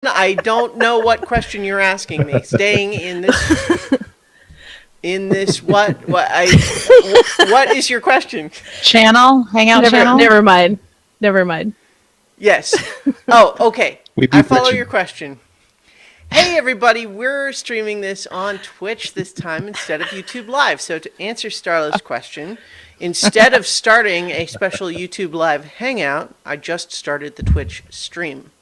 I don't know what question you're asking me. Staying in this what is your question? Channel? Hangout channel? Never mind. Yes. Oh, okay. I follow bitching. your question. Hey everybody, we're streaming this on Twitch this time instead of YouTube Live. So to answer Starla's question, instead of starting a special YouTube Live hangout, I just started the Twitch stream.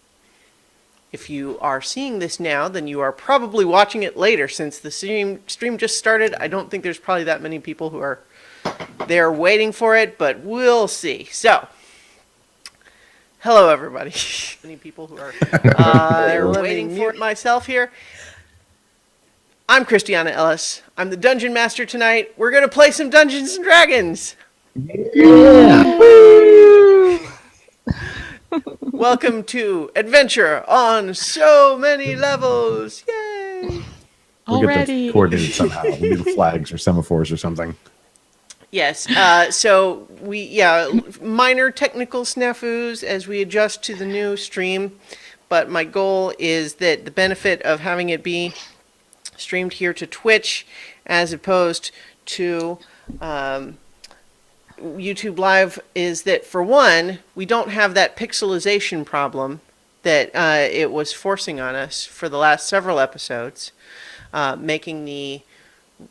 If you are seeing this now, then you are probably watching it later since the stream just started. I don't think there's probably that many people who are there waiting for it, but we'll see. So, hello everybody. Many people who are waiting for myself here. I'm Christiana Ellis. I'm the Dungeon Master tonight. We're going to play some Dungeons and Dragons. Yeah. Welcome to Adventure on So Many Levels. Yay! We'll get this coordinated somehow. We need flags or semaphores or something. Yes. So minor technical snafus as we adjust to the new stream. But my goal is that the benefit of having it be streamed here to Twitch as opposed to YouTube Live is that, for one, we don't have that pixelization problem that it was forcing on us for the last several episodes, making the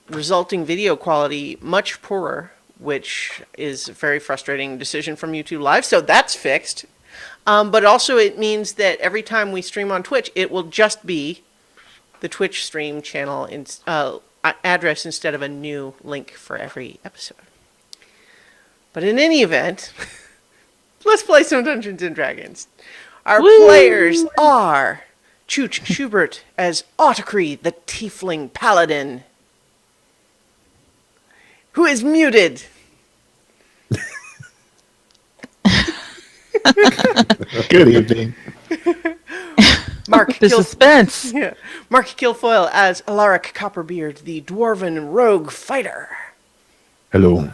resulting video quality much poorer, which is a very frustrating decision from YouTube Live. So that's fixed. But also it means that every time we stream on Twitch, it will just be the Twitch stream channel address instead of a new link for every episode. But in any event, let's play some Dungeons and Dragons. Our players are Chooch Schubert as Autocree, the Tiefling Paladin, who is muted. Good evening. Mark suspense. Yeah. Mark Kilfoyle as Alaric Copperbeard, the Dwarven Rogue Fighter. Hello.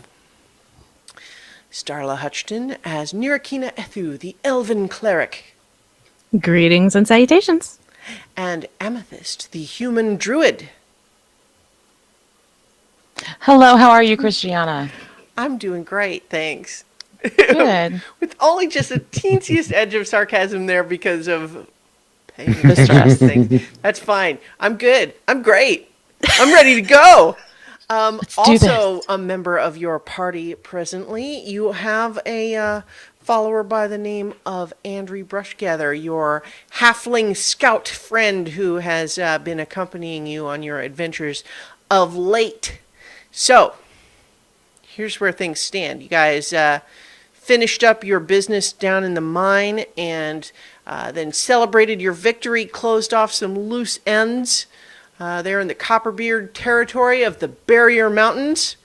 Starla Hutchton as Nirakina Ethu, the Elven Cleric. Greetings and salutations. And Amethyst, the Human Druid. Hello, how are you, Christiana? I'm doing great, thanks. Good. With only just a teensiest edge of sarcasm there because of pain. The stress. Things. That's fine. I'm good. I'm great. I'm ready to go. Also, a member of your party presently, you have a follower by the name of Andrew Brushgather, your halfling scout friend who has been accompanying you on your adventures of late. So, here's where things stand. You guys finished up your business down in the mine and then celebrated your victory, closed off some loose ends. They're in the Copperbeard territory of the Barrier Mountains.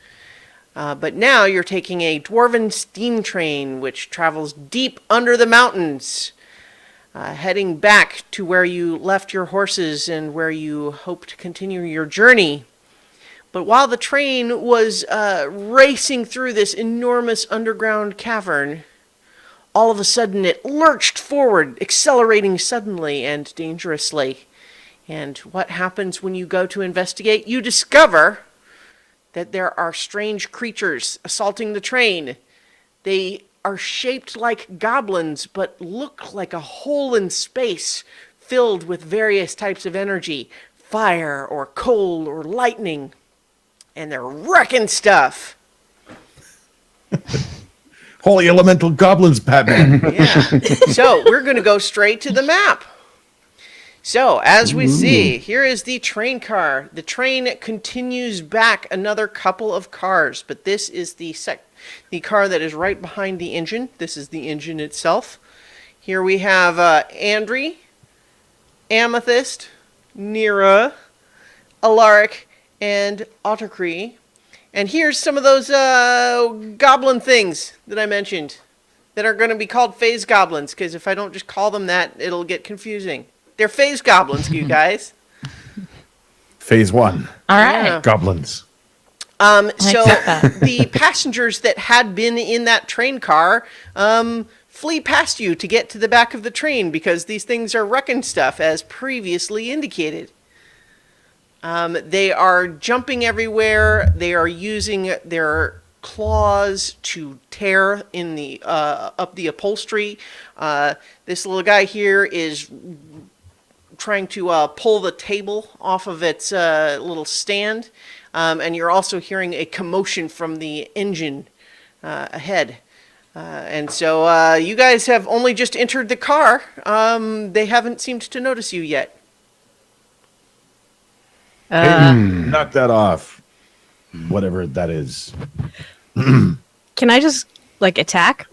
But now you're taking a dwarven steam train which travels deep under the mountains, heading back to where you left your horses and where you hope to continue your journey. But while the train was racing through this enormous underground cavern, all of a sudden it lurched forward, accelerating suddenly and dangerously. And what happens when you go to investigate? You discover that there are strange creatures assaulting the train. They are shaped like goblins, but look like a hole in space filled with various types of energy, fire or cold or lightning. And they're wrecking stuff. Holy elemental goblins, Batman. Yeah. So we're going to go straight to the map. So, as we see, here is the train car. The train continues back another couple of cars, but this is the car that is right behind the engine. This is the engine itself. Here we have Andri, Amethyst, Nira, Alaric, and Autocree. And here's some of those goblin things that I mentioned that are going to be called phase goblins, because if I don't just call them that, it'll get confusing. They're phase goblins, you guys. Phase 1. All right. Yeah. Goblins. So the passengers that had been in that train car flee past you to get to the back of the train because these things are wrecking stuff, as previously indicated. They are jumping everywhere. They are using their claws to tear in the up the upholstery. This little guy here is trying to pull the table off of its little stand, and you're also hearing a commotion from the engine ahead. And so you guys have only just entered the car. They haven't seemed to notice you yet. Hey, knock that off. Whatever that is. Can I just attack?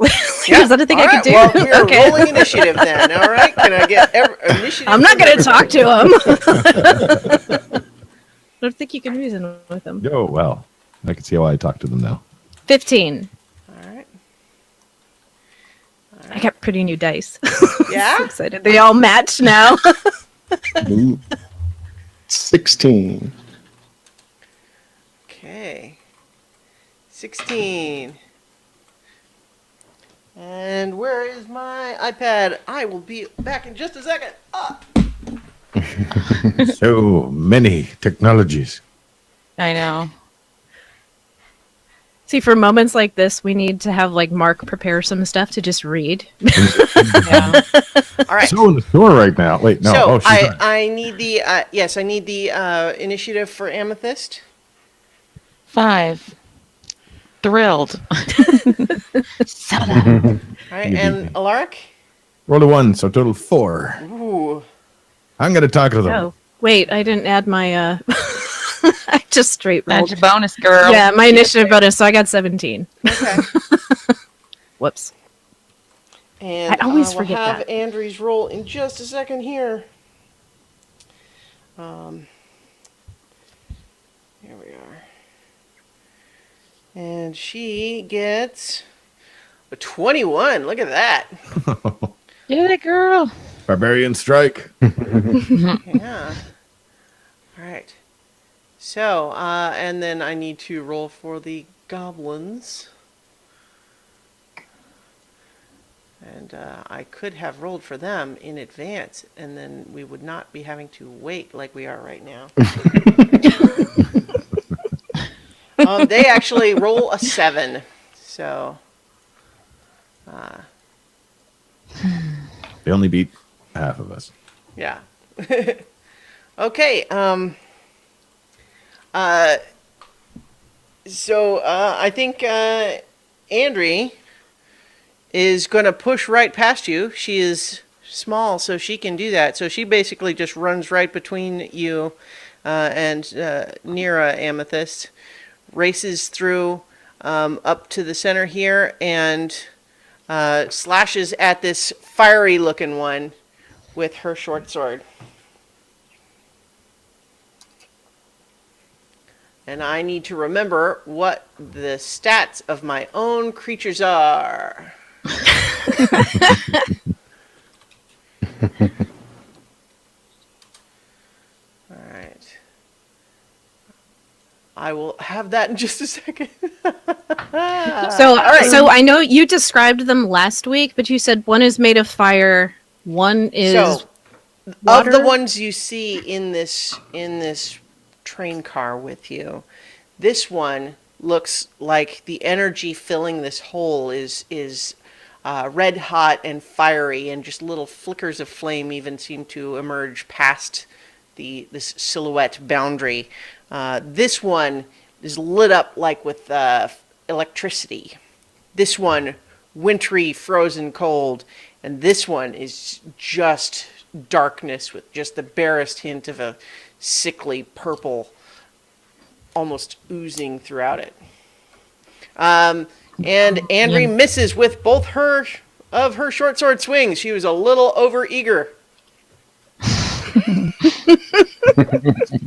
Yeah. Is that a thing All I right, can do? well, we're Okay. rolling initiative then. All right, can I get initiative? I'm not from going to talk everybody? to him. I don't think you can reason with him. Oh, well. I can see how I talk to them now. 15. All right. I got pretty new dice. Yeah. I'm excited. They all match now. 16. Okay. 16. And where is my iPad? I will be back in just a second. Ah. So many technologies. I know. See, for moments like this, we need to have Mark prepare some stuff to just read. Yeah. All right. So in the store right now. Wait, no. So she's not. I need the yes, I need the initiative for Amethyst. 5. Thrilled. Soda. All right, You beat and me. Alaric. Roll a 1, so total 4. Ooh. I'm going to talk to them. Oh, wait, I didn't add my, I just straight rolled. That's your bonus, girl. Yeah, my initiative bonus, so I got 17. Okay. Whoops. And I always will forget have that. Andrew's roll in just a second here. Here we are. And she gets a 21. Look at that. Get it, girl. Barbarian strike. Yeah. All right. So, and then I need to roll for the goblins. And I could have rolled for them in advance, and then we would not be having to wait like we are right now. They actually roll a 7. So, They only beat half of us. yeah. Okay. So I think Andrie is going to push right past you. She is small, so she can do that. So she basically just runs right between you and Nira Amethyst, races through up to the center here, and slashes at this fiery-looking one with her short sword. And I need to remember what the stats of my own creatures are. All right. I will have that in just a second. So I know you described them last week, but you said one is made of fire, one is So, water? of the ones you see in this train car with you, this one looks like the energy filling this hole is red hot and fiery, and just little flickers of flame even seem to emerge past this silhouette boundary. This one is lit up like with electricity. This one, wintry, frozen cold, and this one is just darkness with just the barest hint of a sickly purple almost oozing throughout it. And Andrie misses with both her short sword swings. She was a little over eager.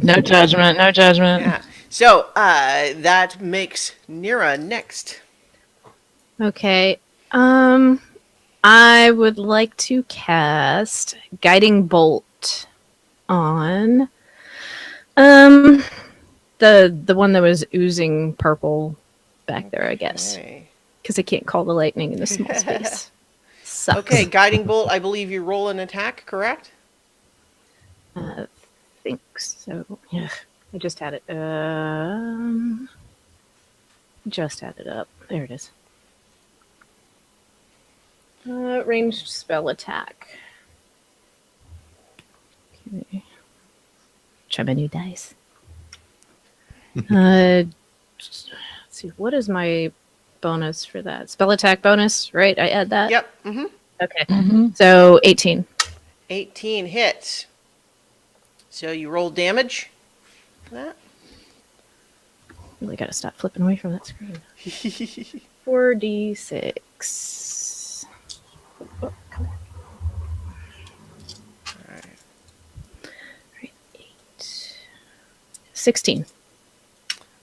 No judgment. No judgment. Yeah. So that makes Nira next. Okay. I would like to cast Guiding Bolt on the one that was oozing purple back there, I guess. Okay. Because I can't call the lightning in this small space. sucks. Okay, guiding bolt. I believe you roll an attack, correct? Think so. Yeah, I just had it. Just had it up. There it is. Ranged spell attack. Okay. Try my new dice. Let's see. What is my bonus for that? Spell attack bonus, right? I add that? Yep. Mm-hmm. Okay. Mm-hmm. So 18. 18 hits. So you roll damage for that. Really got to stop flipping away from that screen. 4d6. Oh, come on. Right, 8. 16.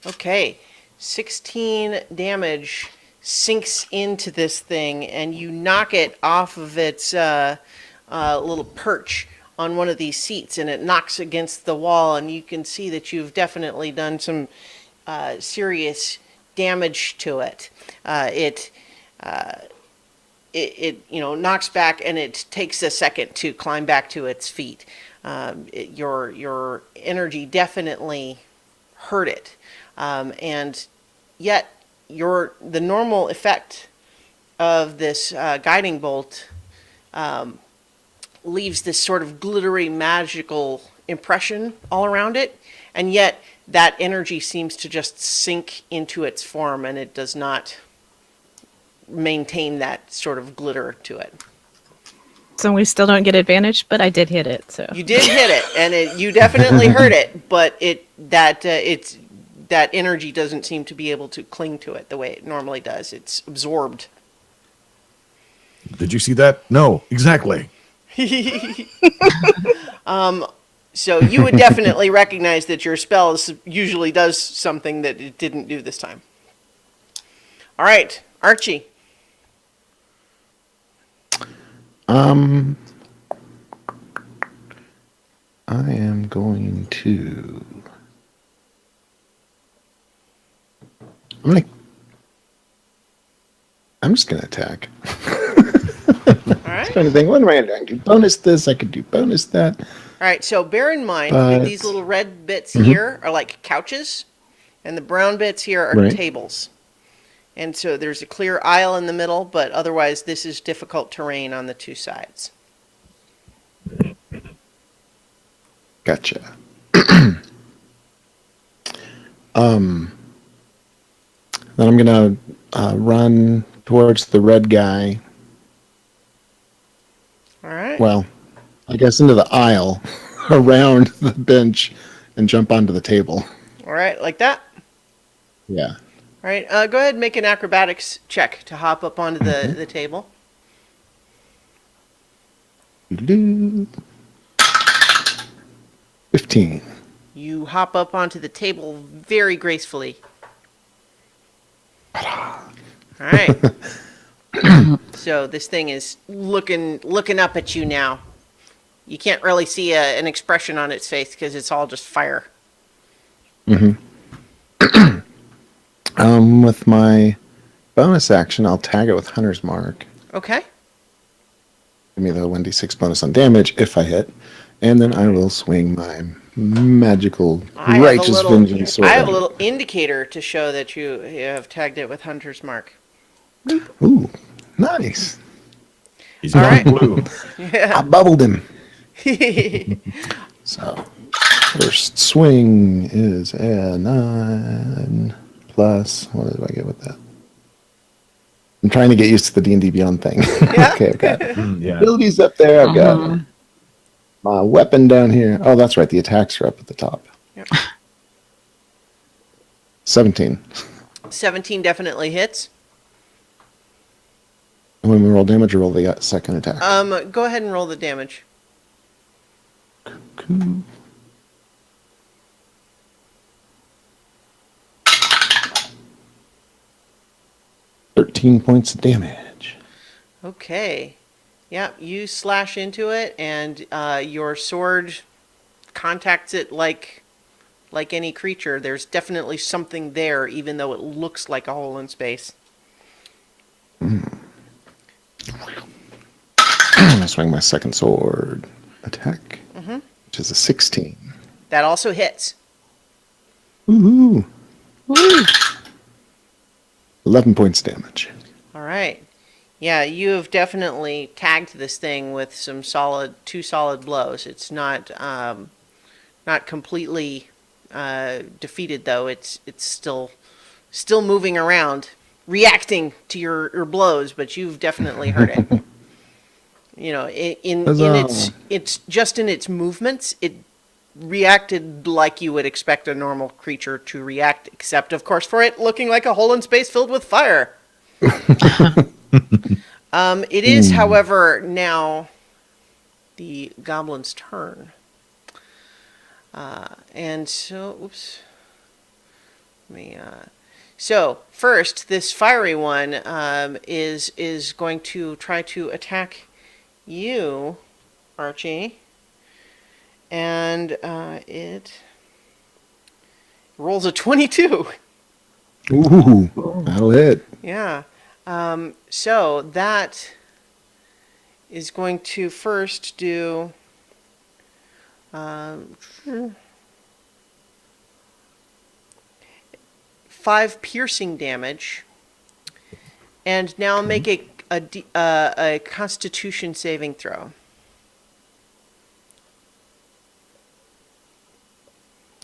Okay, 16 damage sinks into this thing, and you knock it off of its little perch on one of these seats, and it knocks against the wall, and you can see that you've definitely done some serious damage to it. It knocks back, and it takes a second to climb back to its feet. Your energy definitely hurt it, and yet the normal effect of this guiding bolt leaves this sort of glittery, magical impression all around it, and yet that energy seems to just sink into its form, and it does not maintain that sort of glitter to it. So we still don't get advantage, but I did hit it. So You did hit it, and you definitely hurt it, but that energy doesn't seem to be able to cling to it the way it normally does. It's absorbed. Did you see that? No, exactly. So you would definitely recognize that your spell usually does something that it didn't do this time. All right, Archie. I am going to. I'm just gonna attack. All right. Trying to think, what am I gonna do? I can do bonus this. I could do bonus that. All right, so bear in mind But- that these little red bits here are like couches, and the brown bits here are Right. tables. And so there's a clear aisle in the middle, but otherwise this is difficult terrain on the two sides. Gotcha. Then I'm gonna run towards the red guy. All right. Well, I guess into the aisle, around the bench, and jump onto the table. All right, like that. Yeah. All right, go ahead and make an acrobatics check to hop up onto the table. Doo-doo-doo. 15. You hop up onto the table very gracefully. All right. So this thing is looking up at you now. You can't really see an expression on its face because it's all just fire. With my bonus action, I'll tag it with Hunter's Mark. Okay. Give me the 1d6 bonus on damage if I hit. And then I will swing my magical righteous vengeance sword. I have a little indicator to show that you have tagged it with Hunter's Mark. Ooh, nice. He's All not right. blue. I bubbled him. So, first swing is a 9 plus. What do I get with that? I'm trying to get used to the D&D Beyond thing. Yeah. Okay, I've got Yeah. abilities up there. I've got my weapon down here. Oh, that's right. The attacks are up at the top. Yep. 17. 17 definitely hits. And when we roll damage, we roll the second attack. Go ahead and roll the damage. Cool. $13 points of damage. Okay. Yeah, you slash into it, and your sword contacts it like any creature. There's definitely something there, even though it looks like a hole in space. I swing my second sword attack, which is a 16. That also hits. Woohoo! Woo. 11 points damage. All right. Yeah, you have definitely tagged this thing with some two solid blows. It's not completely defeated though. It's still moving around, reacting to your blows, but you've definitely hurt it. You know, in its just in its movements, it reacted like you would expect a normal creature to react, except of course for it looking like a hole in space filled with fire. It is, however, now the goblin's turn. And so, oops. So first, this fiery one is going to try to attack you, Archie. And it rolls a 22. Ooh, that'll hit. Yeah. So that is going to first do 5 piercing damage, and now make a Constitution saving throw.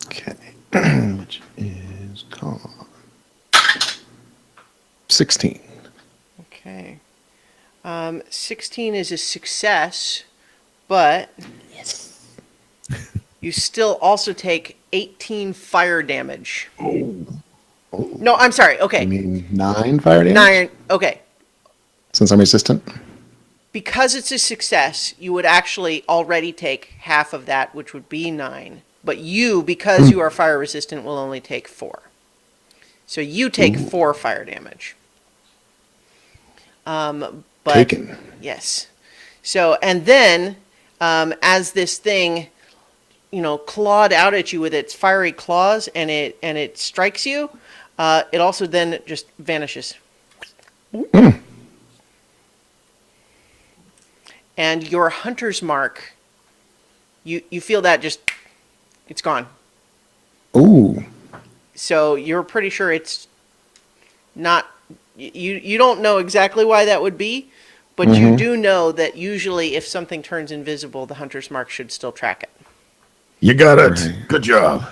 Okay, which is con 16. Okay. 16 is a success, but you still also take 18 fire damage. No, I'm sorry. Okay. I mean 9 fire damage? 9. Okay. Since I'm resistant? Because it's a success, you would actually already take half of that, which would be 9. But you, because you are fire resistant, will only take 4. So you take 4 fire damage. But Taken. yes. So, and then, as this thing, clawed out at you with its fiery claws, and it strikes you, it also then just vanishes. And your hunter's mark, you feel that just, it's gone. Ooh. So you're pretty sure it's not, you don't know exactly why that would be, but you do know that usually if something turns invisible, the hunter's mark should still track it. You got it. Good job.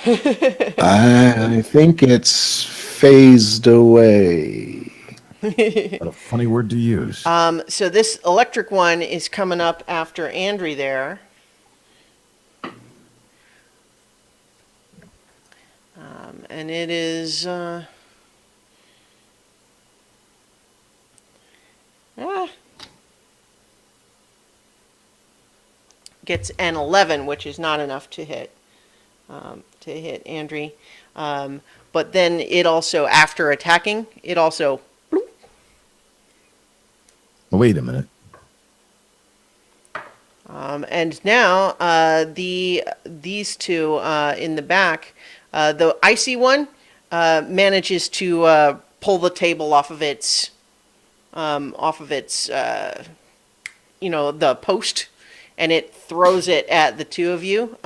I think it's phased away. What a funny word to use. So this electric one is coming up after Andry there. And it is... gets an 11, which is not enough to hit Andry. But then it also, after attacking, it also... Wait a minute. And now these two in the back, the icy one manages to pull the table off of its the post, and it throws it at the two of you.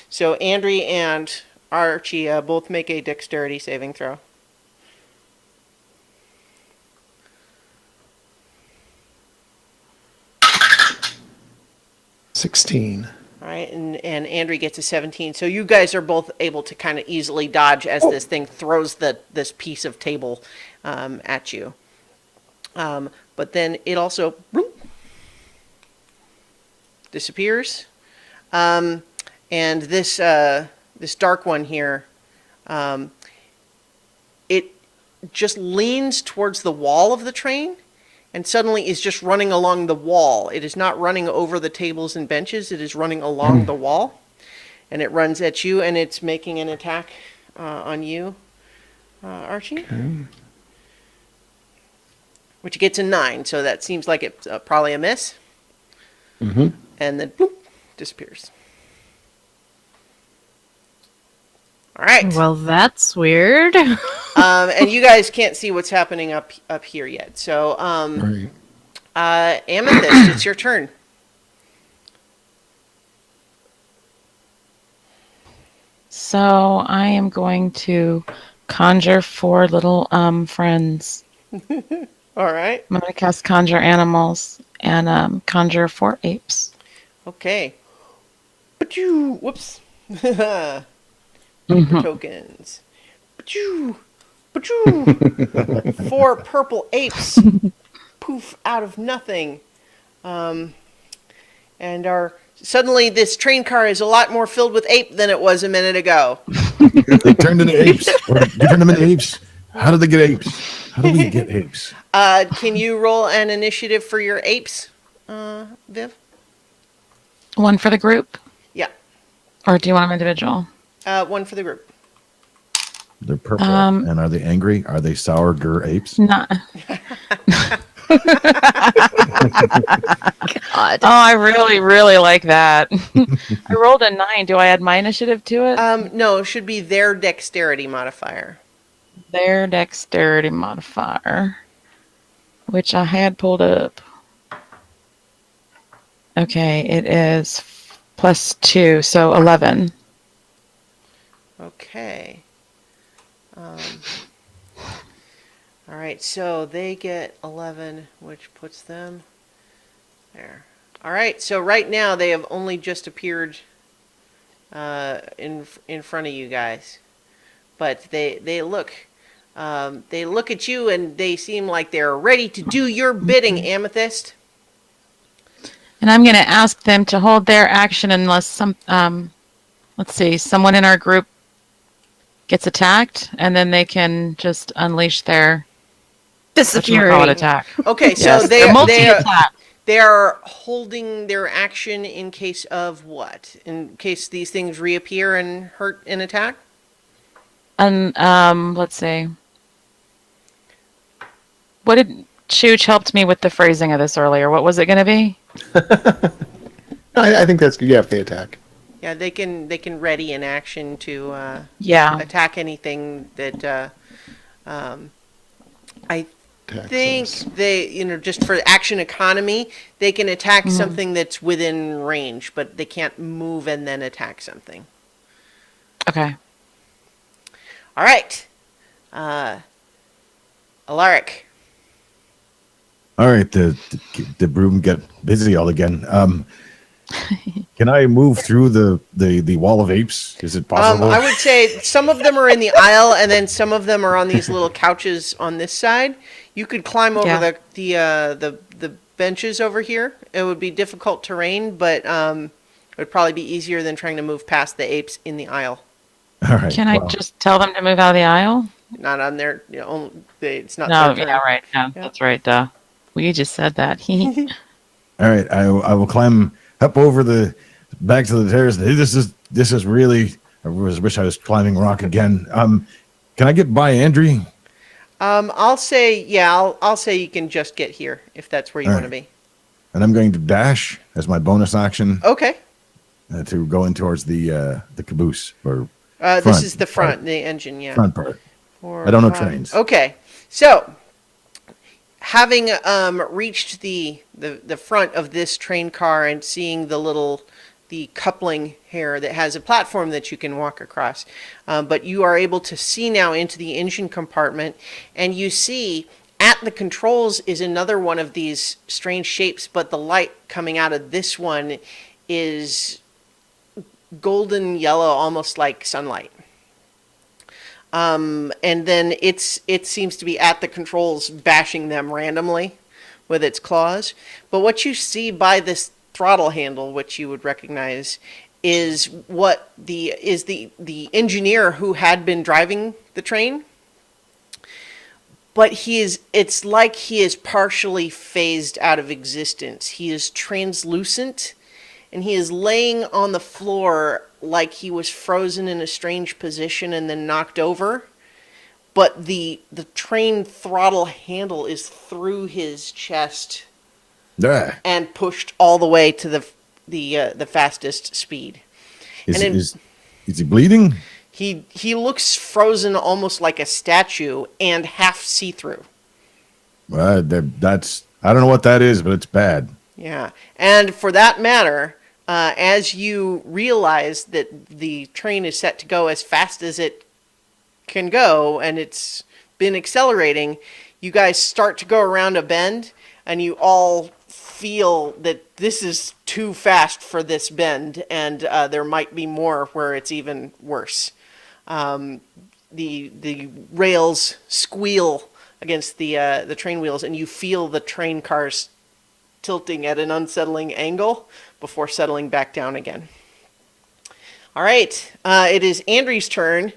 So Andry and Archie both make a dexterity saving throw. $16. All right, and Andry gets a 17. So you guys are both able to kind of easily dodge as this thing throws this piece of table at you. But then it also disappears. And this dark one here, it just leans towards the wall of the train and suddenly is just running along the wall. It is not running over the tables and benches. It is running along the wall. And it runs at you, and it's making an attack on you, Archie. Okay. Which gets a 9, so that seems like it's probably a miss. And then, bloop, disappears. All right. Well, that's weird. And you guys can't see what's happening up here yet. So, Right. Amethyst, it's your turn. So I am going to conjure 4 little friends. All right. I'm going to cast conjure animals and conjure 4 apes. Okay. Pachoo! Whoops. Paper tokens. Pachoo! Pachoo! 4 purple apes poof out of nothing. And are suddenly this train car is a lot more filled with ape than it was a minute ago. They turned into apes. Or you turned them into apes. How did they get apes? How do we get apes? Can you roll an initiative for your apes, Viv? 1 for the group? Yeah. Or do you want them individual? 1 for the group. They're purple. And are they angry? Are they sour gur apes? Not. God. Oh, I really, really like that. I rolled a 9. Do I add my initiative to it? No, it should be their dexterity modifier. Their dexterity modifier, which I had pulled up. Okay, it is +2, so 11. Okay. All right, so they get 11, which puts them there. All right, so right now they have only just appeared in front of you guys, but they look at you and they seem like they're ready to do your bidding, Amethyst. And I'm going to ask them to hold their action unless someone in our group gets attacked, and then they can just unleash their Disappearing. attack. Okay, so Yes, they multi-attack. they are holding their action in case of what? In case these things reappear and hurt an attack? And let's see. What did Chooch helped me with the phrasing of this earlier? What was it going to be? I think that's good. Yeah, if they attack. Yeah, they can ready an action to attack anything that I think they just for action economy they can attack something that's within range, but they can't move and then attack something. Okay. All right, Alaric. All right, the broom get busy all again. Can I move through the wall of apes? Is it possible? I would say some of them are in the aisle, and then some of them are on these little couches on this side. You could climb over the benches over here. It would be difficult terrain, but it would probably be easier than trying to move past the apes in the aisle. All right. Can I just tell them to move out of the aisle? Not on their, it's not. No, their turn. yeah, right. Yeah, that's right. Duh. We just said that. All right, I will climb up over back to the terrace. This is really. I wish I was climbing rock again. Can I get by Andrew? I'll say I'll say you can just get here if that's where you want to be. And I'm going to dash as my bonus action. Okay. To go in towards the caboose or. This is the front, the engine, yeah. Front part. I don't know trains. Okay, so having reached the front of this train car and seeing the coupling here that has a platform that you can walk across, but you are able to see now into the engine compartment, and you see at the controls is another one of these strange shapes, but the light coming out of this one is golden yellow, almost like sunlight. And then it seems to be at the controls bashing them randomly with its claws. But what you see by this throttle handle, which you would recognize, is the engineer who had been driving the train. But it's like he is partially phased out of existence. He is translucent, and he is laying on the floor like he was frozen in a strange position and then knocked over. But the train throttle handle is through his chest and pushed all the way to the fastest speed. Is he bleeding? He looks frozen almost like a statue and half see-through. That's I don't know what that is, but it's bad. Yeah. And for that matter, as you realize that the train is set to go as fast as it can go and it's been accelerating, you guys start to go around a bend and you all feel that this is too fast for this bend and there might be more where it's even worse. The rails squeal against the train wheels and you feel the train cars tilting at an unsettling angle before settling back down again. All right, it is Andrew's turn.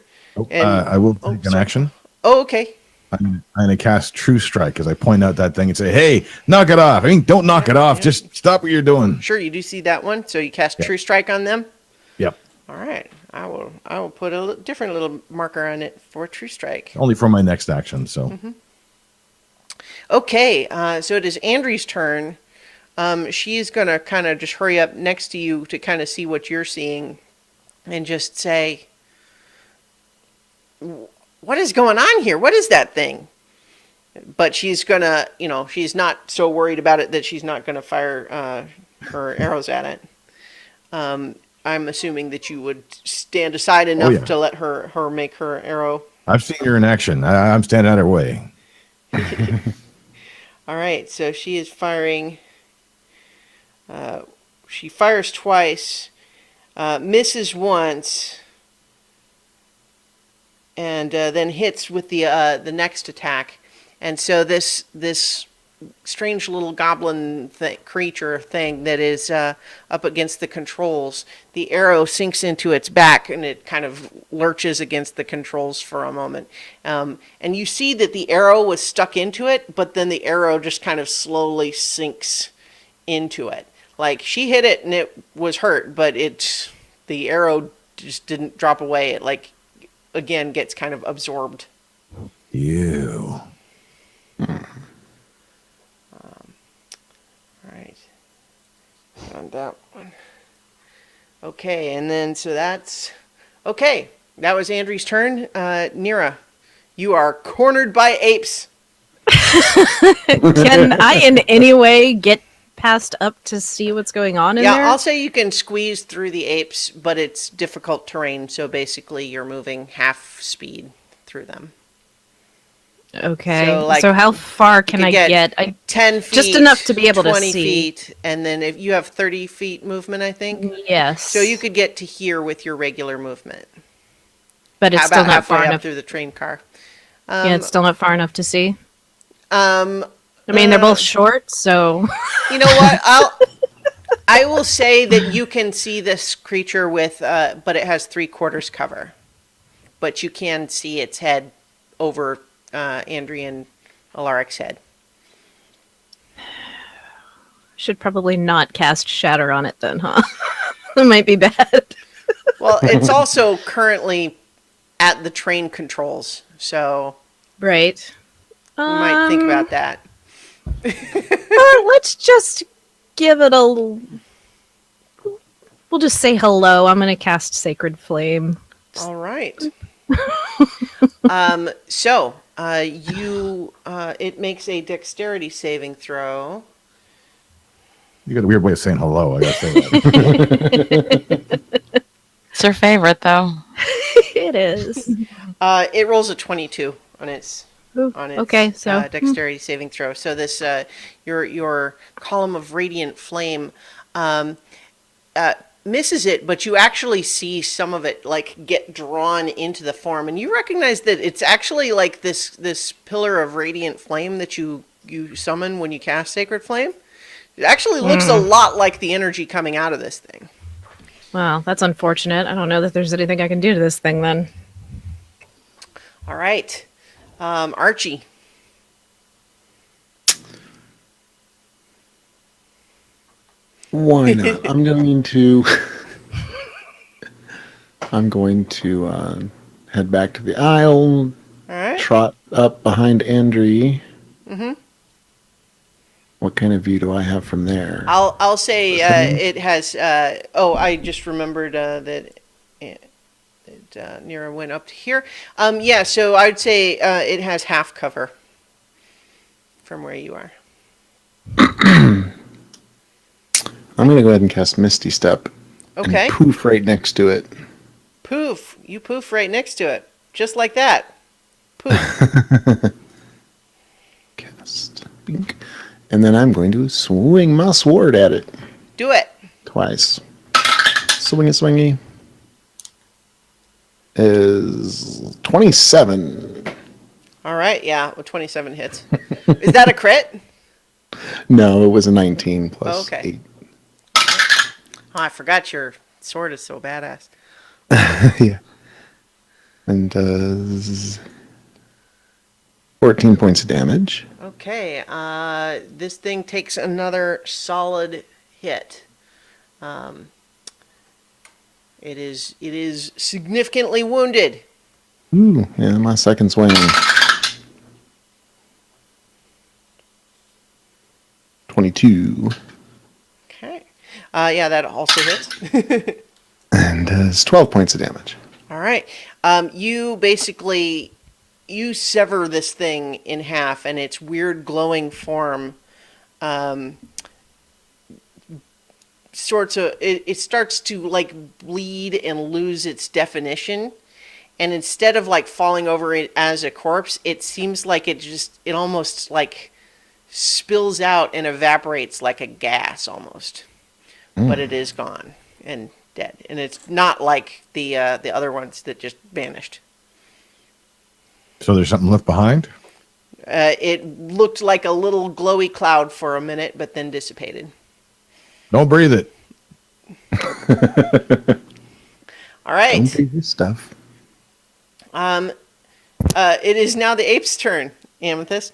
I will take an action. Oh, okay. I'm going to cast True Strike as I point out that thing and say, "Hey, knock it off!" I mean, don't knock it off. Just stop what you're doing. Sure, you do see that one. So you cast True Strike on them. Yep. All right, I will put a different little marker on it for True Strike. Only for my next action. So. Mm-hmm. Okay, so it is Andrew's turn. She's going to kind of just hurry up next to you to kind of see what you're seeing and just say, what is going on here? What is that thing? But she's going to, she's not so worried about it that she's not going to fire her arrows at it. I'm assuming that you would stand aside enough to let her make her arrow. I've seen her in action. I'm standing out of her way. All right, so she is firing. She fires twice, misses once, and then hits with the next attack. And so this strange little goblin creature thing that is up against the controls, the arrow sinks into its back and it kind of lurches against the controls for a moment. And you see that the arrow was stuck into it, but then the arrow just kind of slowly sinks into it. Like she hit it and it was hurt, but the arrow just didn't drop away. It again gets kind of absorbed. Ew. On that one. Okay, and then so that's okay. That was Andrew's turn. Nira, you are cornered by apes. Can I in any way get past up to see what's going on in there? Yeah, I'll say you can squeeze through the apes, but it's difficult terrain, so basically you're moving half speed through them. Okay. So how far can I get? 10 feet. Just enough to be able to see. 20 feet. And then if you have 30 feet movement, I think. Yes. So you could get to here with your regular movement. But it's still not far enough through the train car. Yeah, it's still not far enough to see. I mean, they're both short, so. You know what? I will say that you can see this creature with, but it has 3/4 cover. But you can see its head over Andrian Alaric's head. Should probably not cast Shatter on it then, huh? That might be bad. Well, it's also currently at the train controls, so right. You might think about that. Let's just give it a. We'll just say hello. I'm going to cast Sacred Flame. All right. So it makes a dexterity saving throw. You got a weird way of saying hello. I gotta say that. It's her favorite, though. It is. It rolls a 22 on its okay, so dexterity saving throw. So this your column of radiant flame misses it, but you actually see some of it get drawn into the form, and you recognize that it's actually like this pillar of radiant flame that you summon when you cast Sacred Flame. It actually looks a lot like the energy coming out of this thing. Well, that's unfortunate. I don't know that there's anything I can do to this thing then. All right. Archie. Why not? I'm going to head back to the aisle. All right. Trot up behind Andrie. Mm-hmm. What kind of view do I have from there? I'll say it has. I just remembered that Nira went up to here. Yeah, so I'd say it has half cover from where you are. I'm going to go ahead and cast Misty Step. Okay. And poof right next to it. Poof. You poof right next to it. Just like that. Poof. Cast. Bink. And then I'm going to swing my sword at it. Do it. Twice. Swingy. Is 27. All right. Yeah. Well, 27 hits. Is that a crit? No, it was a 19 plus Okay. 8. Oh, I forgot your sword is so badass. Yeah. And does 14 points of damage. Okay. This thing takes another solid hit. It is significantly wounded. Ooh, yeah, my second swing. 22. Okay. Yeah, that also hits. And does 12 points of damage. All right. You basically sever this thing in half, and its weird glowing form it starts to like bleed and lose its definition. And instead of like falling over it as a corpse, it seems like it almost like spills out and evaporates like a gas almost. But it is gone and dead. And it's not like the other ones that just vanished. So there's something left behind? It looked like a little glowy cloud for a minute, but then dissipated. Don't breathe it. All right. Don't do this stuff. It is now the ape's turn, Amethyst.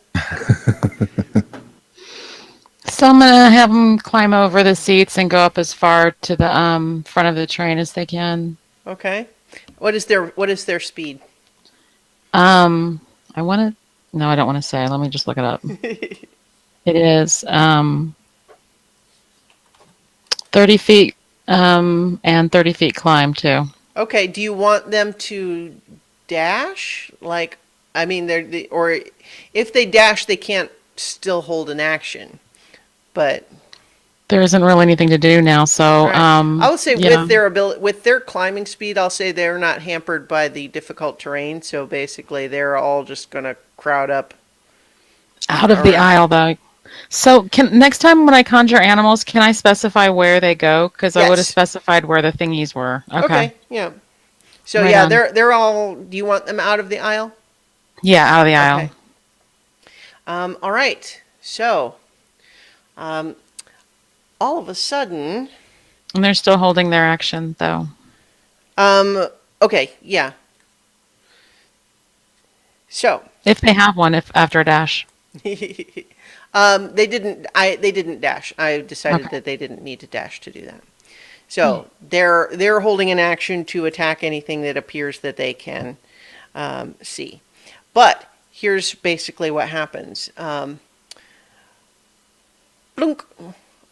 So I'm gonna have them climb over the seats and go up as far to the front of the train as they can. Okay. What is their speed? I want to. No, I don't want to say. Let me just look it up. It is 30 feet and 30 feet climb too. Okay. Do you want them to dash? Like, I mean, or if they dash, they can't still hold an action. But there isn't really anything to do now, so right. I would say yeah. with their climbing speed, I'll say they're not hampered by the difficult terrain. So basically, they're all just gonna crowd up out of the aisle, though. So next time when I conjure animals, can I specify where they go? Because I would have specified where the thingies were. Okay. Yeah. So right yeah, on. they're all. Do you want them out of the aisle? Yeah, out of the aisle. Okay. All right. So, all of a sudden, and they're still holding their action, though. Okay. Yeah. So, if they have one, after a dash. they didn't. They didn't dash. I decided that they didn't need to dash to do that. So they're holding an action to attack anything that appears that they can see. But here's basically what happens. Blunk.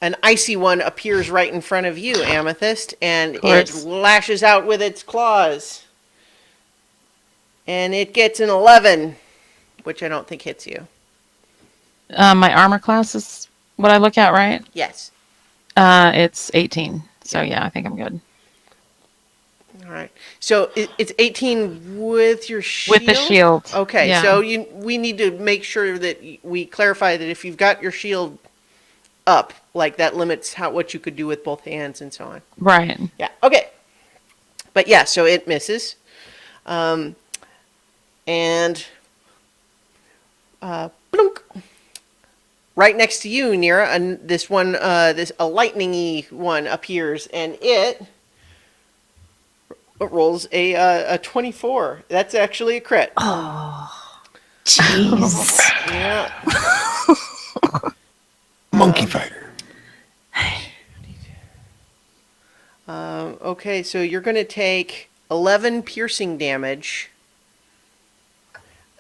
An icy one appears right in front of you, Amethyst, and it lashes out with its claws. And it gets an 11, which I don't think hits you. My armor class is what I look at, right? Yes. It's 18. So yeah, I think I'm good. All right. So it's 18 with your shield? With the shield. Okay, yeah. So we need to make sure that we clarify that if you've got your shield up, like that limits what you could do with both hands and so on. Right. Yeah. Okay. But yeah, so it misses. And blunk. Right next to you, Nira, and this one, a lightning-y one appears, and it rolls a 24. That's actually a crit. Oh, jeez. Yeah. Monkey fighter. Okay, so you're going to take 11 piercing damage,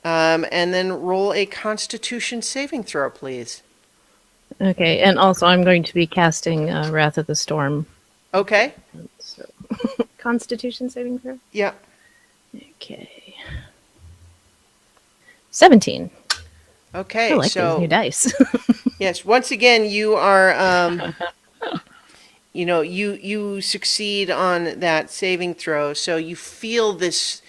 and then roll a Constitution saving throw, please. Okay, and also I'm going to be casting Wrath of the Storm. Okay. So, Constitution saving throw? Yeah. Okay. 17. Okay, I like these so new dice. yes, once again you are you succeed on that saving throw, so you feel the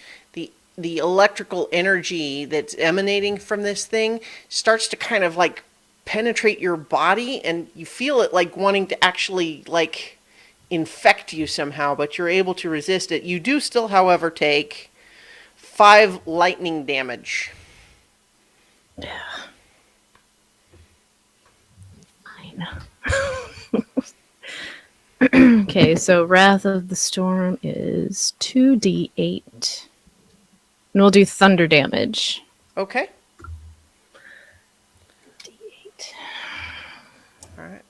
electrical energy that's emanating from this thing starts to kind of like penetrate your body, and you feel it like wanting to actually like infect you somehow, but you're able to resist it. You do still, however, take 5 lightning damage. Fine. Okay, so Wrath of the Storm is 2d8. And we'll do thunder damage. Okay. D8. All right.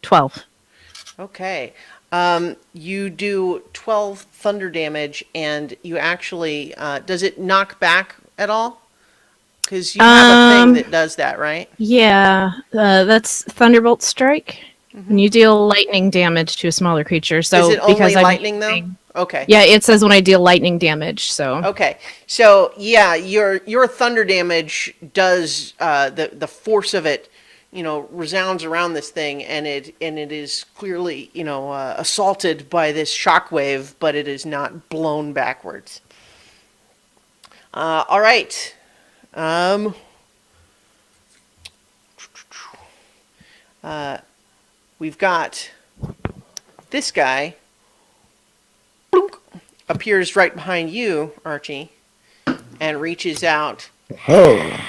12. Okay. You do 12 thunder damage, and you actually, does it knock back at all? Because you have a thing that does that, right? Yeah, that's Thunderbolt Strike. And you deal lightning damage to a smaller creature. So Is it because only I'm lightning, though? using- Okay. Yeah, it says when I deal lightning damage. So Okay. So, yeah, your thunder damage does, the force of it, resounds around this thing, and it is clearly, assaulted by this shockwave, but it is not blown backwards. All right. We've got this guy blunk, appears right behind you, Archie, and reaches out. Oh,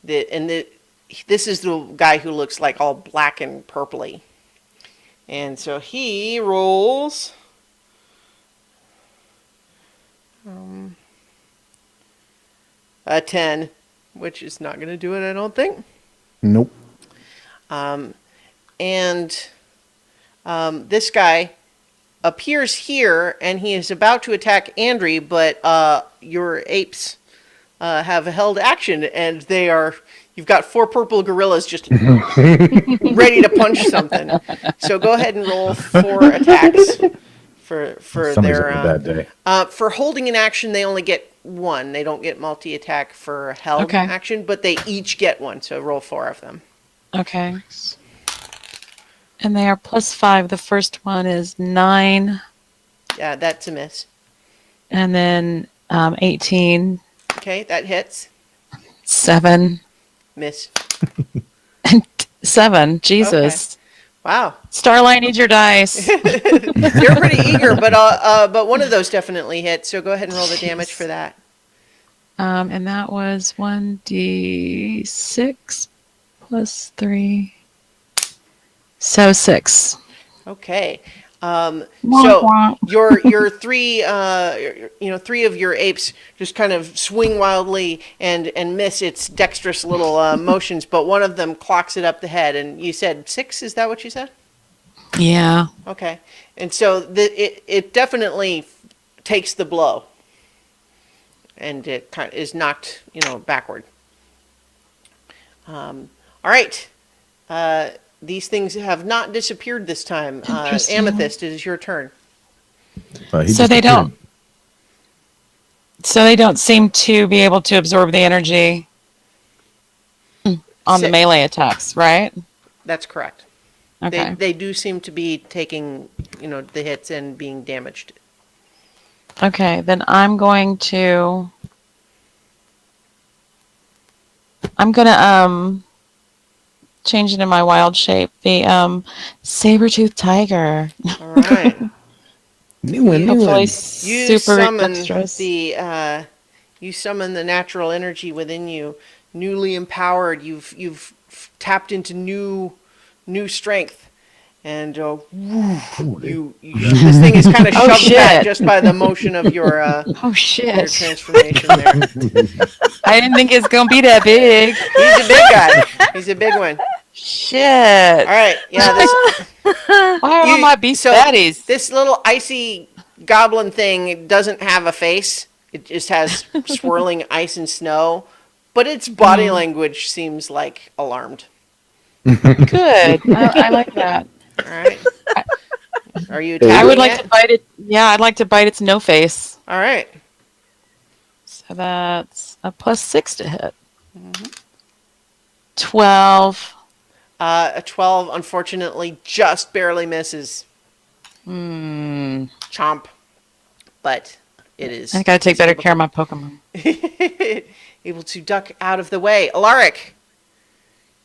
This is the guy who looks like all black and purpley. And so he rolls a 10, which is not going to do it, I don't think. nope. And this guy appears here, and he is about to attack Andri, but your apes have held action, and you've got 4 purple gorillas just ready to punch something. So go ahead and roll 4 attacks for Somebody's their having a bad day. for holding an action. They only get 1. They don't get multi-attack for held action, but they each get 1. So roll 4 of them. Okay. And they are +5. The first one is 9. Yeah, that's a miss. And then 18. Okay, that hits. 7. Miss. And 7. Jesus. Wow. Starlight needs your dice. You're pretty eager, but one of those definitely hit. So go ahead and roll the damage for that. And that was 1d6 plus 3. So 6. Okay. So your 3, 3 of your apes just kind of swing wildly and miss its dexterous little motions, but one of them clocks it up the head. And you said 6? Is that what you said? Yeah. Okay. And so it definitely takes the blow, and it kind of is knocked, backward. All right. These things have not disappeared this time. Amethyst, it is your turn. So they don't seem to be able to absorb the energy on the melee attacks, right? That's correct. Okay. They do seem to be taking, the hits and being damaged. Okay, then I'm going to change it in my wild shape. The saber-toothed tiger. All right. New one. You super summon dexterous. you summon the natural energy within you, newly empowered. You've tapped into new strength, and this thing is kind of shoved back just by the motion of your your transformation there. I didn't think it's gonna be that big. He's a big guy. He's a big one. Shit. All right. Yeah. Why are all my beast fatties? This little icy goblin thing doesn't have a face. It just has swirling ice and snow, but its body language seems like alarmed. Good. I like that. All right. Are you attacking I would like it? to bite it. Yeah, I'd like to bite its no face. All right. So So that's a +6 to hit. 12. A 12, unfortunately, just barely misses. Chomp. But it is. I gotta take better care of my Pokemon. Able to duck out of the way. Alaric,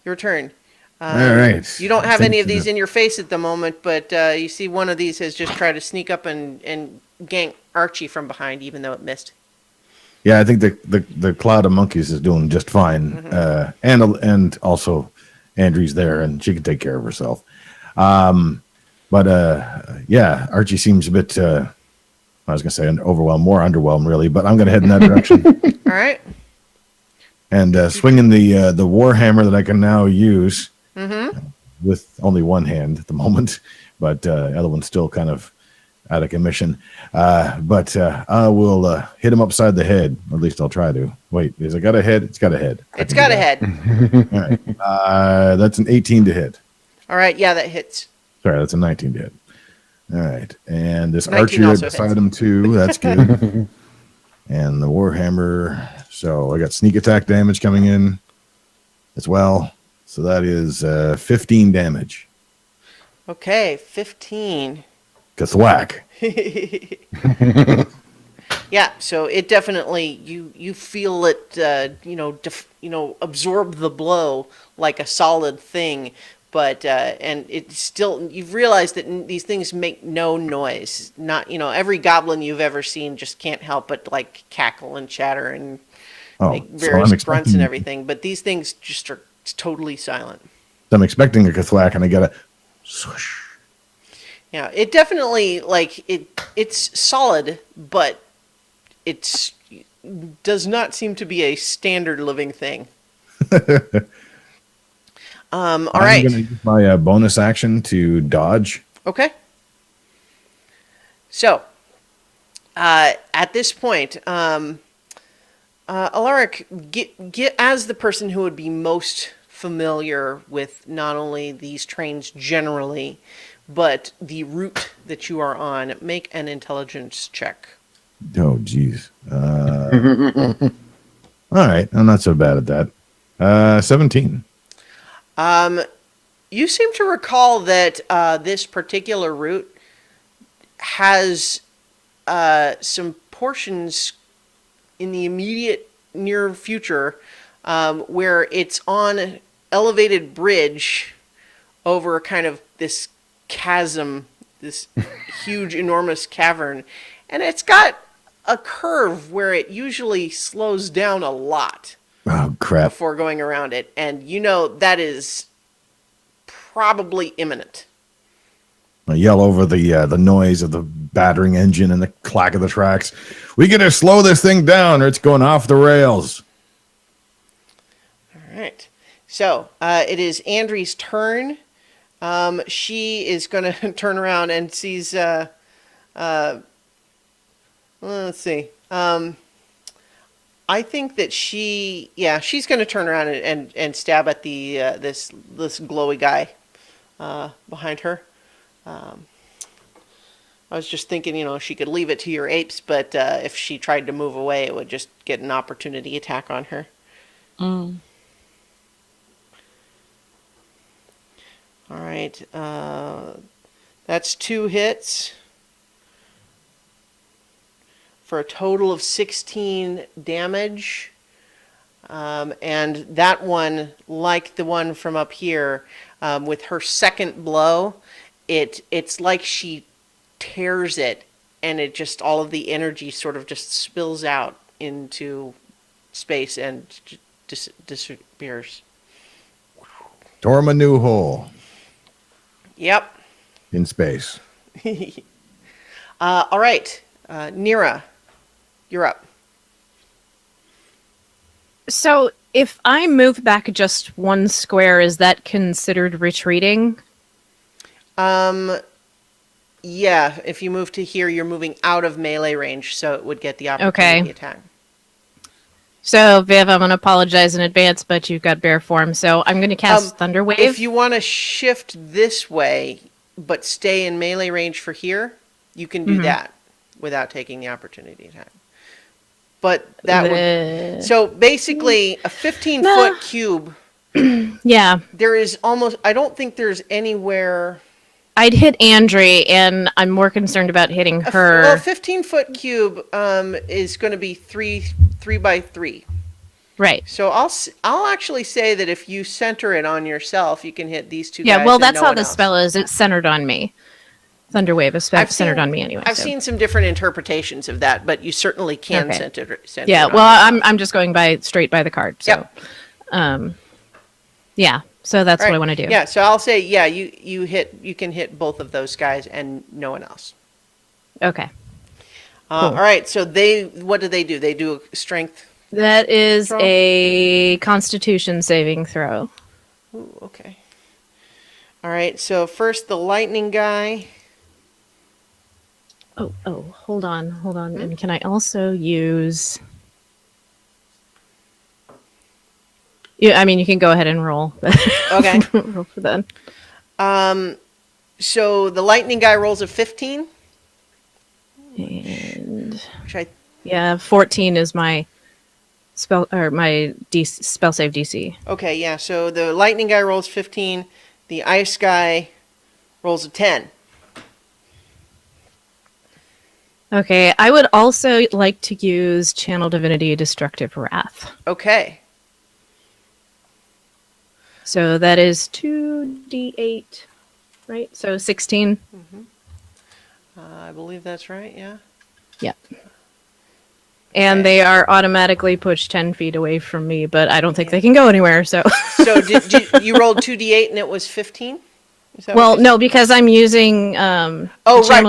your turn. All right. You don't have any of these in your face at the moment, but you see one of these has just tried to sneak up and gank Archie from behind, even though it missed. Yeah, I think the cloud of monkeys is doing just fine, and also Andrew's there, and she can take care of herself. But yeah, Archie seems a bit. I was gonna say overwhelmed, more underwhelmed, really. But I'm gonna head in that direction. All right. And swinging the warhammer that I can now use with only one hand at the moment, but the other one's still kind of out of commission. But I will hit him upside the head. Or at least I'll try to. Wait, has it got a head? It's got a head. It's got a head. All right. That's an 18 to hit. All right. Yeah, that hits. Sorry, that's a 19 to hit. All right. And this 19 archer right also beside hits. him, too. That's good. And the warhammer. So I got sneak attack damage coming in as well. So that is 15 damage. Okay, 15. Kathwack. Yeah, so it definitely you feel it absorb the blow like a solid thing, but and it's still you've realized that these things make no noise. Not every goblin you've ever seen just can't help but like cackle and chatter and make various grunts and everything, but these things just are totally silent. I'm expecting a Kathwack, and I get a swoosh. Yeah, it definitely it's solid, but it does not seem to be a standard living thing. All right. I'm going to use my bonus action to dodge. Okay. So, at this point, Alaric, get as the person who would be most familiar with not only these trains generally, but the route that you are on, make an intelligence check. Oh, geez. All right. I'm not so bad at that. 17. You seem to recall that this particular route has some portions in the immediate near future where it's on an elevated bridge over kind of this chasm, this huge, enormous cavern, and it's got a curve where it usually slows down a lot. Oh, crap. Before going around it, and that is probably imminent. I yell over the noise of the battering engine and the clack of the tracks. We gotta slow this thing down or it's going off the rails. All right. So it is Andrew's turn. She is going to turn around and sees. Let's see. I think that she's going to turn around and stab at the this glowy guy behind her. I was just thinking, she could leave it to your apes, but if she tried to move away, it would just get an opportunity attack on her. All right, that's 2 hits for a total of 16 damage. And that one, like the one from up here, with her second blow, it's like she tears it, and it just all of the energy sort of just spills out into space and disappears. Tore him a new hole. Yep. In space. All right, Nira, you're up. So if I move back just 1 square, is that considered retreating? Yeah, if you move to here, you're moving out of melee range, so it would get the opportunity attack. So, Viv, I'm going to apologize in advance, but you've got bear form, so I'm going to cast Thunder Wave. If you want to shift this way, but stay in melee range for here, you can do that without taking the opportunity attack. but that would. So basically, a 15-foot cube. Yeah. There is almost. I don't think there's anywhere. I'd hit Andre, and I'm more concerned about hitting her. Well, 15-foot cube is going to be three by 3. Right. So I'll actually say that if you center it on yourself, you can hit these two guys. Yeah, well, that's no how one the else. spell is. It's centered on me. Thunderwave is centered on me anyway. I've seen some different interpretations of that, but you certainly can center yeah, it well, on I'm just going straight by the card. So, Yep. Yeah, so that's what I want to do. Yeah, so I'll say, yeah, you can hit both of those guys and no one else. Okay. Cool. All right, so what do? They do a strength. That is throw? a Constitution saving throw. Ooh, okay. All right, so first the lightning guy. Oh, hold on. And can I also use... Yeah, I mean, you can go ahead and roll. Okay. Roll for that. So the lightning guy rolls a 15. And Which 14 is my spell spell save DC. Okay, yeah. So the lightning guy rolls 15. The ice guy rolls a 10. Okay, I would also like to use Channel Divinity Destructive Wrath. Okay. So that is 2d8, right? So 16. I believe that's right, yeah. Yep. And they are automatically pushed 10 feet away from me, but I don't think they can go anywhere, so... So did you rolled 2d8 and it was 15? Well, no, because I'm using Channel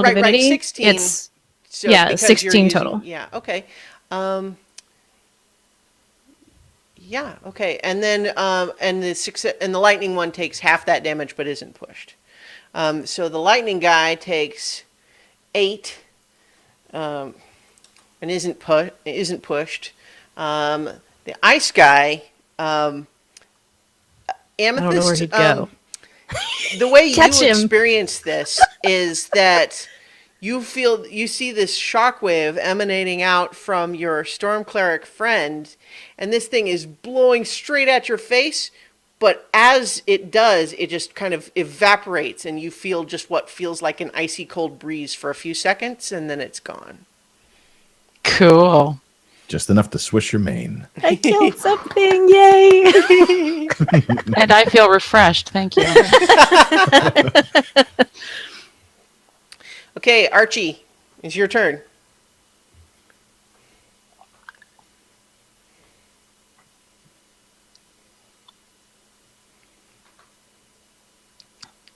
Divinity. 16. It's, So yeah, because 16 total. Yeah, okay. Yeah, okay. And then and the lightning one takes half that damage but isn't pushed. So the lightning guy takes 8 and isn't pushed. The ice guy Amethyst, I don't know where he'd go. The way you Catch him. experience this is that you see this shockwave emanating out from your storm cleric friend, and this thing is blowing straight at your face, but as it does, it just kind of evaporates, and you feel just what feels like an icy cold breeze for a few seconds, and then it's gone. Cool. Just enough to swish your mane. I killed something, yay! And I feel refreshed, thank you. Okay, Archie, it's your turn.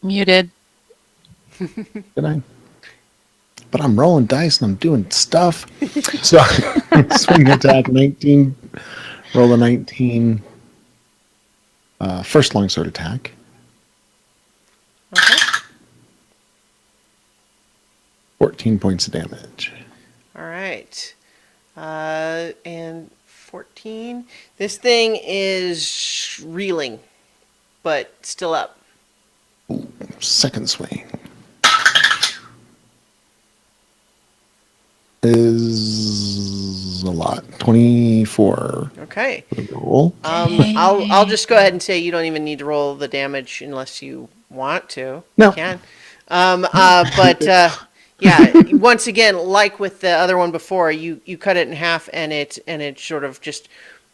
Muted. Good night. But I'm rolling dice and I'm doing stuff. So swing attack 19. Roll a 19. First longsword attack. Okay. 14 points of damage. All right. And 14. This thing is reeling, but still up. Second swing. Is a lot. 24. Okay. Roll. I'll just go ahead and say you don't even need to roll the damage unless you want to. No. You can. But yeah, once again, like with the other one before, you cut it in half and it sort of just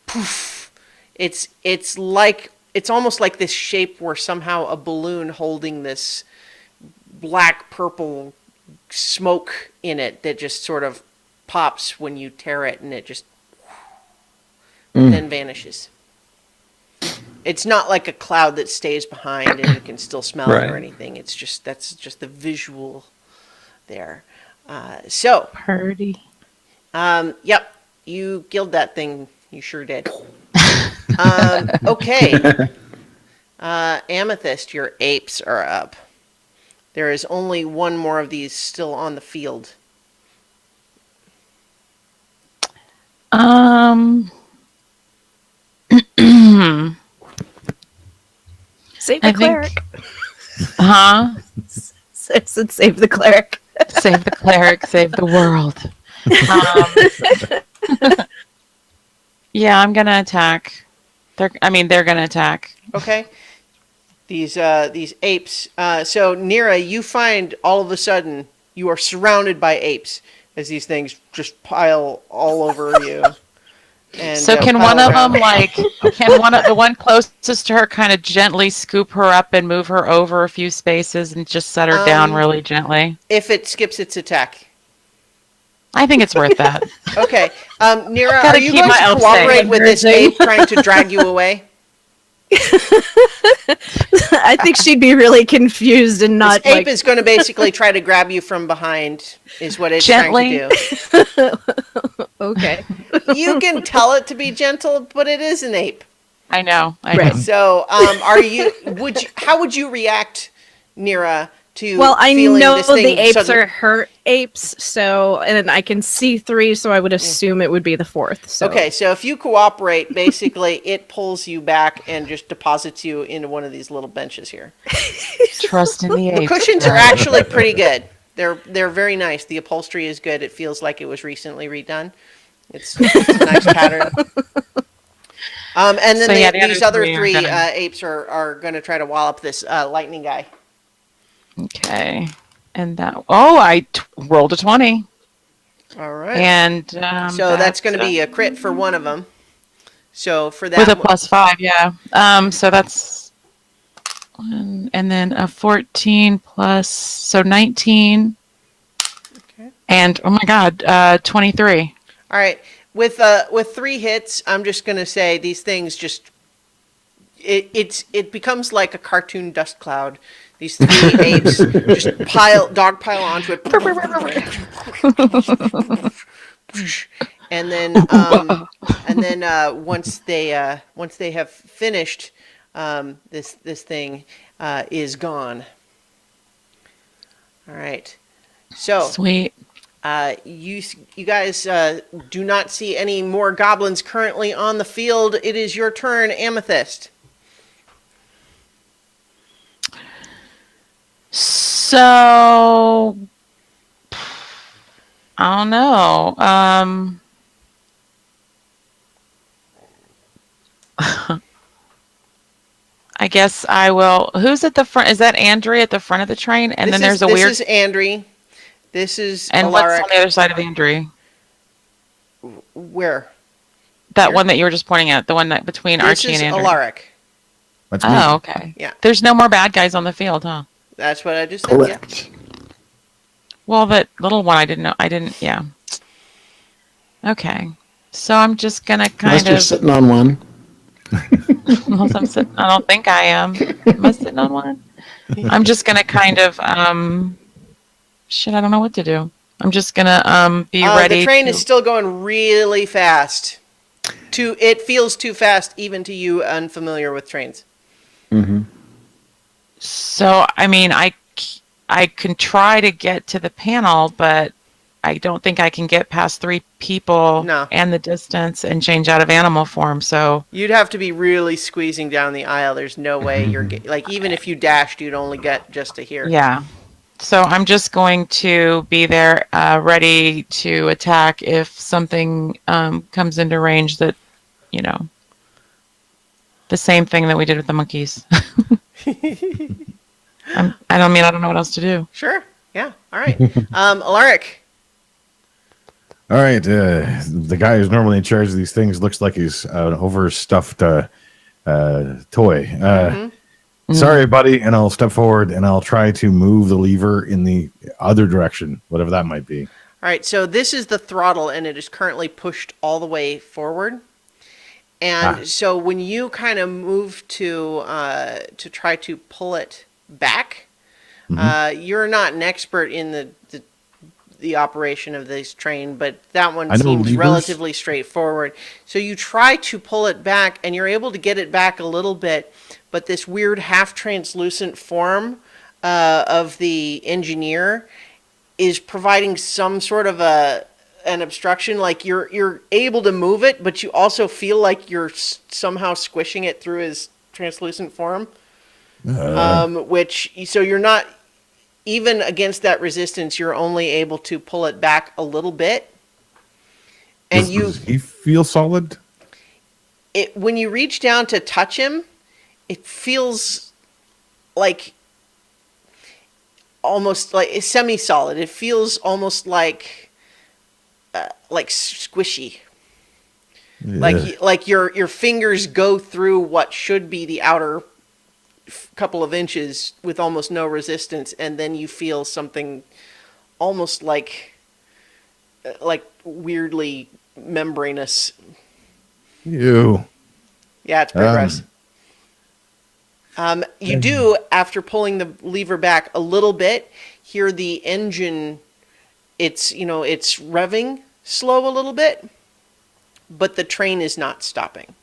poof. It's almost like this shape where somehow a balloon holding this black purple smoke in it that just sort of pops when you tear it, and it just then vanishes. It's not like a cloud that stays behind and you can still smell it or anything. It's just that's just the visual there. So Purdy. yep, you killed that thing. You sure did. Okay. Amethyst, your apes are up. There is only one more of these still on the field. Save the cleric. Huh? I said save the cleric. Save the cleric, save the world. Yeah, I'm gonna attack. They're gonna attack. Okay. These apes. So Nira, you find all of a sudden you are surrounded by apes as these things just pile all over you. And So can pile one of around. them the one closest to her kind of gently scoop her up and move her over a few spaces and just set her down really gently? If it skips its attack. I think it's worth that. Okay. Nira, Gotta are you keep going my to elf cooperate safe. with this ape trying to drag you away? I think she'd be really confused and not This ape is going to basically try to grab you from behind, is what it's Gently. trying to do. okay. You can tell it to be gentle, but it is an ape. I know. Right. So, how would you react, Nira, to Well, I feeling know this thing the apes suddenly- are hurt apes, so and I can see 3, so I would assume it would be the 4th. So. Okay, so if you cooperate, basically it pulls you back and just deposits you into one of these little benches here. Trust in the The apes. cushions are actually pretty good. They're very nice. The upholstery is good. It feels like it was recently redone. It's a nice pattern. And then So, yeah, these other are three gonna- apes are going to try to wallop this lightning guy. Okay. And I rolled a 20. All right. And So that's going to be a crit for one of them. So for that with a +5, yeah. So that's and then a 14 plus, so 19. Okay. And oh my God, 23. All right. With 3 hits, I'm just going to say these things just it becomes like a cartoon dust cloud. These 3 apes just pile onto it. And then once they have finished, this thing is gone. All right. So Sweet. you guys do not see any more goblins currently on the field. It is your turn, Amethyst. So I don't know. I guess I will. Who's at the front? Is that Andrea at the front of the train? And then there's a weird. This is Andri. This is And Alaric. what's on the other side of Andrea? Where? That Here? one that you were just pointing at, the one that between This Archie is and Andrea. Alaric. That's me. Oh, okay. Yeah. There's no more bad guys on the field, huh? That's what I just said. Yeah. Correct. Well, that little one, I didn't know. Yeah. Okay. So I'm just gonna Unless kind you're of. sitting on one. Unless I'm sitting, I don't think I am. Am I sitting on one? I'm just gonna kind of. Shit, I don't know what to do. I'm just gonna be ready. The train is still going really fast. It feels too fast even to you unfamiliar with trains. Mm-hmm. So I mean, I can try to get to the panel, but I don't think I can get past 3 people No. and the distance and change out of animal form. So You'd have to be really squeezing down the aisle. There's no way you're like even if you dashed, you'd only get just to here. yeah. So I'm just going to be there, ready to attack if something comes into range that, the same thing that we did with the monkeys. I don't know what else to do. Sure. Yeah. All right. Alaric. All right. The guy who's normally in charge of these things looks like he's an overstuffed toy. Sorry, buddy. And I'll step forward and I'll try to move the lever in the other direction, whatever that might be. All right. So this is the throttle, and it is currently pushed all the way forward. And so when you kind of move to try to pull it back, you're not an expert in the operation of this train, but that one seems levers. relatively straightforward. So you try to pull it back, and you're able to get it back a little bit, but this weird half-translucent form of the engineer is providing some sort of an obstruction. Like you're able to move it, but you also feel like you're somehow squishing it through his translucent form. So you're not, even against that resistance, you're only able to pull it back a little bit. And Does he feel solid? when you reach down to touch him, it feels like almost like it's semi-solid. It feels almost like squishy. Yeah. Like your fingers go through what should be the outer couple of inches with almost no resistance, and then you feel something almost like weirdly membranous. Ew. Yeah, it's pretty gross. You do, after pulling the lever back a little bit, hear the engine. It's it's revving slow a little bit, but the train is not stopping.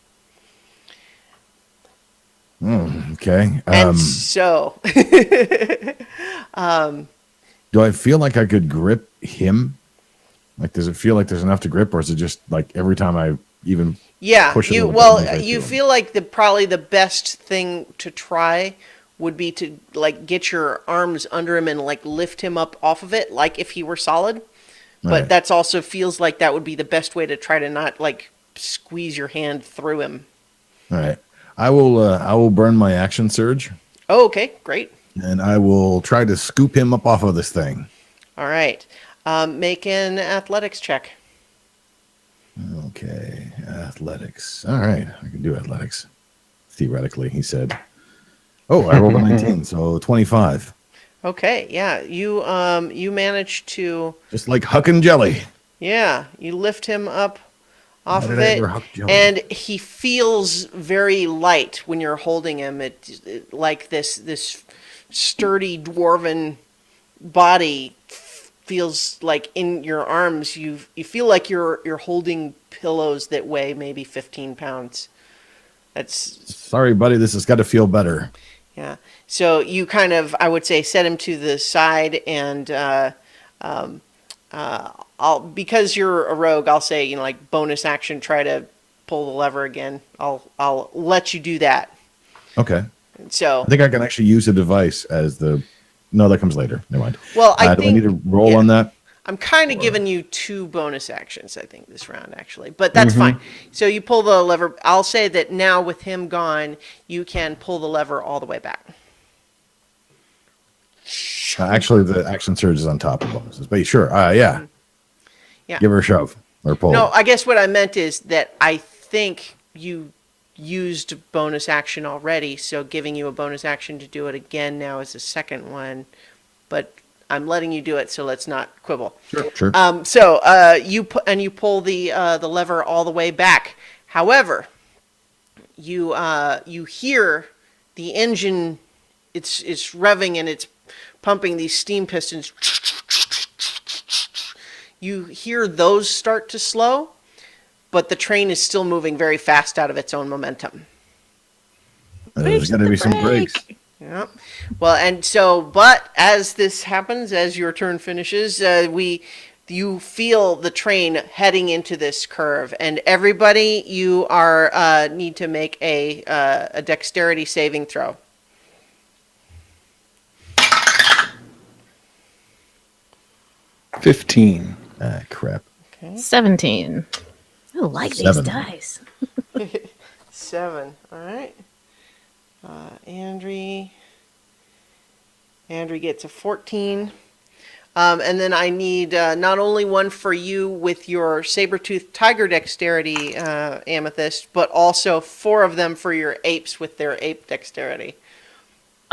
Okay. And so, Do I feel like I could grip him? Like, does it feel like there's enough to grip, or is it just like every time I even yeah, push a you little bit, I you him? feel like probably the best thing to try would be to like get your arms under him and like lift him up off of it, like if he were solid. But Right. that's also feels like that would be the best way to try to not like squeeze your hand through him. All right. I will burn my action surge, Oh, okay, great. and I will try to scoop him up off of this thing. All right, make an athletics check. Okay, athletics. All right, I can do athletics. Theoretically, he said. Oh, I rolled a 19, so 25. Okay, yeah, you manage to Just like Huck and Jelly. you lift him up off How of did I it, ever huck jelly? and he feels very light when you're holding him. It like this sturdy dwarven body feels like in your arms. You feel like you're holding pillows that weigh maybe 15 pounds. That's Sorry, buddy, this has got to feel better. yeah. So you kind of, I would say, set him to the side, and I'll because you're a rogue, I'll say like bonus action, try to pull the lever again. I'll let you do that. Okay. So I think I can actually use a device as the. No, that comes later. Never mind. well, I do I think need to roll yeah. on that? I'm kind of giving you 2 bonus actions, I think, this round, actually. But that's fine. So you pull the lever. I'll say that now with him gone, you can pull the lever all the way back. Actually, the action surge is on top of bonuses. But sure, yeah. Yeah. Give her a shove or pull. No, I guess what I meant is that I think you used bonus action already, so giving you a bonus action to do it again now is the second one. But I'm letting you do it, so let's not quibble. Sure. So you pull the lever all the way back. However, you hear the engine. It's revving and it's pumping these steam pistons. You hear those start to slow, but the train is still moving very fast out of its own momentum. There's got to be some breaks. Yeah. Well, and so, but as this happens, as your turn finishes, you feel the train heading into this curve, and everybody, you are need to make a dexterity saving throw. $15. Ah, crap. 17. I like 7. these dice. 7. All right. Andrew gets a 14. And then I need not only one for you with your saber-toothed tiger dexterity, Amethyst, but also 4 of them for your apes with their ape dexterity.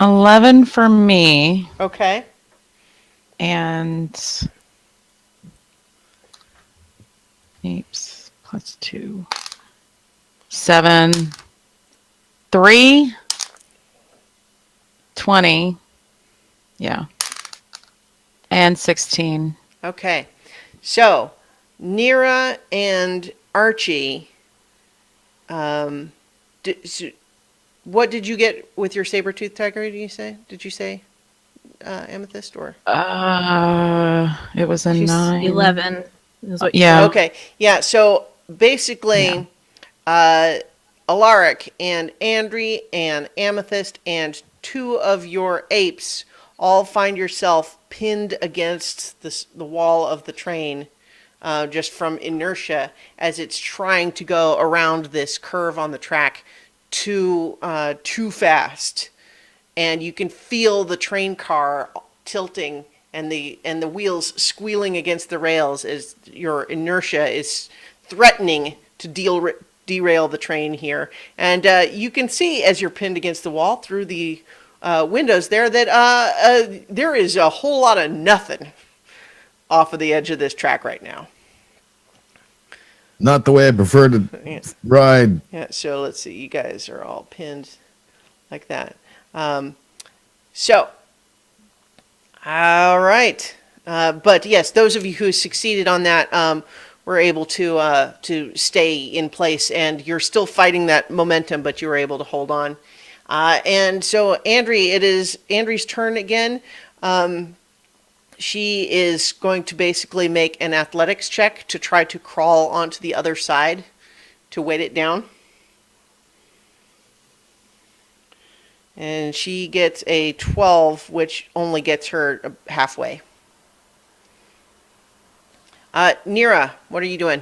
11 for me, Okay. and apes plus 2. 7. 3. 20. Yeah. And 16. Okay. So, Nira and Archie, what did you get with your saber-toothed tiger, did you say, Amethyst, or? It was a She's 9. 11. Is what Yeah. Okay. Yeah, so basically, Alaric and Andri and Amethyst and 2 of your apes all find yourself pinned against the wall of the train, just from inertia as it's trying to go around this curve on the track too fast. And you can feel the train car tilting and the wheels squealing against the rails as your inertia is threatening to derail the train here. And you can see as you're pinned against the wall through the windows there that there is a whole lot of nothing off of the edge of this track right now. Not the way I prefer to ride. Yeah, so let's see. You guys are all pinned like that. So, all right. But yes, those of you who succeeded on that were able to stay in place, and you're still fighting that momentum, but you were able to hold on. And so, Andri, it is Andri's turn again. She is going to basically make an athletics check to try to crawl onto the other side to weight it down. And she gets a 12, which only gets her halfway. Nira, what are you doing?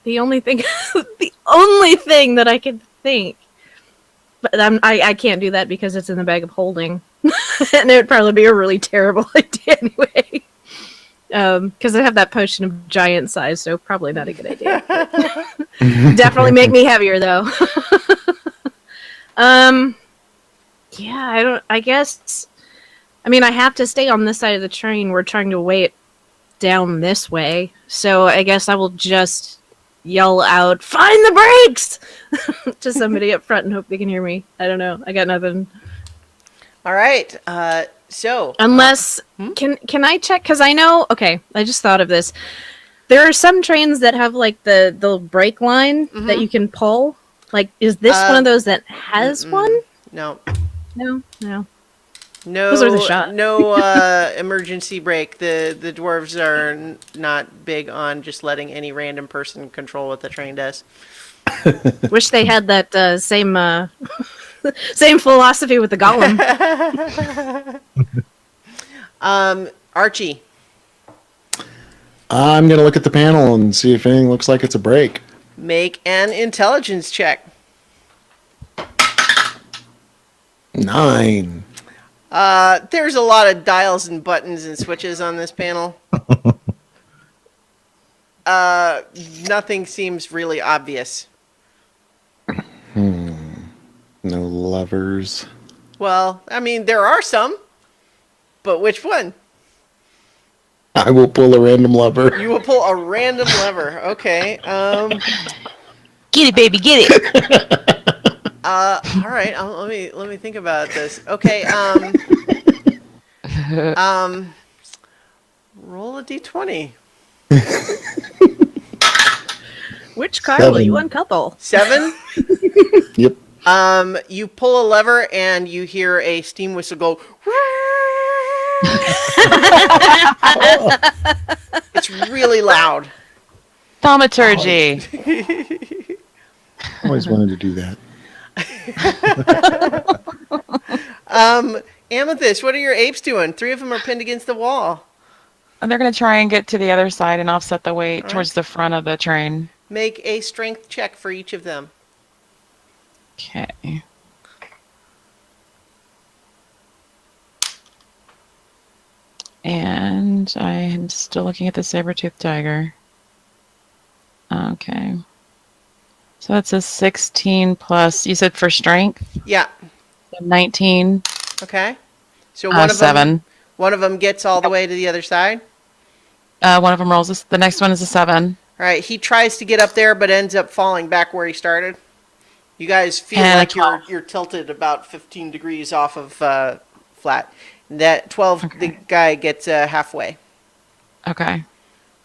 The only thing, the only thing that I can think, but I can't do that because it's in the bag of holding, and it would probably be a really terrible idea anyway. Because I have that potion of giant size, so probably not a good idea. Definitely make me heavier though. Yeah, I guess. I mean, I have to stay on this side of the train. We're trying to weigh it down this way, so I guess I will just yell out, "Find the brakes!" to somebody up front and hope they can hear me. I don't know. I got nothing. All right. So unless can I check? Because I know. Okay, I just thought of this. There are some trains that have like the brake line that you can pull. Like, is this one of those that has one? No. Those are the shot. No emergency brake. The dwarves are not big on just letting any random person control what the train does. Wish they had that same same philosophy with the golem. Archie. I'm going to look at the panel and see if anything looks like it's a brake. Make an intelligence check. 9. There's a lot of dials and buttons and switches on this panel. Nothing seems really obvious. No levers. Well, I mean, there are some, but which one? I will pull a random lever. You will pull a random lever. Okay. Get it, baby, get it. All right. Let me think about this. Okay. Roll a d20. Which car will you uncouple? 7. Yep. You pull a lever and you hear a steam whistle go. It's really loud. Thaumaturgy. Always wanted to do that. Amethyst, what are your apes doing? 3 of them are pinned against the wall. And they're going to try and get to the other side and offset the weight towards the front of the train. Make a strength check for each of them. Okay. And I'm still looking at the saber-toothed tiger. Okay. So that's a 16 plus, you said for strength? Yeah. So 19. Okay. So one of 7. them, one of them gets all the way to the other side. One of them rolls. The next one is a 7. All right. He tries to get up there, but ends up falling back where he started. You guys feel And like you're tilted about 15 degrees off of flat. That 12, Okay. the guy gets halfway Okay.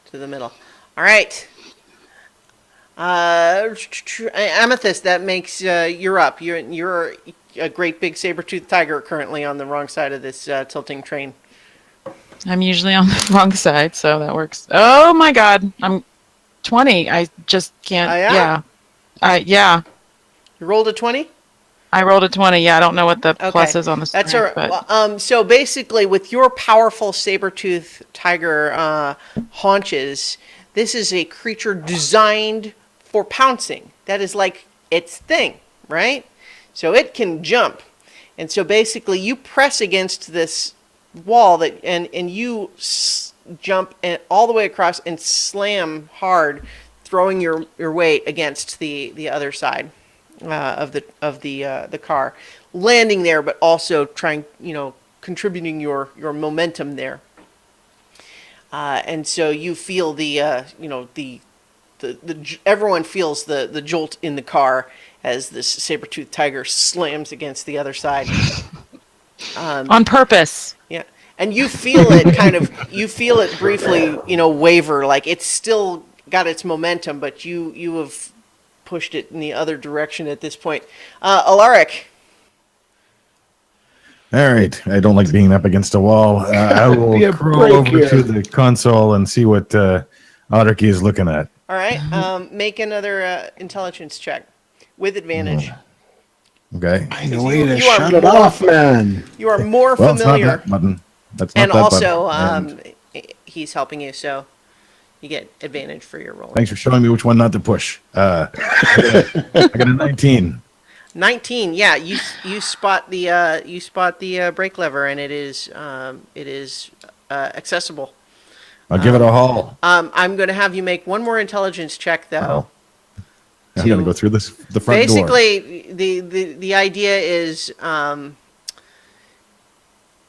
to the middle. All right. Amethyst, that makes you're up. You're a great big saber-toothed tiger currently on the wrong side of this tilting train. I'm usually on the wrong side, so that works. Oh my god. I'm 20. I just can't. Oh, yeah? Yeah. Yeah. You rolled a 20? I rolled a 20. Yeah, I don't know what the plus Okay, is on the that's strength, all but right. So basically, with your powerful saber-tooth tiger haunches, this is a creature designed for pouncing. That is like its thing, right? So it can jump, and so basically, you press against this wall and you jump all the way across and slam hard, throwing your weight against the other side of the car, landing there, but also trying, contributing your momentum there. And so you feel everyone feels the jolt in the car as this saber-toothed tiger slams against the other side. on purpose. Yeah. And you feel it you feel it briefly, waver, like it's still got its momentum, but you have pushed it in the other direction at this point. Alaric. All right. I don't like being up against a wall. I Be will a crawl over break to here. the console and see what Otterkey is looking at. All right. Make another intelligence check with advantage. Okay. Find a way to You are shut it more- off, man. You are more Well, it's not familiar, that button. That's not and that also button. he's helping you, so you get advantage for your roll. Thanks for showing me which one not to push. I got a 19. 19. Yeah, you spot the brake lever, and it is accessible. I'll give it a haul. I'm going to have you make one more intelligence check, though. I'm going to go through the front door. Basically, the idea is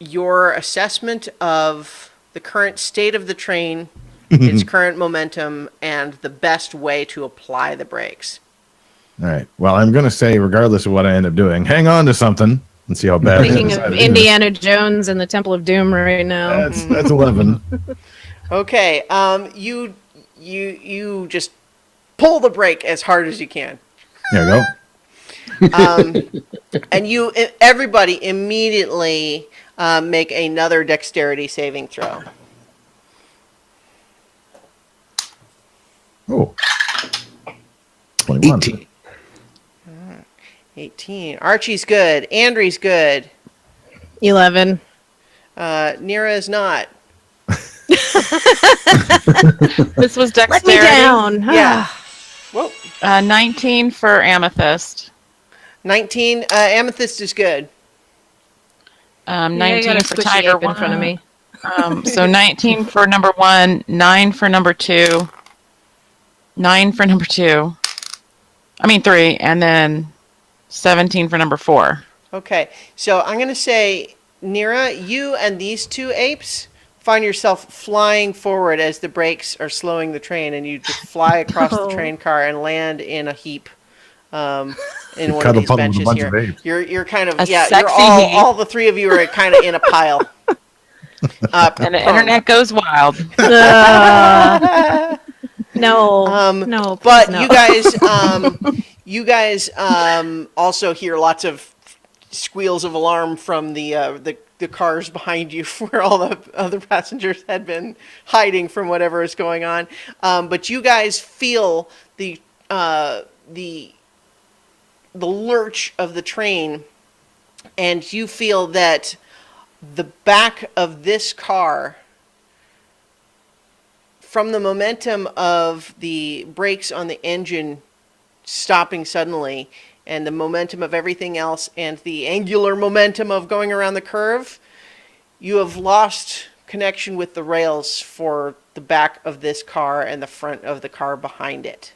your assessment of the current state of the train, its current momentum, and the best way to apply the brakes. All right. Well, I'm going to say, regardless of what I end up doing, hang on to something and see how bad it Thinking is. of Indiana Jones and the Temple of Doom right now. That's 11. Okay, you just pull the brake as hard as you can. There you go. And everybody immediately make another dexterity saving throw. Oh. 21. 18. 18. Archie's good. Andrew's good. 11. Nira is not. This was Let me dexterity. down. Yeah. Whoa. 19 for amethyst. 19. Amethyst is good. Yeah, I 19 got a for squishy tiger ape in front of me. So 19 for number 1, 9 for number 2, 9 for number 2. I mean 3, and then 17 for number 4. Okay. So I'm going to say, Nira, you and these two apes find yourself flying forward as the brakes are slowing the train, and you just fly across the train car and land in a heap. In one of Cuddle these puddle with a benches bunch here. of apes. You're kind of A you're sexy heap. all the three of you are kind of in a pile. And the internet goes wild. No. No. But please no. you guys also hear lots of squeals of alarm from the cars behind you, where all the other passengers had been hiding from whatever is going on. But you guys feel the lurch of the train, and you feel that the back of this car, from the momentum of the brakes on the engine stopping suddenly, and the momentum of everything else, and the angular momentum of going around the curve, you have lost connection with the rails for the back of this car and the front of the car behind it.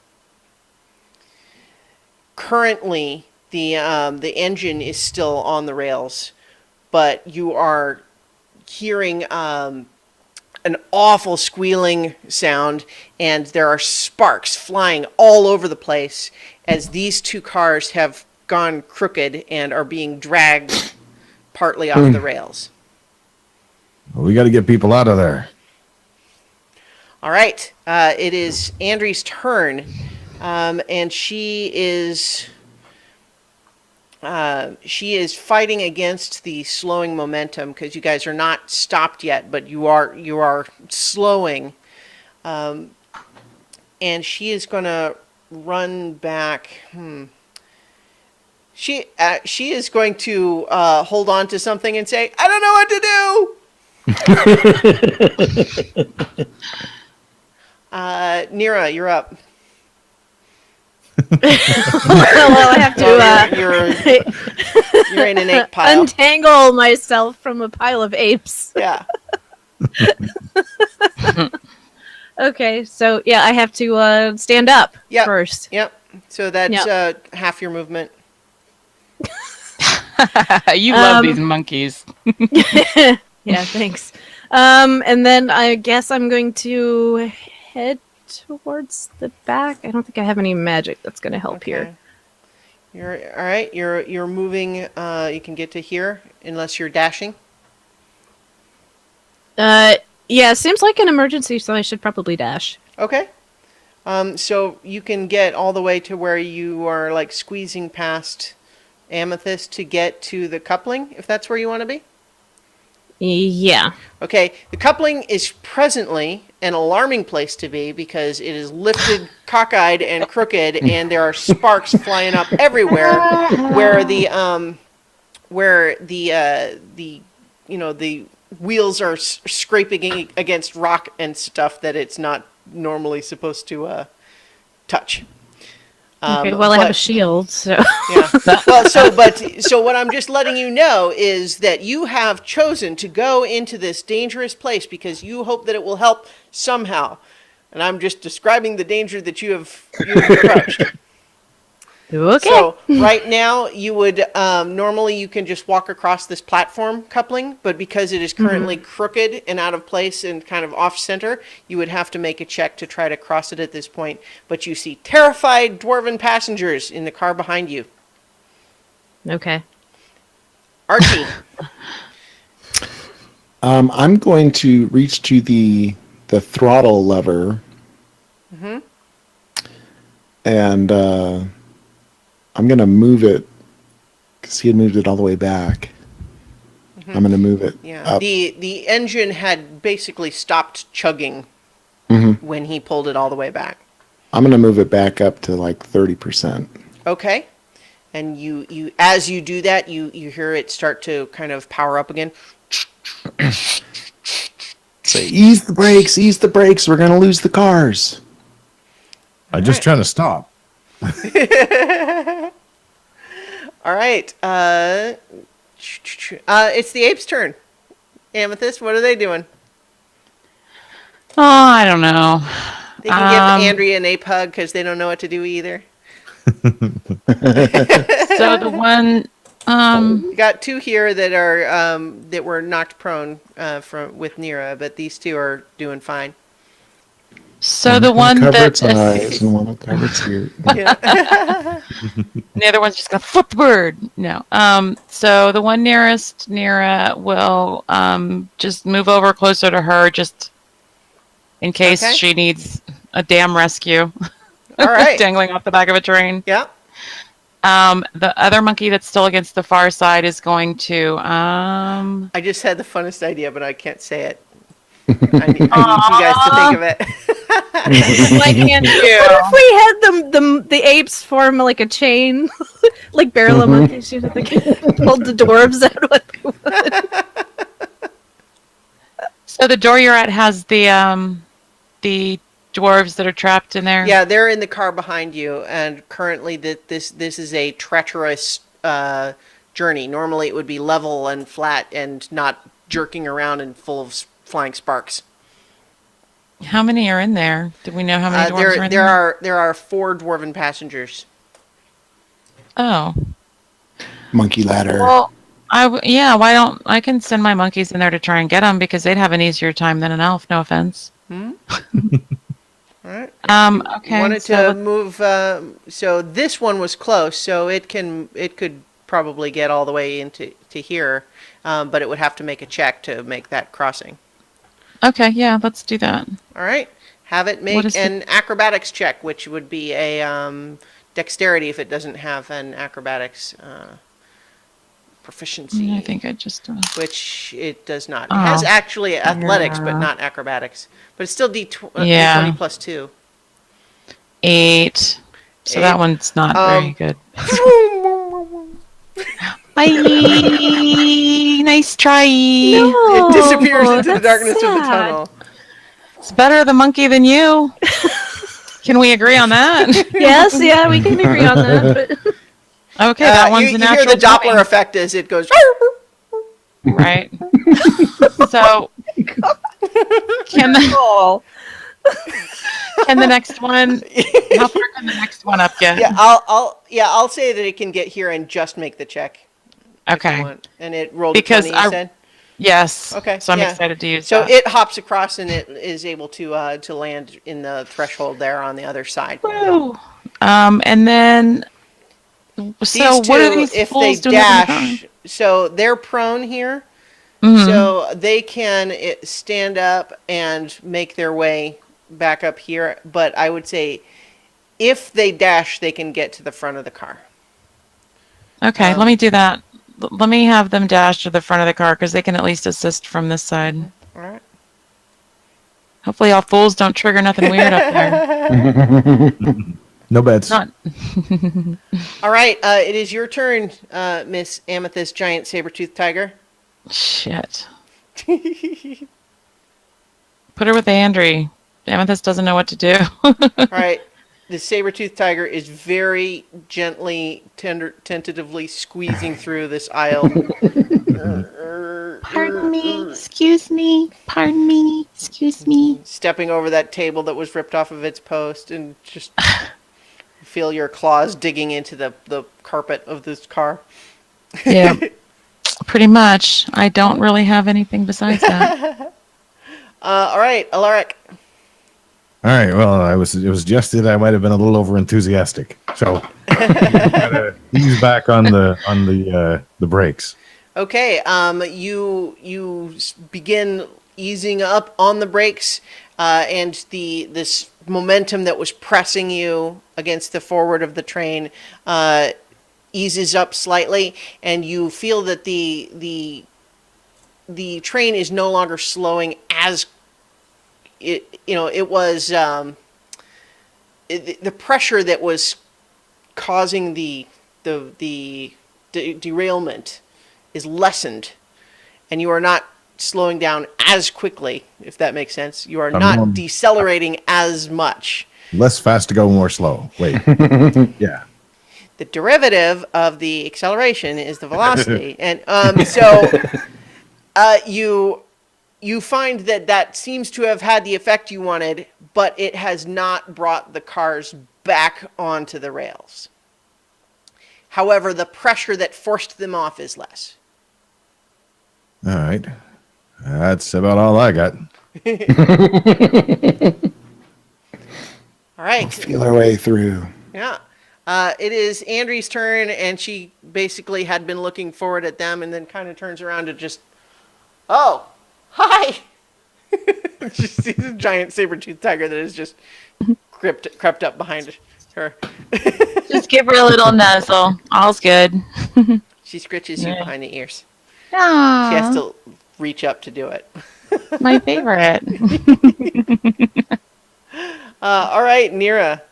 Currently, the engine is still on the rails, but you are hearing an awful squealing sound, and there are sparks flying all over the place as these two cars have gone crooked and are being dragged partly off the rails. Well, we got to get people out of there. All right, it is Andrew's turn, and she is fighting against the slowing momentum, because you guys are not stopped yet, but you are slowing, and she is going to run back. She is going to hold on to something and say, "I don't know what to do." Nira, you're up. Well, I have to You're in an ape pile. untangle myself from a pile of apes. Yeah. Okay, so yeah, I have to stand up Yep. first. Yep. So that's half your movement. You love these monkeys. Yeah, thanks. And then I guess I'm going to head towards the back. I don't think I have any magic that's going to help here. You're all right. You're moving. You can get to here unless you're dashing. Yeah, seems like an emergency, so I should probably dash. Okay. So you can get all the way to where you are like squeezing past Amethyst to get to the coupling, if that's where you want to be. Yeah. Okay, the coupling is presently an alarming place to be because it is lifted, cockeyed, and crooked, and there are sparks flying up everywhere. Where the wheels are scraping against rock and stuff that it's not normally supposed to touch. Okay, well, I have a shield, so... Yeah. Well, so what I'm just letting you know is that you have chosen to go into this dangerous place because you hope that it will help somehow. And I'm just describing the danger that you've approached. Okay. So right now you would normally you can just walk across this platform coupling, but because it is currently crooked and out of place and kind of off center, you would have to make a check to try to cross it at this point. But you see terrified dwarven passengers in the car behind you. Okay. Archie. I'm going to reach to the throttle lever. And I'm going to move it because he had moved it all the way back. I'm going to move it up. The engine had basically stopped chugging when he pulled it all the way back. I'm going to move it back up to like 30%. Okay. And you as you do that, you hear it start to kind of power up again. Say, ease the brakes, we're going to lose the cars. I'm just trying to stop. All right. It's the ape's turn. Amethyst, what are they doing? Oh, I don't know. They can give Andrea an ape hug because they don't know what to do either. So the one, We got two here that are that were knocked prone with Nira, but these two are doing fine. so the one cover that its eyes and one will cover its ear. the other one's just gonna flip the bird. No. So the one nearest Nira will just move over closer to her, just in case Okay. she needs a damn rescue. All right. Dangling off the back of a train. Yeah. The other monkey that's still against the far side is going to. I just had the funnest idea, but I can't say it. I need you guys to think of it. Why can't you? What if we had the apes form like a chain? Like barrel monkeys, you know, they pulled the dwarves out what they would. So the door you're at has the dwarves that are trapped in there. Yeah, they're in the car behind you, and currently this is a treacherous journey. Normally it would be level and flat and not jerking around and full of flying sparks. How many are in there? Do we know how many dwarves are in there? There are 4 dwarven passengers. Oh. Monkey ladder. Well, why don't I can send my monkeys in there to try and get them because they'd have an easier time than an elf. No offense. All right. Okay. Wanted to move. So this one was close, so it could probably get all the way into here, but it would have to make a check to make that crossing. Okay, yeah, let's do that. All right. Have it make an acrobatics check, which would be a dexterity if it doesn't have an acrobatics proficiency. I think I just. Which it does not. It has actually athletics, but not acrobatics. But it's still D20 plus 2. 8. So that one's not very good. Bye. Nice try. It disappears into the that's darkness of the sad. tunnel. It's better the monkey than you. Can we agree on that? Yes, yeah, we can agree on that. But Okay, that one's you a hear natural the Doppler 20. effect as it goes. Right. So can the, oh, can the next one? How far can the next one up get? Yeah, I'll say that it can get here and just make the check if you Okay. want. And it rolled Because a 20, you said? Yes. Okay. So I'm yeah. excited to use So that. it hops across and it is able to land in the threshold there on the other side. Woo. And then. So These what are two, these if they fools doing living in the car? dash, so they're prone here, Mhm. so they can stand up and make their way back up here. But I would say, if they dash, they can get to the front of the car. Okay, let me do that. Let me have them dash to the front of the car because they can at least assist from this side. All right. Hopefully, all fools don't trigger nothing weird up there. No bets. Not. All right. It is your turn, Miss Amethyst Giant Saber-toothed Tiger. Shit. Put her with Andry. Amethyst doesn't know what to do. All right. The saber-toothed tiger is very gently, tentatively squeezing through this aisle. Pardon me. Excuse me. Pardon me. Excuse me. Stepping over that table that was ripped off of its post and just feel your claws digging into the carpet of this car. Yeah. Pretty much. I don't really have anything besides that. All right, Alaric. All right. Well, it was just that I might have been a little over enthusiastic, so gotta ease back on the brakes. Okay, you begin easing up on the brakes, and this momentum that was pressing you against the forward of the train eases up slightly, and you feel that the train is no longer slowing as it was. The pressure that was causing the derailment is lessened, and you are not slowing down as quickly, if that makes sense. You are not decelerating as much. Less fast to go, more slow. Wait. Yeah. The derivative of the acceleration is the velocity, and so you find that seems to have had the effect you wanted, but it has not brought the cars back onto the rails. However, the pressure that forced them off is less. All right. That's about all I got. All right. Feel our way through. Yeah. It is Andry's turn, and she basically had been looking forward at them and then kind of turns around to just, oh, hi. She sees a giant saber-toothed tiger that is just crept up behind her. Just give her a little nuzzle. All's good. She scritches you behind the ears. Aww, She has to reach up to do it. my favorite. All right, Nira.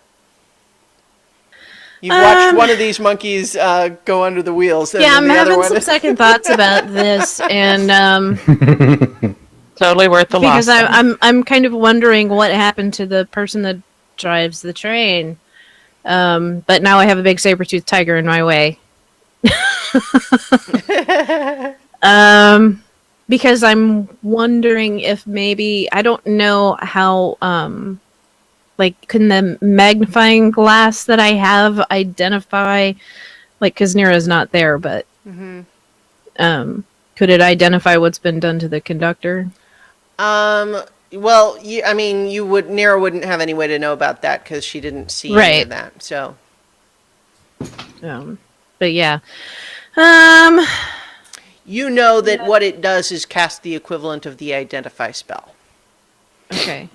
You've watched one of these monkeys go under the wheels. And yeah, then I'm the other having one some second thoughts about this, and Totally worth the because loss. I'm kind of wondering what happened to the person that drives the train. But now I have a big saber-toothed tiger in my way. Because I'm wondering if maybe I don't know how like can the magnifying glass that I have identify, like, because Nira's not there, but could it identify what's been done to the conductor? Well, Nira wouldn't have any way to know about that because she didn't see any Right. of that. So, But yeah, you know that what it does is cast the equivalent of the identify spell. okay.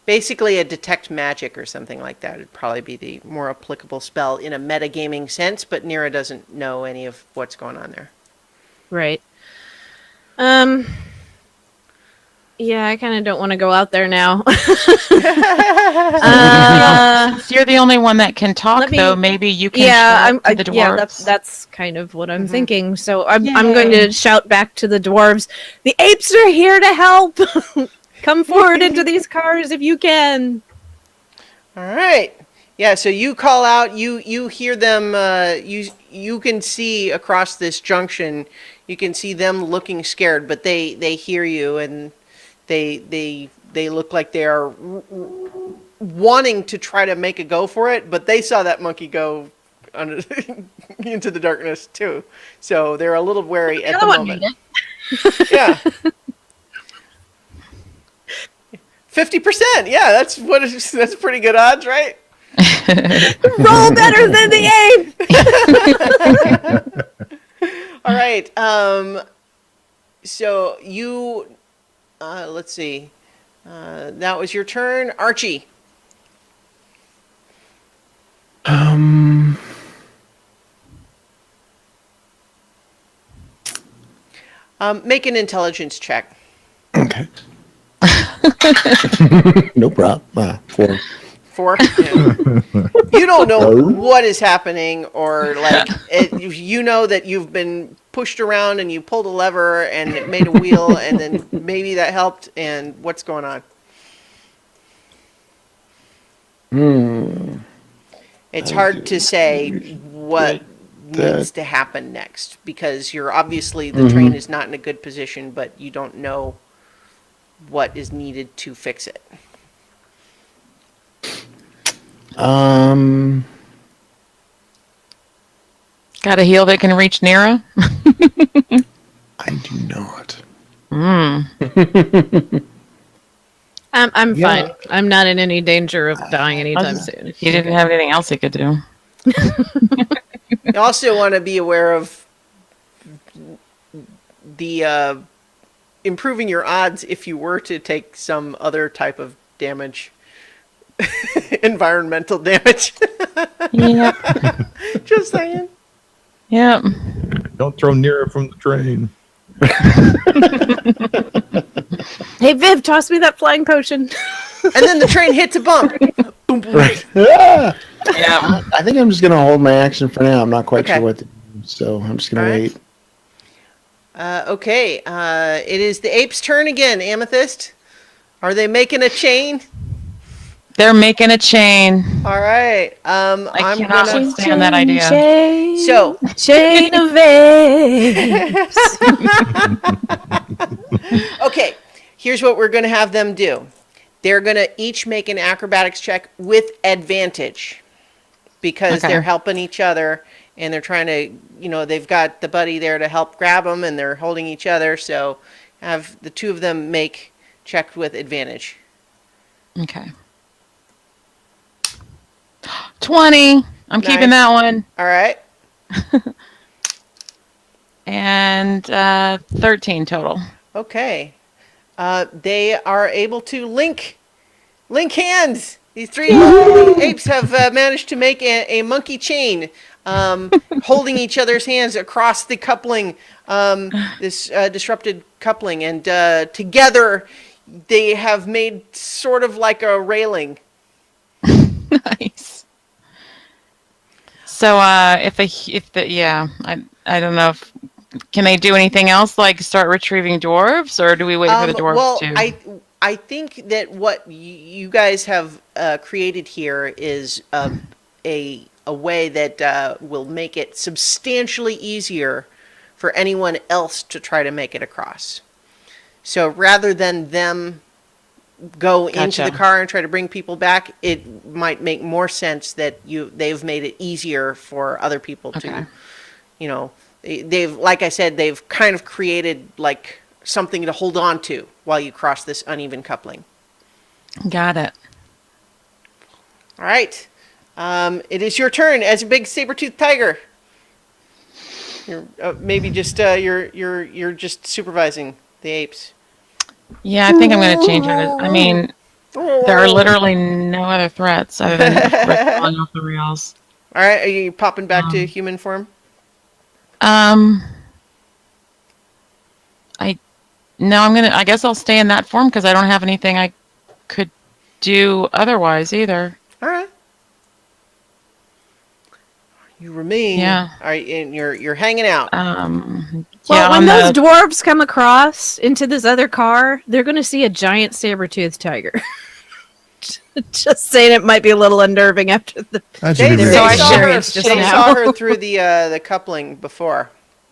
Basically, a detect magic or something like that would probably be the more applicable spell in a metagaming sense. But Nira doesn't know any of what's going on there. Right. Yeah, I kind of don't want to go out there now. Since you're the only one that can talk, let me- though, maybe you can yeah, shout to the dwarves. yeah, that's kind of what I'm thinking. So I'm going to shout back to the dwarves. The apes are here to help. Come forward into these cars if you can. All right. Yeah, so you call out, you hear them, you can see across this junction, you can see them looking scared, but they hear you, and they look like they are wanting to try to make a go for it, but they saw that monkey go under, into the darkness too, so they're a little wary at the moment. Yeah. 50%. Yeah, that's pretty good odds, right? Roll better than the ape. All right. So you, let's see. That was your turn, Archie. Make an intelligence check. Okay. No problem. 4. 4. Yeah. You don't know what is happening, or like you know that you've been pushed around and you pulled a lever and it made a wheel, and then maybe that helped. And what's going on? It's hard to say what needs to happen next, because you're obviously, the train is not in a good position, but you don't know what is needed to fix it. Got a heel that can reach Nera? I do not. I'm fine. I'm not in any danger of dying anytime soon. He didn't have anything else he could do. You also want to be aware of the improving your odds if you were to take some other type of damage. Environmental damage. Yep. Just saying. Yep. Don't throw Nira from the train. Hey, Viv, toss me that flying potion. And then the train hits a bump. Boom, boom. Right. Yeah. Yeah. I think I'm just gonna hold my action for now. I'm not quite Okay. sure what to do, so I'm just gonna All right. wait. Okay. It is the ape's turn again. Amethyst. Are they making a chain? They're making a chain. All right. I I'm cannot gonna. withstand that idea. So Chain of apes. okay, here's what we're going to have them do. They're going to each make an acrobatics check with advantage, because Okay. they're helping each other, and they're trying to, they've got the buddy there to help grab them, and they're holding each other. So have the two of them make check with advantage. Okay. 20. I'm keeping Nice. that one. All right. And 13 total. Okay. They are able to link hands. These three apes have managed to make a monkey chain, holding each other's hands across the coupling, this disrupted coupling, and together they have made sort of like a railing. Nice. So I don't know if, can they do anything else, like start retrieving dwarves, or do we wait for the dwarves to? I think that what you guys have created here is a way that will make it substantially easier for anyone else to try to make it across. So rather than them go into the car and try to bring people back, it might make more sense that they've made it easier for other people to, they've, like I said, they've kind of created like something to hold on to while you cross this uneven coupling. Got it. All right. It is your turn as a big saber-toothed tiger. You're maybe just you're just supervising the apes. Yeah, I think I'm going to change it. I mean, there are literally no other threats other than Rick falling off the rails. All right, are you popping back to human form? No, I guess I'll stay in that form because I don't have anything I could do otherwise either. All right. You remain. Yeah. All right, and you're hanging out. Well, Well, when those dwarves come across into this other car, they're going to see a giant saber-toothed tiger. Just saying, it might be a little unnerving after the. That should They, be they So I really saw should- her. experience just They now. saw her through the coupling before.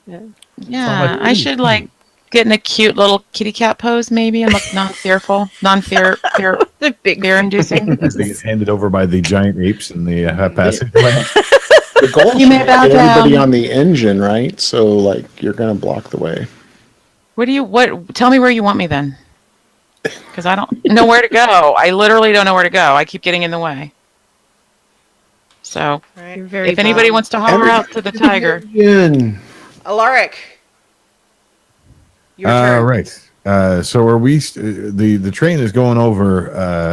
Yeah, I should like get in a cute little kitty cat pose maybe and look non-fearful, non-fear, fear, The big fear-inducing. As they get handed over by the giant apes in the passageway. The goal You is may to bow get everybody down. on the engine, right? So like you're gonna block the way. Tell me where you want me then. Because I don't know where to go. I literally don't know where to go. I keep getting in the way. So, All right. You're very if anybody wants to holler out to the tiger. Engine. Alaric. Your turn. Right. So are we? The train is going over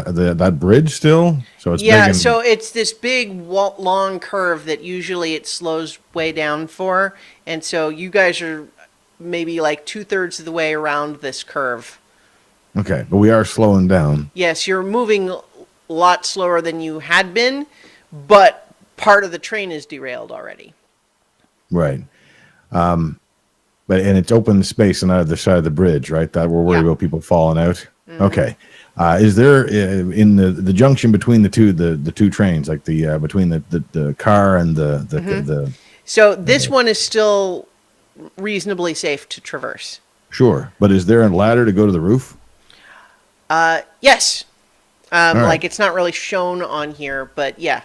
that bridge still. So it's Yeah, big and- so it's this big long curve that usually it slows way down for, and so you guys are maybe like 2/3 of the way around this curve. okay, but we are slowing down. Yes, you're moving a lot slower than you had been, but part of the train is derailed already. Right. But and it's open space on either side of the bridge, right? That we're worried Yeah. about people falling out. Okay. Is there in the junction between the two trains, like between the car and the So this one is still reasonably safe to traverse. sure, but is there a ladder to go to the roof? Yes. right. Like it's not really shown on here, but yeah.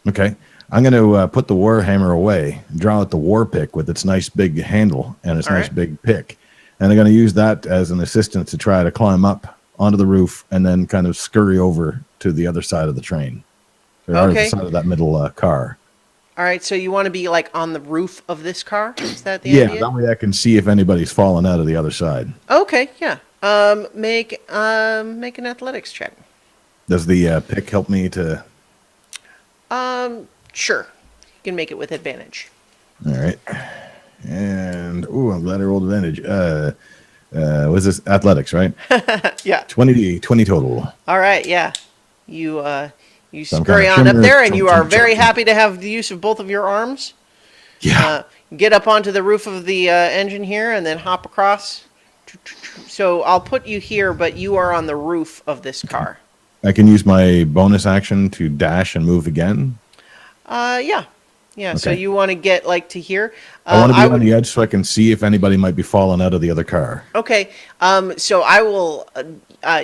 Okay. I'm going to put the war hammer away, draw out the war pick with its nice big handle and its All nice right. big pick. And I'm going to use that as an assistance to try to climb up onto the roof and then kind of scurry over to the other side of the train. Or Okay. the side of that middle car. All right, so you want to be like on the roof of this car? Is that the Yeah, idea? that way I can see if anybody's fallen out of the other side. Okay, yeah. Make an athletics check. Does the pick help me to... Sure. You can make it with advantage. All right. And, I'm glad I rolled advantage. Was this athletics, right? Yeah. 20 total. All right, yeah. You Some scurry kind of on up shimmer, there, and you are chunk, very chunk. happy to have the use of both of your arms. Yeah. Get up onto the roof of the engine here, and then hop across. So I'll put you here, but you are on the roof of this car. I can use my bonus action to dash and move again. Yeah. Yeah, so Okay. you want to get like to here. I want to be I on would- the edge so I can see if anybody might be falling out of the other car. Okay, so I will.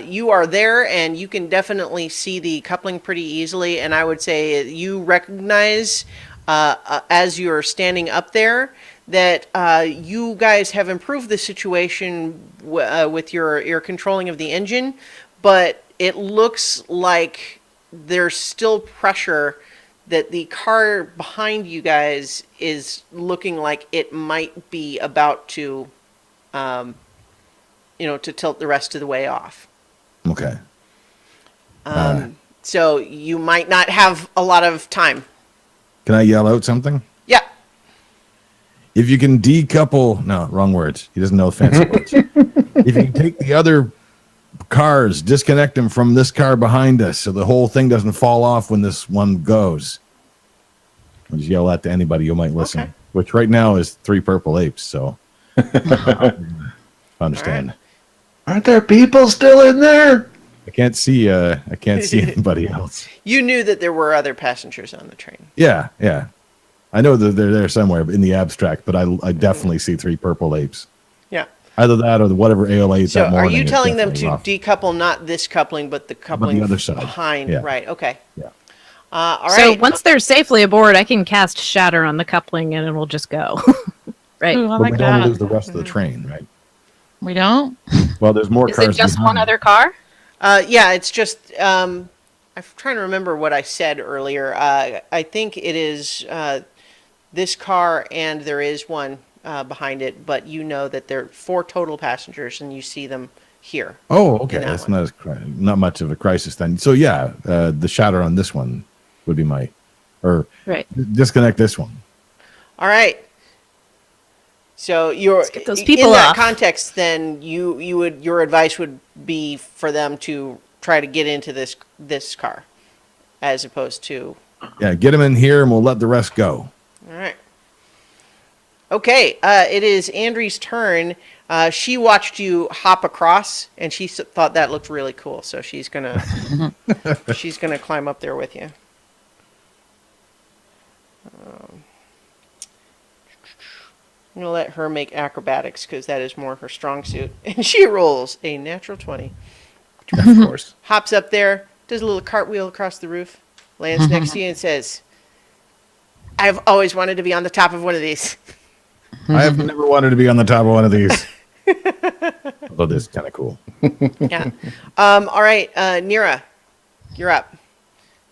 You are there, and you can definitely see the coupling pretty easily. And I would say you recognize as you're standing up there that you guys have improved the situation with your controlling of the engine, but it looks like there's still pressure. That the car behind you guys is looking like it might be about to, to tilt the rest of the way off. Okay. So you might not have a lot of time. Can I yell out something? Yeah. If you can decouple... No, wrong words. He doesn't know fancy words. If you can take the other cars, disconnect them from this car behind us so the whole thing doesn't fall off when this one goes. I'll just yell that to anybody who might listen. Okay. Which right now is 3 purple apes, so... understand. Aren't there people still in there? I can't see anybody else. You knew that there were other passengers on the train. Yeah. I know that they're there somewhere in the abstract, but I definitely see 3 purple apes. Yeah. Either that or whatever ale ate So that morning. are you is telling them definitely to rough. decouple not this coupling, but the coupling other side. behind? Yeah. Right. Okay. Yeah. All So right. once they're safely aboard, I can cast Shatter on the coupling and it will just go. Right. Ooh, I But like we don't that. lose the rest of the train, right? We don't? Well, there's more Is cars. it just behind. one other car? Yeah, it's just I'm trying to remember what I said earlier. I think it is this car, and there is one behind it, but you know that there are 4 total passengers, and you see them here. Oh, okay. in that That's one. not much of a crisis then. So yeah, the shatter on this one would be or Right. disconnect this one. All right. So get those people in that off. context, then your advice would be for them to try to get into this car, as opposed to. Yeah, get him in here, and we'll let the rest go. All right. Okay, it is Andrew's turn. She watched you hop across, and she thought that looked really cool. So she's gonna climb up there with you. I'm gonna let her make acrobatics because that is more her strong suit, and she rolls a natural 20. Of course. Hops up there, does a little cartwheel across the roof, lands next to you, and says, "I've always wanted to be on the top of one of these." I have never wanted to be on the top of one of these. Although this is kind of cool. Yeah. All right, Nira, you're up.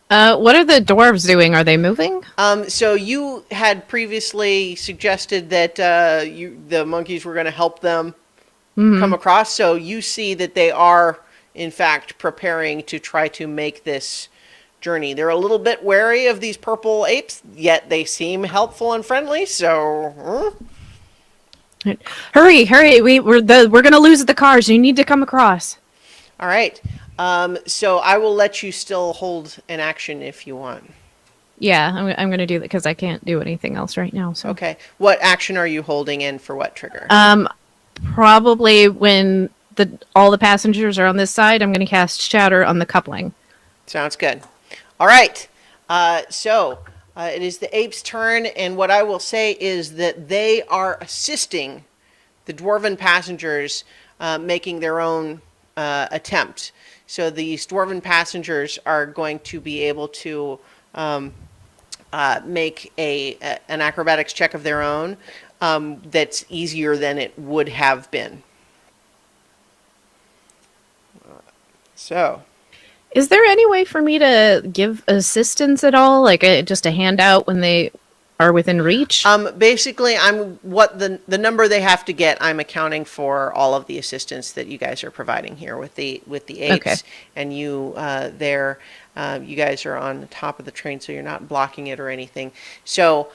What are the dwarves doing? Are they moving? So you had previously suggested that the monkeys were going to help them come across. So you see that they are, in fact, preparing to try to make this journey. They're a little bit wary of these purple apes, yet they seem helpful and friendly. So, Hurry! We're gonna lose the cars. You need to come across. all right. So I will let you still hold an action if you want. Yeah, I'm gonna do that because I can't do anything else right now. So Okay. What action are you holding and for what trigger? probably when all the passengers are on this side, I'm gonna cast Shatter on the coupling. Sounds good. All right. So it is the ape's turn, and what I will say is that they are assisting the dwarven passengers making their own attempt. So these dwarven passengers are going to be able to make an acrobatics check of their own that's easier than it would have been. So. Is there any way for me to give assistance at all, like just a handout when they are within reach? Basically, I'm what the number they have to get. I'm accounting for all of the assistance that you guys are providing here with the apes, Okay. and you there. You guys are on the top of the train, so you're not blocking it or anything. So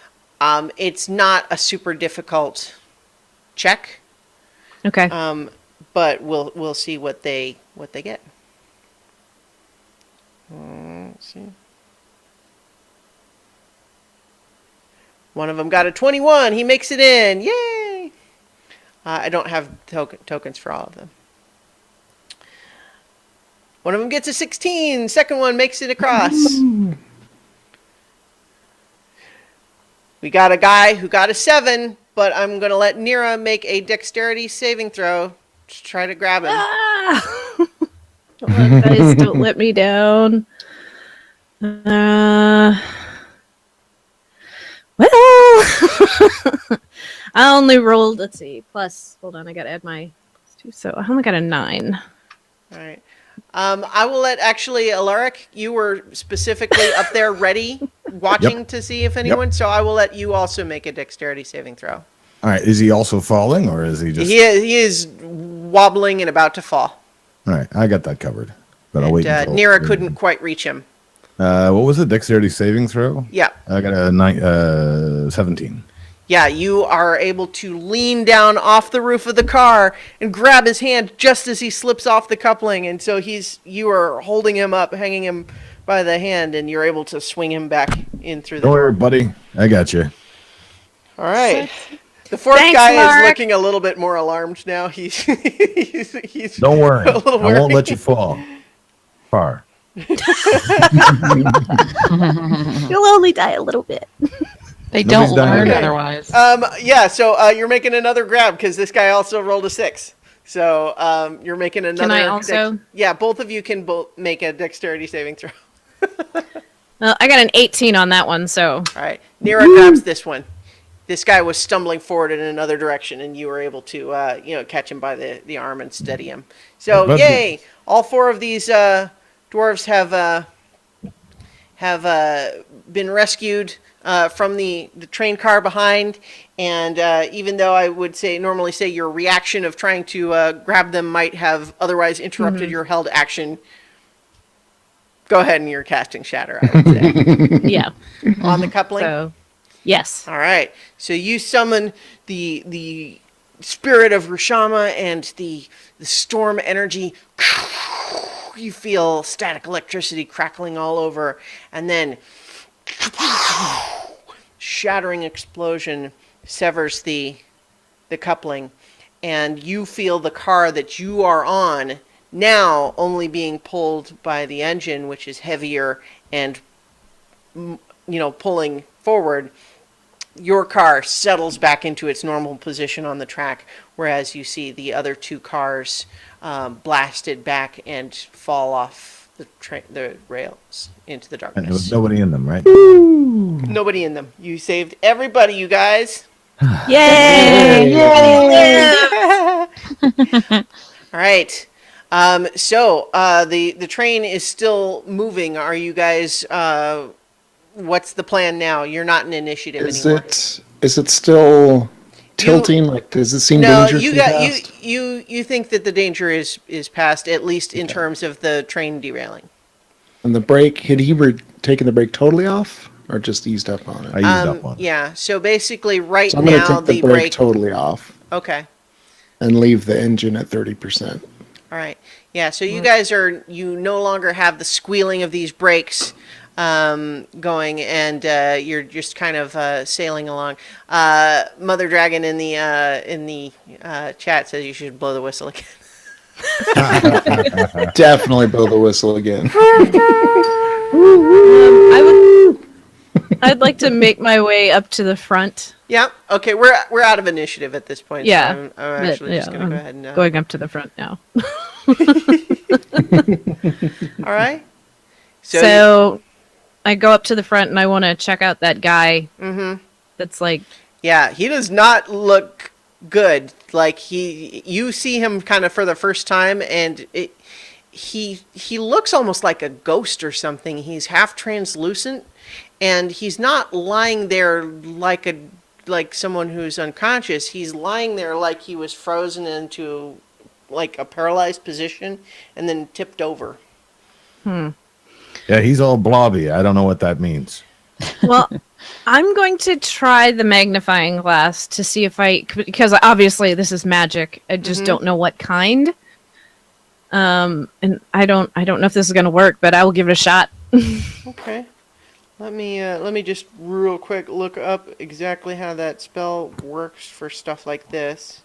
it's not a super difficult check, Okay. but we'll see what they get. Let's see. One of them got a 21. He makes it in. Yay! I don't have tokens for all of them. One of them gets a 16. Second one makes it across. We got a guy who got a 7, but I'm going to let Nira make a dexterity saving throw to try to grab him. Ah! Guys, don't let me down. Well, I only rolled, let's see, plus, hold on, I gotta add my plus 2, so I only got a 9. All right. I will let Alaric, you were specifically up there ready, watching to see if anyone, so I will let you also make a dexterity saving throw. All right. Is he also falling, or is he just? He is wobbling and about to fall. All right. I got that covered. But I'll wait until Nira couldn't quite reach him. What was it? Dexterity saving throw? Yeah. I got a 17. Yeah, you are able to lean down off the roof of the car and grab his hand just as he slips off the coupling, and so you are holding him up, hanging him by the hand, and you're able to swing him back in through the Don't door. worry, buddy. I got you. All right. The fourth Thanks, guy Mark. is looking a little bit more alarmed now. He's Don't worry. a little I won't worried. let you fall far. You'll only die a little bit. They Nobody's don't dying learn yet. otherwise. Yeah, so you're making another grab because this guy also rolled a 6. So you're making another. Can I also? Yeah, both of you can both make a dexterity saving throw. Well, I got an 18 on that one, so. All right, Nira grabs this one. This guy was stumbling forward in another direction, and you were able to, catch him by the arm and steady him. So, But- yay! All 4 of these dwarves have been rescued from the train car behind, and even though I would normally say your reaction of trying to grab them might have otherwise interrupted your held action, go ahead and you're casting Shatter, I would say. Yeah. On the coupling? So, Yes. All right. So you summon the spirit of Rushama and the storm energy. You feel static electricity crackling all over, and then shattering explosion severs the coupling, and you feel the car that you are on now only being pulled by the engine, which is heavier and pulling forward. Your car settles back into its normal position on the track, whereas you see the other two cars blasted back and fall off the rails into the And there was darkness. nobody in them, right? Nobody in them. You saved everybody, you guys. Yay! Yay! All right. So the train is still moving. Are you guys? What's the plan now? You're not in initiative anymore. Is it still tilting? Like, does it seem No, dangerously fast? you think that the danger is past, at least in terms of the train derailing. And the brake, had he taken the brake totally off, or just eased up on I it? used up one. Yeah. So basically, right So I'm going to now take the the brake brake. totally off Okay. and leave the engine at 30%. All right. Yeah. So you guys you no longer have the squealing of these brakes going, and you're just kind of sailing along. Mother Dragon in the chat says you should blow the whistle again. Definitely blow the whistle again. I'd like to make my way up to the front. Yeah. Okay. We're out of initiative at this point. Yeah, So I'm actually just gonna go ahead and going up to the front now. All right. So I go up to the front and I want to check out that guy. That's like, yeah, he does not look good. Like you see him kind of for the first time, and he looks almost like a ghost or something. He's half translucent, and he's not lying there like someone who's unconscious. He's lying there like he was frozen into like a paralyzed position and then tipped over. Yeah, he's all blobby. I don't know what that means. well, I'm going to try the magnifying glass to see if because obviously this is magic. I just don't know what kind. And I don't know if this is going to work, but I will give it a shot. Okay. Let me just real quick look up exactly how that spell works for stuff like this.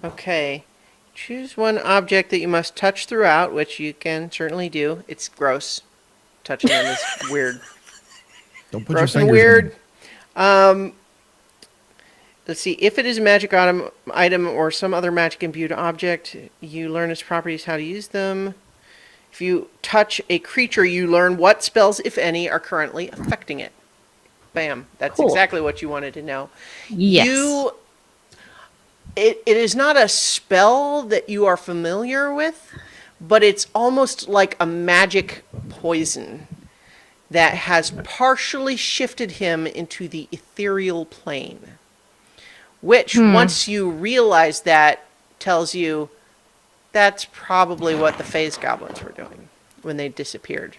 Okay. Choose one object that you must touch throughout, which you can certainly do. It's gross. Touching them is weird. Don't put Gross your and fingers weird. Let's see. If it is a magic item or some other magic imbued object, you learn its properties, how to use them. If you touch a creature, you learn what spells, if any, are currently affecting it. Bam. That's Cool. exactly what you wanted to know. Yes. It is not a spell that you are familiar with, but it's almost like a magic poison that has partially shifted him into the ethereal plane. Which, once you realize that, tells you that's probably what the phase goblins were doing when they disappeared.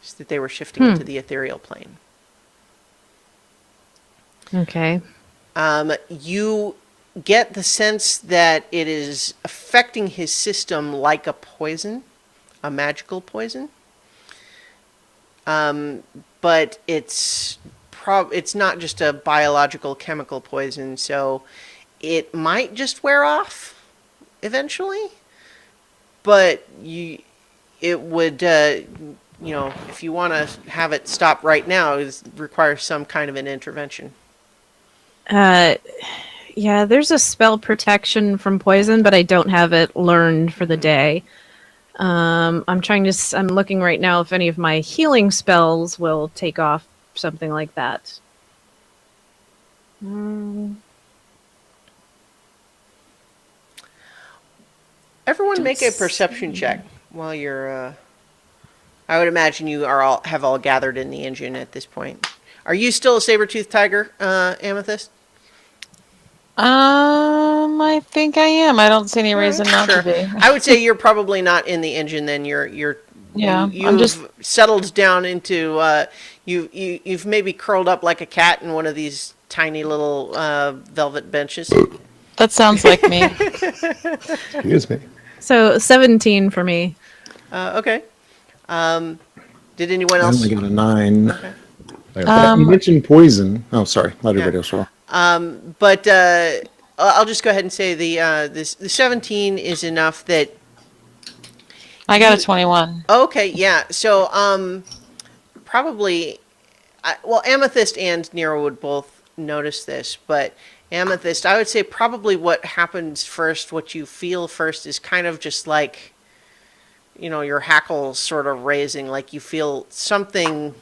Is that they were shifting into the ethereal plane. Okay. You get the sense that it is affecting his system like a poison, a magical poison. But it's not just a biological chemical poison, so it might just wear off eventually. But it would, if you want to have it stop right now, it requires some kind of an intervention. Yeah, there's a spell protection from poison, but I don't have it learned for the day. I'm looking right now if any of my healing spells will take off something like that. Everyone make a perception check while you're, I would imagine you have all gathered in the engine at this point. Are you still a saber-toothed tiger, Amethyst? I think I am. I don't see any reason not Sure. to be. I would say you're probably not in the engine then. You're Yeah, You've settled down into you've maybe curled up like a cat in one of these tiny little velvet benches. That sounds like me. Excuse me. So 17 for me. Okay. Did anyone I else? only got a 9. Okay. You mentioned poison. Oh, sorry. Let everybody else roll. But I'll just go ahead and say the 17 is enough that. I got a 21. Okay, yeah. So probably, well, Amethyst and Nero would both notice this, but Amethyst, I would say probably what happens first, what you feel first, is kind of just like, your hackles sort of raising, like you feel something's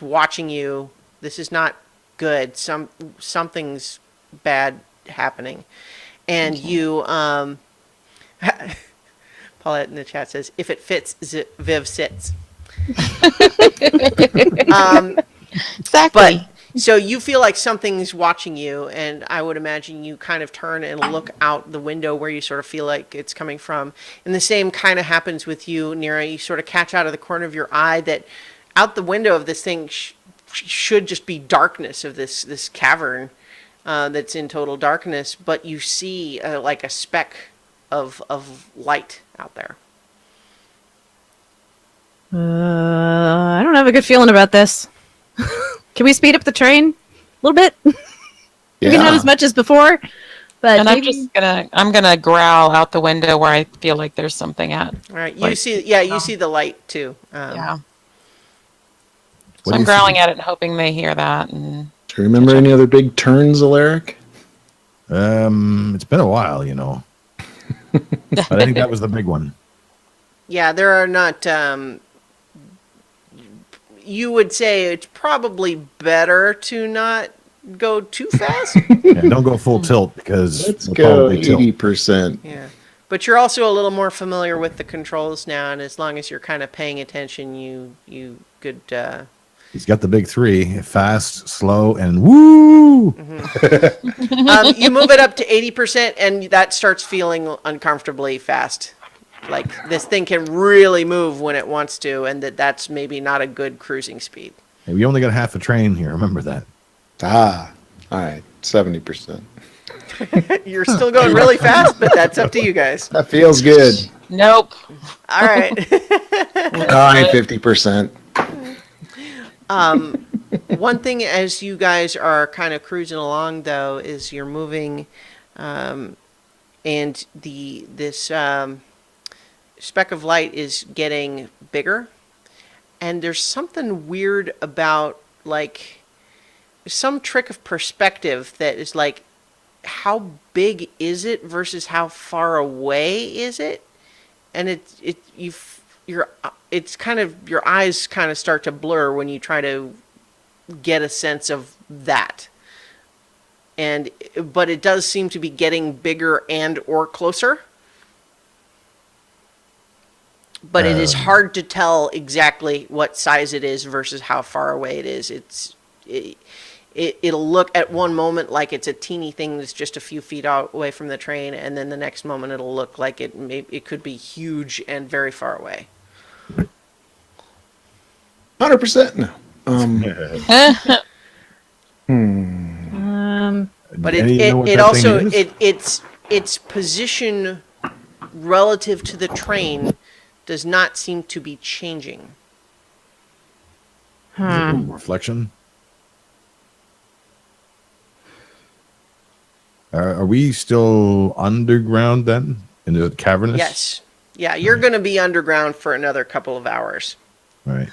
watching you. This is not good. Something's bad happening, and you Paulette in the chat says, if it fits, Viv sits. Exactly. But so you feel like something's watching you, and I would imagine you kind of turn and look out the window where you sort of feel like it's coming from. And the same kind of happens with you, Nira. You sort of catch out of the corner of your eye that out the window of this thing should just be darkness of this cavern that's in total darkness, but you see like a speck of light out there. I don't have a good feeling about this. Can we speed up the train a little bit? Maybe not as much as before, but and maybe... I'm gonna growl out the window where I feel like there's something at. All right, you see the light too. Yeah. What So do I'm you growling see? at it, hoping they hear that. And Do you remember any other big turns, Alaric? It's been a while, but I think that was the big one. Yeah, there are not. You would say it's probably better to not go too fast. Yeah, don't go full tilt because Let's we'll go probably tilt. 80%. Yeah, but you're also a little more familiar with the controls now, and as long as you're kind of paying attention, you could. He's got the big 3: fast, slow, and woo. You move it up to 80%, and that starts feeling uncomfortably fast. Like this thing can really move when it wants to, and that's maybe not a good cruising speed. Hey, we only got half a train here. Remember that. All right. 70%. You're still going really fast, but that's up to you guys. That feels good. nope. All right. 50%. One thing as you guys are kind of cruising along, though, is you're moving, and this speck of light is getting bigger, and there's something weird about like some trick of perspective that is like, how big is it versus how far away is it? And it's kind of, your eyes kind of start to blur when you try to get a sense of that. But it does seem to be getting bigger and or closer. But it is hard to tell exactly what size it is versus how far away it is. It'll look at one moment like it's a teeny thing that's just a few feet away from the train, and then the next moment it'll look like it could be huge and very far away. 100% no. But Any know what it that thing also is? its position relative to the train does not seem to be changing. Reflection. Are we still underground then? In the cavernous? Yes. Yeah, you're going to be underground for another couple of hours. All right.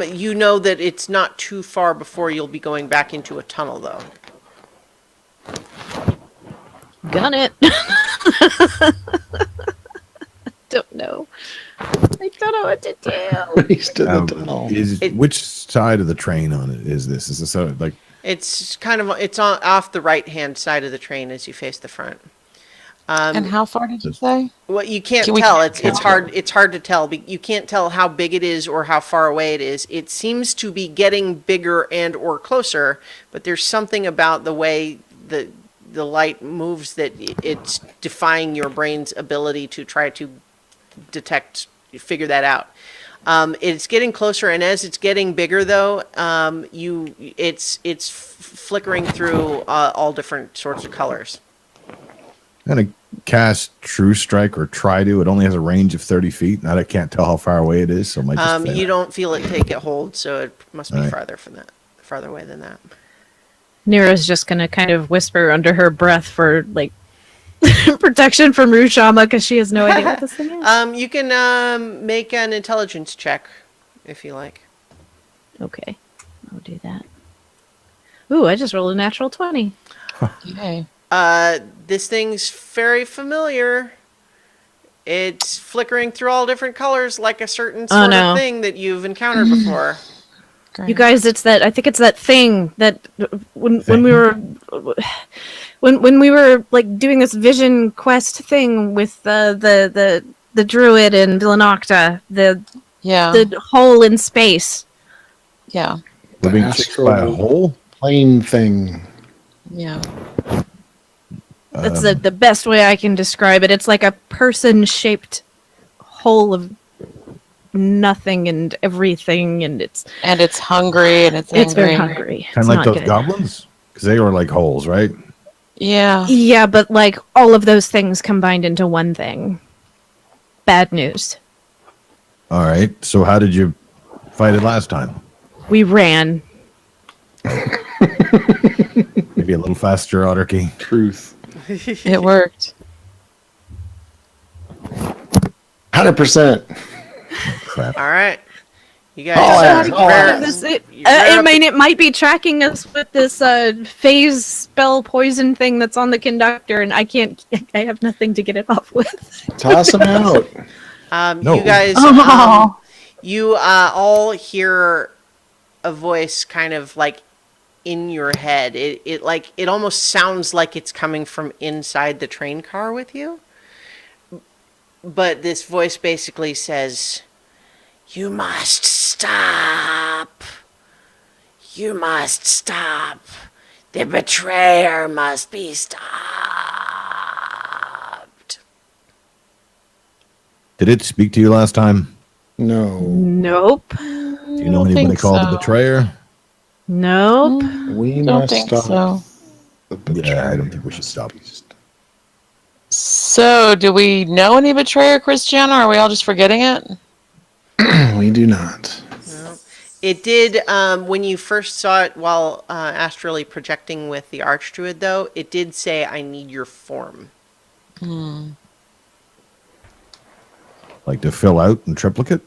You know that it's not too far before you'll be going back into a tunnel, though. Gun it. Don't know. I don't know what to do. Race to the tunnel. Which side of the train on it is this? Is this like? It's kind of off the right-hand side of the train as you face the front. And how far did you say? Well, you can't Can we- tell. It's hard. It's hard to tell. You can't tell how big it is or how far away it is. It seems to be getting bigger and or closer, but there's something about the way the light moves that it's defying your brain's ability to try to figure that out. It's getting closer, and as it's getting bigger, though, it's flickering through all different sorts of colors. I'm going to cast True Strike or try to. It only has a range of 30 feet. Now I can't tell how far away it is, so it might just fail. You don't feel it take a hold, so it must be Right. farther away than that. Nira's just gonna kind of whisper under her breath for like protection from Rushama because she has no idea what this thing is. You can make an intelligence check if you like. Okay, I'll do that. Ooh, I just rolled a natural 20. Yay. This thing's very familiar. It's flickering through all different colors like a certain sort of thing that you've encountered before. You guys, I think it's that thing that when we were when we were like doing this vision quest thing with the druid and Villanocta, the hole in space. Yeah. We're being chased by a hole? Plane thing. Yeah. That's the best way I can describe it. It's like a person-shaped hole of nothing and everything, and it's hungry and it's very hungry. Kind of like those goblins? Because they were like holes, right? Yeah. Yeah, but like all of those things combined into one thing. Bad news. All right. So how did you fight it last time? We ran. Maybe a little faster, Otterkey. Truth. It worked. 100%. Crap. All right. You guys. It might be tracking us with this phase spell poison thing that's on the conductor, and I have nothing to get it off with. Toss him out. No. You guys, you all hear a voice kind of like in your head. It almost sounds like it's coming from inside the train car with you. But this voice basically says, "You must stop. You must stop. The betrayer must be stopped." Did it speak to you last time? No. Nope. Do you know anybody called the betrayer? Nope. We Don't must think stop. so. The betrayer. Yeah, I don't think we should stop. So, do we know any betrayer, Christiana, or are we all just forgetting it? We do not. No. It did, when you first saw it while astrally projecting with the Archdruid, though, it did say, "I need your form." Like to fill out in triplicate?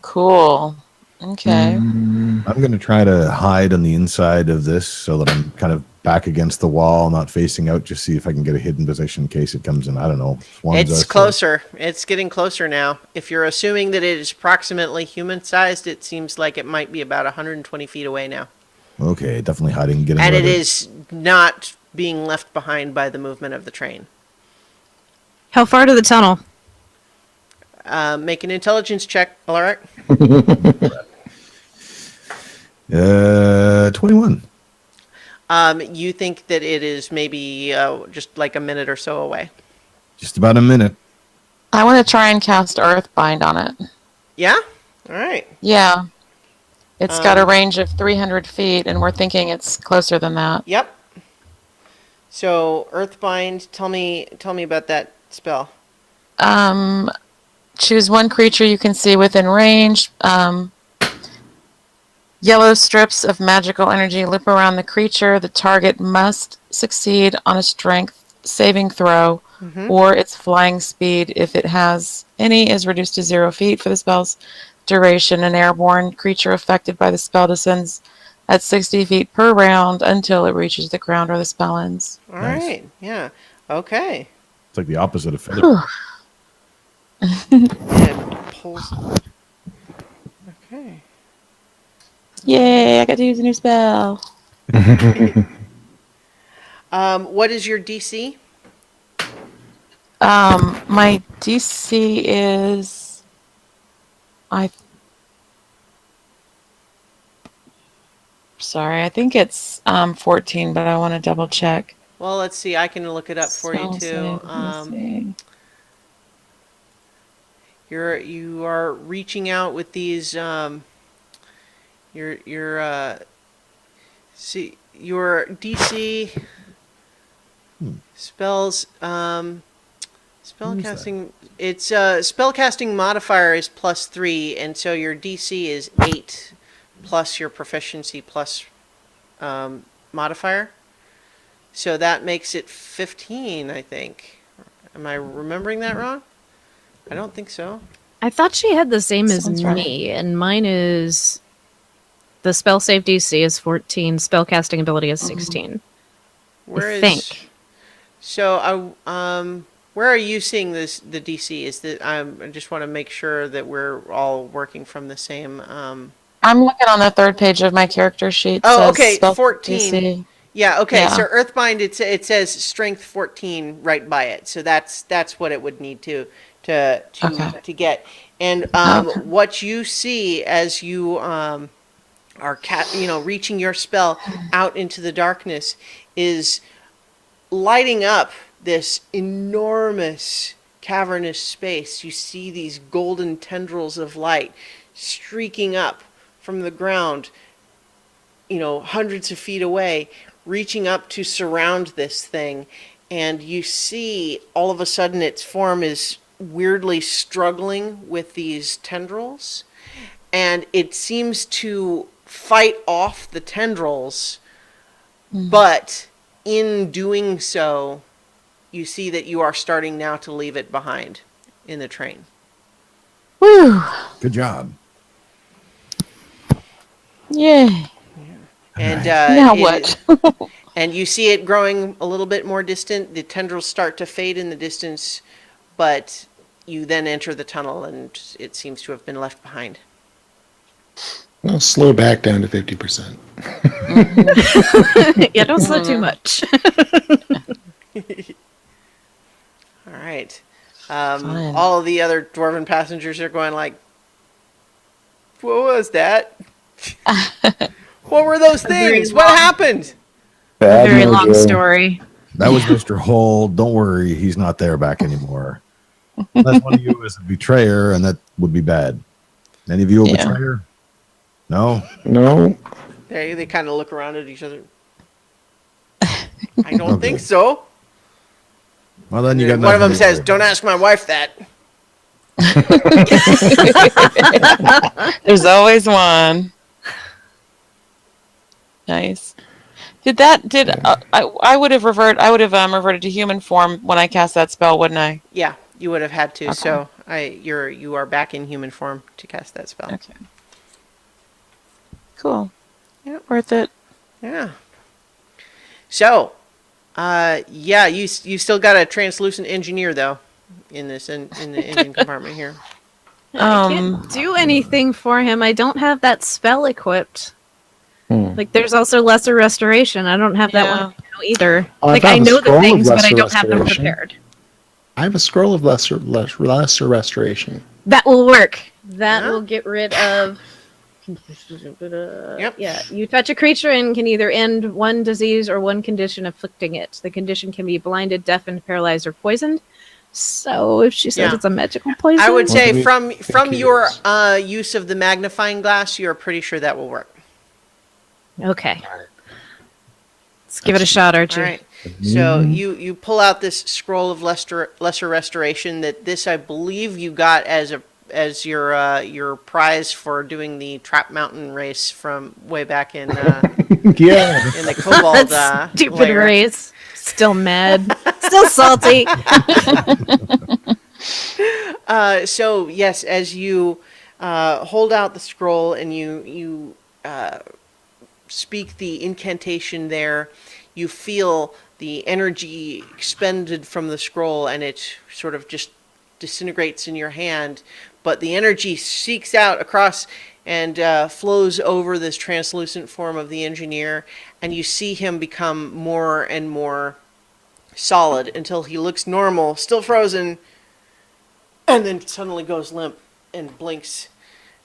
Cool. Okay. I'm going to try to hide on the inside of this so that I'm kind of back against the wall, not facing out, just see if I can get a hidden position in case it comes in. I don't know. It's closer. It's getting closer now. If you're assuming that it is approximately human-sized, it seems like it might be about 120 feet away now. Okay, definitely hiding. Getting And it ready. is not being left behind by the movement of the train. How far to the tunnel? Make an intelligence check, Alaric. 21. You think that it is maybe just like a minute or so away. Just about a minute. I want to try and cast Earthbind on it. Yeah? All right. Yeah. It's got a range of 300 feet, and we're thinking it's closer than that. Yep. So, Earthbind, tell me about that spell. Choose one creature you can see within range. Yellow strips of magical energy loop around the creature. The target must succeed on a strength saving throw, or its flying speed, if it has any, is reduced to 0 feet for the spell's duration. An airborne creature affected by the spell descends at 60 feet per round until it reaches the ground or the spell ends. All right. Yeah. Okay. It's like the opposite of feather. And pulls. Okay. Yay, I got to use a new spell. What is your DC? My DC is... Sorry, I think it's 14, but I want to double check. Well, let's see. I can look it up for you Spell too. save. Let me see. You are reaching out with these. See your DC spells. Spellcasting. It's spellcasting modifier is +3, and so your DC is 8 plus your proficiency plus modifier. So that makes it 15, I think. Am I remembering that wrong? I don't think so. I thought she had the same as Sounds me, and mine is the spell save DC is 14, spellcasting ability is 16. Where I is think. so where are you seeing the DC? Is that I just want to make sure that we're all working from the same I'm looking on the third page of my character sheet. Oh, Says okay, spell 14. DC. Yeah, okay. Yeah. So Earthbind it says strength 14 right by it. So that's what it would need Okay. to get. And Okay. what you see as you are reaching your spell out into the darkness is lighting up this enormous cavernous space. You see these golden tendrils of light streaking up from the ground, hundreds of feet away, reaching up to surround this thing. And you see all of a sudden its form is weirdly struggling with these tendrils. And it seems to fight off the tendrils, but in doing so, you see that you are starting now to leave it behind in the train. Woo! Good job. Yay! And Now what? and you see it growing a little bit more distant. The tendrils start to fade in the distance, but you then enter the tunnel, and it seems to have been left behind. I'll slow back down to 50%. Yeah, don't slow too much. All right. Fun. All of the other dwarven passengers are going like, "What was that? What were those things? What happened?" Bad Very long mojo. story. That was Mr. Hull. Don't worry, he's not there back anymore. Unless one of you is a betrayer, and that would be bad. Any of you a Yeah. betrayer? No? No. They kind of look around at each other. I don't think so. Well, then you got One of them nothing to says, worry "Don't about. ask my wife that." There's always one. Nice. I would have reverted to human form when I cast that spell, wouldn't I? Yeah, you would have had to. Okay. So you are back in human form to cast that spell. Okay. Cool. Yep. Worth it. Yeah. So, yeah, you still got a translucent engineer though in the engine compartment here. I can't do anything for him. I don't have that spell equipped. Like, there's also lesser restoration. I don't have that one right now either. Oh, I Like, found I a know the scroll of things, but I lesser don't have them restoration. prepared. I have a scroll of lesser restoration. That will work. That Yeah. will get rid of. Yep. Yeah, you touch a creature and can either end one disease or one condition afflicting it. The condition can be blinded, deafened, paralyzed, or poisoned. So, if she says Yeah. it's a magical poison, I would What do say we from think it your is? use of the magnifying glass, you're pretty sure that will work. Okay. Let's give it a shot, Archie. All right. So you pull out this scroll of lesser restoration. That this I believe you got as your prize for doing the Trap Mountain race from way back in Yeah. in the Kobold That stupid layer. race. Still mad. Still salty. So yes, as you hold out the scroll and you speak the incantation there, you feel the energy expended from the scroll, and it sort of just disintegrates in your hand. But the energy seeks out across and flows over this translucent form of the engineer, and you see him become more and more solid until he looks normal, still frozen, and then suddenly goes limp and blinks.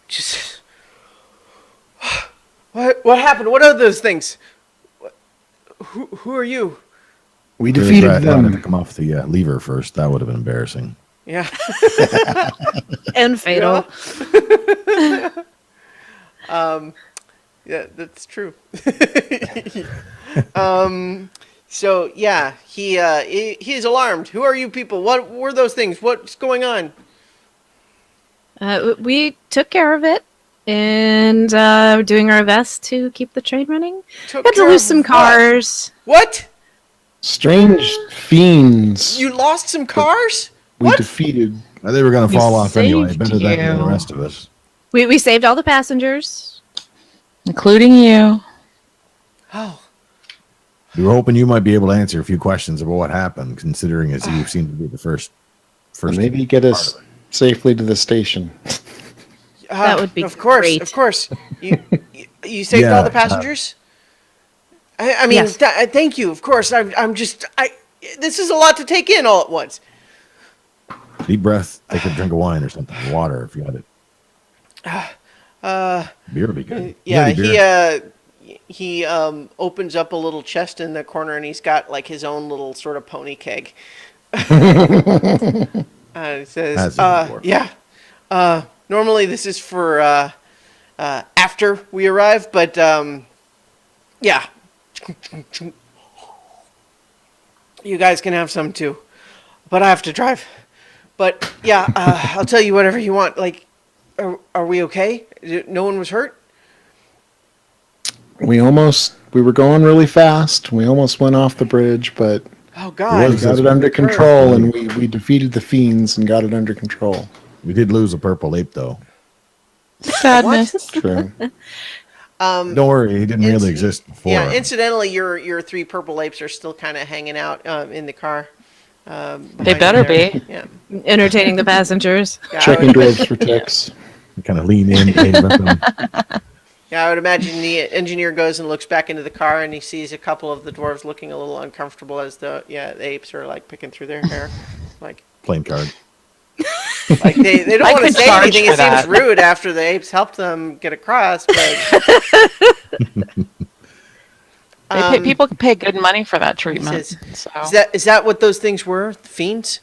Just, What happened? What are those things? Who are you? We Really defeated glad I had to them. come off the lever first. That would have been embarrassing. Yeah. And fatal. Yeah, that's true. So yeah, he's alarmed. Who are you people? What were those things? What's going on? We took care of it, and we're doing our best to keep the train running. Took Had to care lose of some what? cars. What? Strange fiends. You lost some cars? We What? defeated. They were going to We fall off anyway. saved Better that than the you. rest of us. We saved all the passengers. Including you. Oh, We were hoping you might be able to answer a few questions about what happened, considering as you seem to be the first. Maybe get us safely to the station. That would be of course, great. of course. You saved Yeah, all the passengers. I mean, Yes. thank you. Of course, I'm just. This is a lot to take in all at once. Deep breath. Take a drink of wine or something. Water if you had it. Beer would be good. Yeah, You had beer? he opens up a little chest in the corner, and he's got like his own little sort of pony keg. It says, As is before. yeah. Normally this is for after we arrive, but yeah. You guys can have some too, but I have to drive. But yeah, I'll tell you whatever you want. Like, are we okay? No one was hurt? We were going really fast. We almost went off the bridge, but Oh we God! got it under control, and we defeated the fiends and got it under control. We did lose a purple ape, though. Sadness. True. Don't worry, he didn't really exist before. Yeah, incidentally, your three purple apes are still kind of hanging out in the car. They better be. Yeah. Entertaining the passengers. Yeah, Checking dwarves for ticks. Kind of lean in. aim at them. Yeah, I would imagine the engineer goes and looks back into the car, and he sees a couple of the dwarves looking a little uncomfortable as the apes are like picking through their hair, like Playing card. they don't I want to could say charge anything. for It that. seems rude after the apes helped them get across, but People pay good money for that treatment. says- So. is that what those things were? The fiends?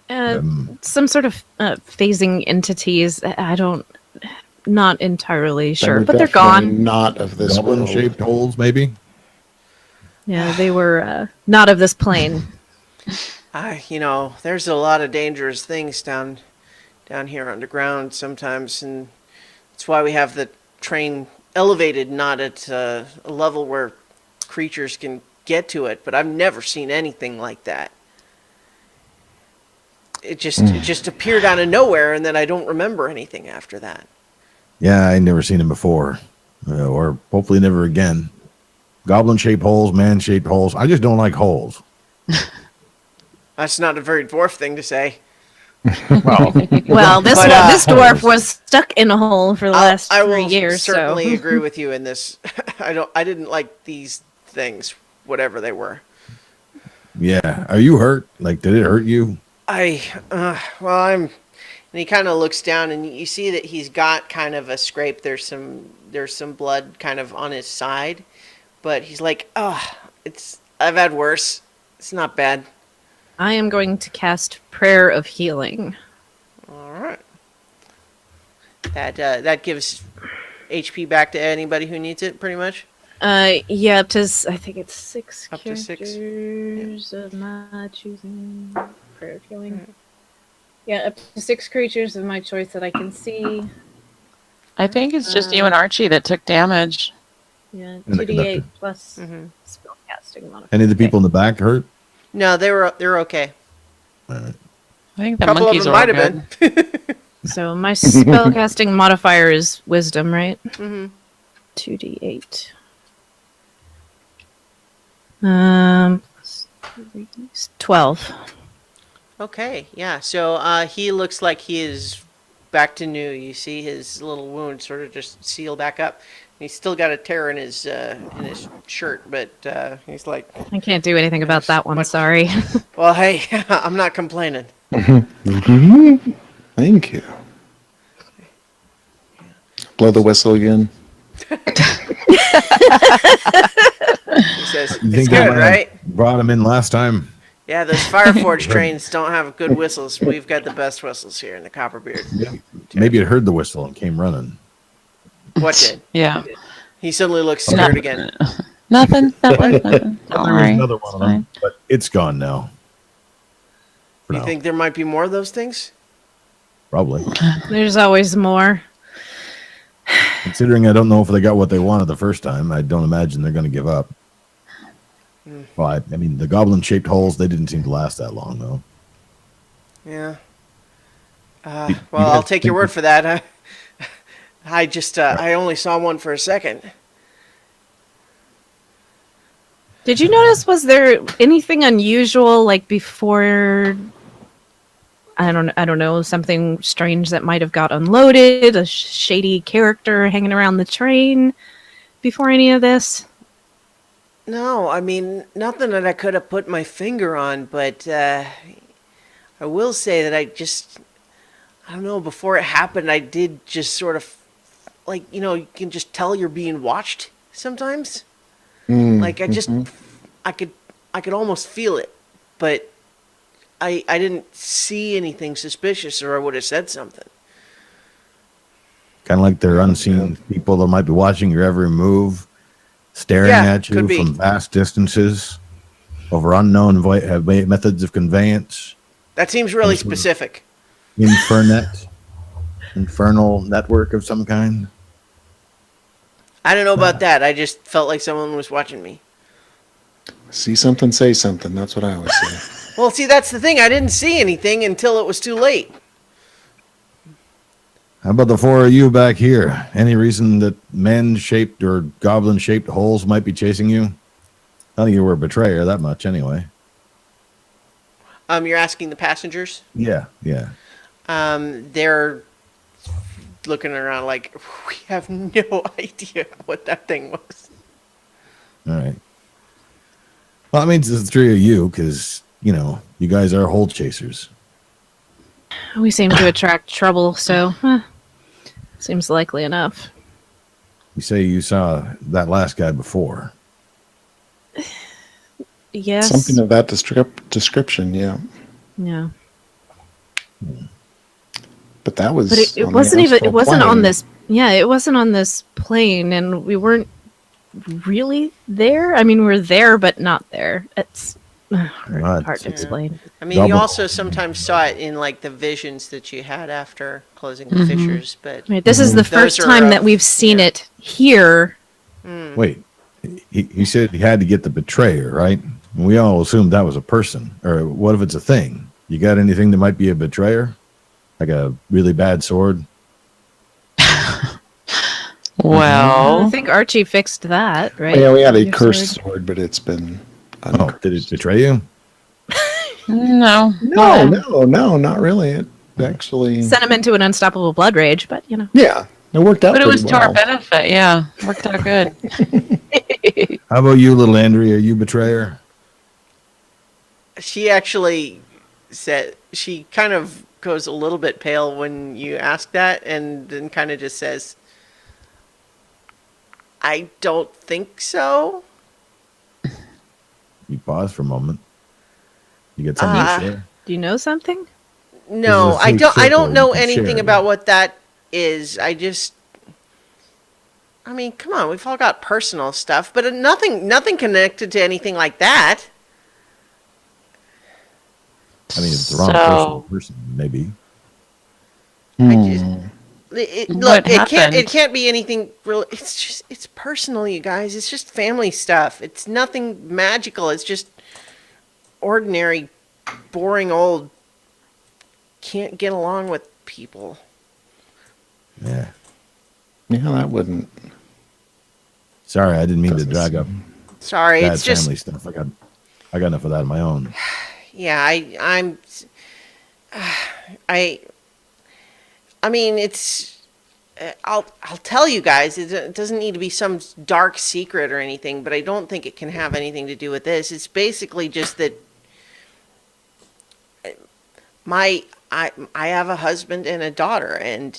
Some sort of phasing entities. Not entirely sure, but they're definitely gone. Not of this world. Goblin-shaped holes, maybe? Yeah, they were not of this plane. There's a lot of dangerous things down here underground sometimes, and that's why we have the train elevated, not at a level where creatures can get to it. But I've never seen anything like that. It just appeared out of nowhere, and then I don't remember anything after that. Yeah, I never seen him before. Or hopefully never again. Goblin-shaped holes, man-shaped holes. I just don't like holes. That's not a very dwarf thing to say. Well, this But, this dwarf was stuck in a hole for the last I 3 will years. certainly So agree with you in this. I didn't like these things, whatever they were. Yeah. Are you hurt? Like, did it hurt you? And he kind of looks down, and you see that he's got kind of a scrape. There's some blood kind of on his side, but he's like, I've had worse. It's not bad. I am going to cast Prayer of Healing. All right. That gives HP back to anybody who needs it, pretty much. Yeah, up to I think it's 6 Up to 6. creatures of my choosing. Prayer of Healing. Yeah, up to 6 creatures of my choice that I can see. I think it's just you and Archie that took damage. Yeah, And the 2d8 conductor. plus spellcasting modifier. Any of the people in the back hurt? No, they're okay. I think the A couple of monkeys them are might all have good. been. So my spellcasting modifier is Wisdom, right? Mm-hmm. 2d8. 12. Okay, yeah. So he looks like he is back to new. You see his little wound sort of just seal back up. He's still got a tear in his shirt, but he's like, I can't do anything about that one, Much- sorry. well, hey, I'm not complaining. Thank you. Blow the whistle again. He says, You "It's think they good, might right?" have brought him in last time? Yeah, those Fireforge trains don't have good whistles. We've got the best whistles here in the Copperbeard. Maybe it heard the whistle and came running. What did? Yeah. He suddenly looks No. scared again. Nothing. Nothing. What? Nothing. Well, Don't there is worry. another It's one of fine. them, but it's gone now. For You now, think there might be more of those things? probably. There's always more. Considering I don't know if they got what they wanted the first time, I don't imagine they're going to give up. Well, I mean, the goblin-shaped holes, they didn't seem to last that long, though. Yeah. You Well, guys I'll take your think word for that. I just, I only saw one for a second. Did you notice? Was there anything unusual like before? I don't know, something strange that might have got unloaded, a shady character hanging around the train before any of this? No, I mean, nothing that I could have put my finger on, but I will say that I don't know, before it happened, I did just sort of, like, you can just tell you're being watched sometimes. Like, I could almost feel it, but I didn't see anything suspicious, or I would have said something. Kind of like they're unseen people that might be watching your every move, staring Yeah, at you could be. from vast distances over unknown methods of conveyance. That seems really Some sort of- specific. Infernal network of some kind. I don't know about that. I just felt like someone was watching me. See something, say something. That's what I always say. Well, see, that's the thing. I didn't see anything until it was too late. How about the four of you back here? Any reason that man-shaped or goblin-shaped holes might be chasing you? I think you were a betrayer, that much anyway. You're asking the passengers? Yeah. They're looking around like, we have no idea what that thing was. All right. Well, that means it's the three of you, because, you guys are hole chasers. We seem to attract trouble, so seems likely enough. You say you saw that last guy before. Yes. Something of that description, yeah. Yeah. But that was. But it on the wasn't even. It astral wasn't on plane. this. Yeah, it wasn't on this plane, and we weren't really there. I mean, we were there, but not there. It's hard to Yeah. explain. I mean, you Double. also sometimes saw it in, like, the visions that you had after closing the fissures, but Right, this is the Those first are, time that we've seen yeah. it here. Wait, he said he had to get the betrayer, right? We all assumed that was a person. Or what if it's a thing? You got anything that might be a betrayer? Like a really bad sword? I Well, think Archie fixed that, right? Yeah, we had a Your cursed sword. sword, but it's been. Oh, did it betray you? no. No, not really. It actually. Sent him into an unstoppable blood rage, but Yeah, it worked out But it was pretty to our well. benefit. Yeah. Worked out good. How about you, little Andrea? Are you betrayer? she actually said, she kind of goes a little bit pale when you ask that, and then kind of just says, I don't think so. You pause for a moment. You get something to share? Do you know something? No, This is a I safe don't. I circle don't you know can anything share. about what that is. I mean, come on, we've all got personal stuff, but nothing connected to anything like that. I mean, it's the wrong So- person, maybe. I just, What it happened? can't be anything real. It's personal, you guys. It's just family stuff. It's nothing magical. It's just ordinary, boring old. Can't get along with people. Yeah. Yeah, that wouldn't. Sorry, I didn't mean to Doesn't drag up Sorry, bad it's just family stuff. I got enough of that on my own. yeah. I mean, it's. I'll tell you guys. It doesn't need to be some dark secret or anything, but I don't think it can have anything to do with this. It's basically just that I have a husband and a daughter, and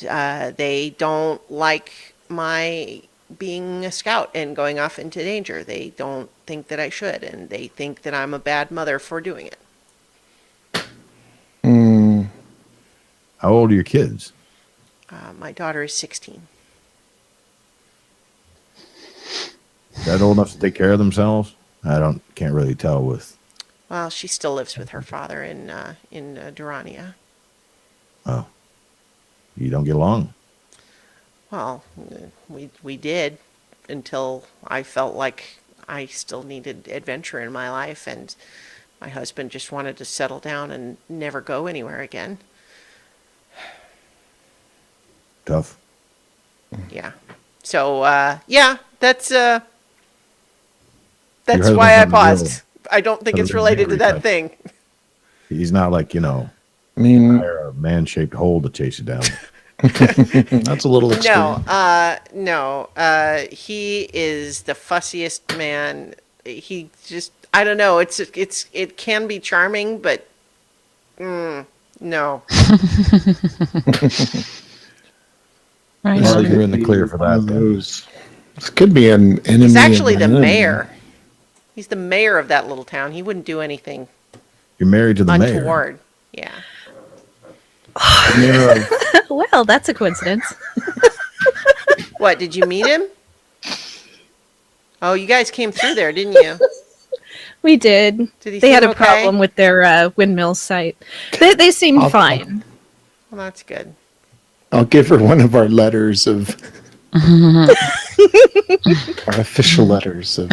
they don't like my being a scout and going off into danger. They don't think that I should, and they think that I'm a bad mother for doing it. How old are your kids? My daughter is 16. Is that old enough to take care of themselves? Can't really tell with. Well, she still lives with her father in Durania. Oh, you don't get along. Well, we did until I felt like I still needed adventure in my life, and my husband just wanted to settle down and never go anywhere again. Tough. Yeah. So yeah, that's Your why I husband's paused. I don't think it's husband's related to very that thing. He's not like, I mean, hire a man-shaped hole to chase you down. that's a little extreme. No. He is the fussiest man. He just, I don't know. It can be charming, but no. Right. Well, you're in the clear for that. Then. This could be an enemy. He's actually of the an enemy. mayor. He's the mayor of that little town. He wouldn't do anything You're married to the mayor. untoward. Yeah. Mayor of- Well, that's a coincidence. What, did you meet him? Oh, you guys came through there, didn't you? We did. Did he They had seem a okay? problem with their windmill site. They seemed fine. Well, that's good. I'll give her one of our letters of our official letters of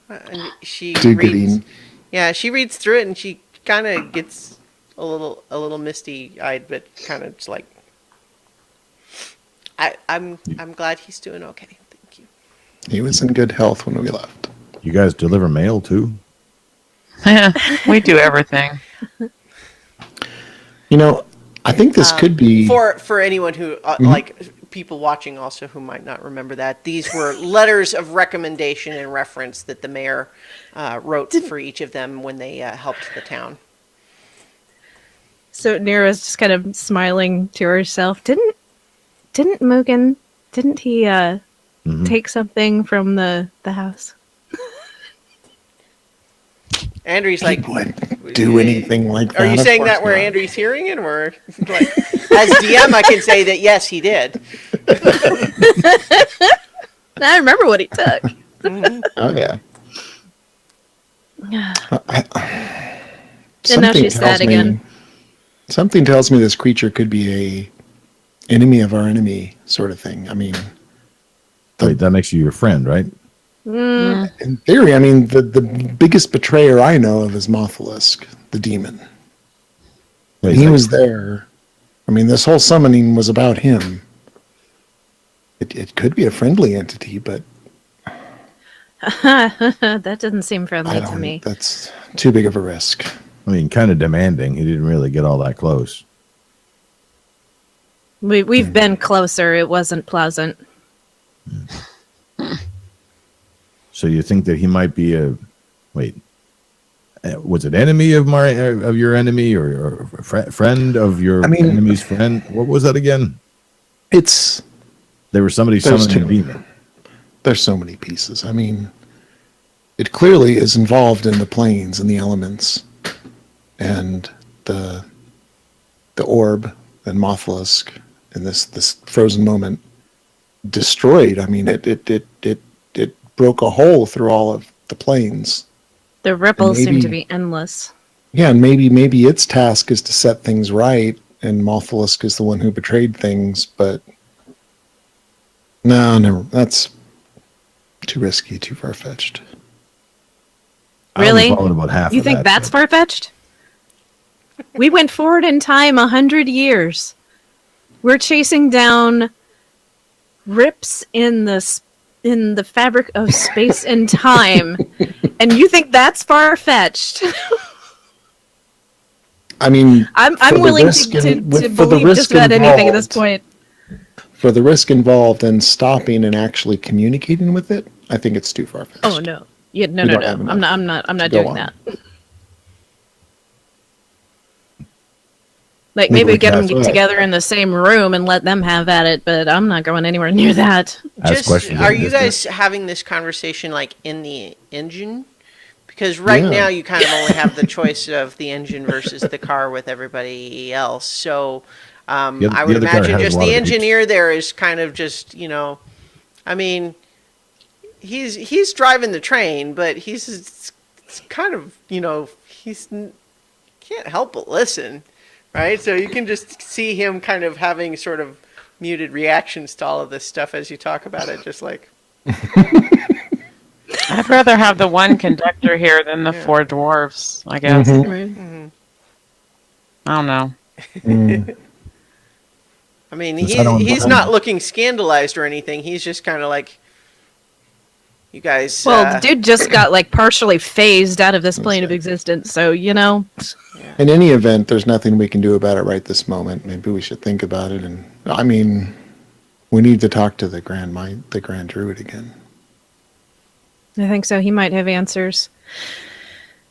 And she do-gooding. reads. Yeah, she reads through it and she kind of gets a little misty-eyed, but kind of just like, I'm glad he's doing okay. Thank you. He was in good health when we left. You guys deliver mail too? We do everything. I think this could be For anyone who like people watching also who might not remember that, these were letters of recommendation and reference that the mayor wrote for each of them when they helped the town. So Nera's just kind of smiling to herself. Didn't Mugen? Didn't he take something from the house? Andrew's like, he wouldn't do anything like that. are you Of saying course that where not. Andrew's hearing it, or like, as DM I can say that yes, he did. I remember what he took. Oh yeah. And now she's sad again. Something tells me this creature could be a enemy of our enemy sort of thing. I mean, Wait, that makes you your friend, right? in theory, I mean, the biggest betrayer I know of is Mothalisk, the demon. Wait, He was there. I mean, this whole summoning was about him. It could be a friendly entity, but That doesn't seem friendly to me. that's too big of a risk. I mean, kind of demanding. He didn't really get all that close. We've been closer. It wasn't pleasant. So you think that he might be was it enemy of your enemy or friend of your enemy's friend? What was that again? There was somebody summoning a demon. There's so many pieces. I mean, it clearly is involved in the planes and the elements and the orb and Mothalisk and this frozen moment destroyed. I mean, it broke a hole through all of the planes. The ripples seem to be endless. Yeah, and maybe its task is to set things right, and Mothalisk is the one who betrayed things, but no, that's too risky, too far-fetched. Really? I only followed about half You of think that, that's but- far-fetched? We went forward in time 100 years. We're chasing down rips in the fabric of space and time, and you think that's far-fetched? I mean, I'm for the willing risk to in- for the believe risk just about anything at this involved. point. For the risk involved in stopping and actually communicating with it, I think it's too far-fetched. Oh no! Yeah, no. We don't have I'm enough not to go doing on. that. Like, Maybe maybe we get can them ask- together in the same room and let them have at it, but I'm not going anywhere near that. Ask questions Are at a you distance. guys having this conversation like in the engine? Because right Yeah. now you kind of only have the choice of the engine versus the car with everybody else. So I The would other car imagine has a just lot the of heat. engineer there is kind of just, I mean, he's driving the train, but he's it's kind of, can't help but listen, right? So you can just see him kind of having sort of muted reactions to all of this stuff as you talk about it, just like, I'd rather have the one conductor here than the Yeah. 4 dwarves, I guess. Mhm. I don't know. I mean, Since I don't- he's not looking scandalized or anything. He's just kind of like, you guys. Well, the dude just got, like, partially phased out of this plane of existence, so, In any event, there's nothing we can do about it right this moment. Maybe we should think about it. And I mean, we need to talk to the Grand Druid again. I think so. He might have answers.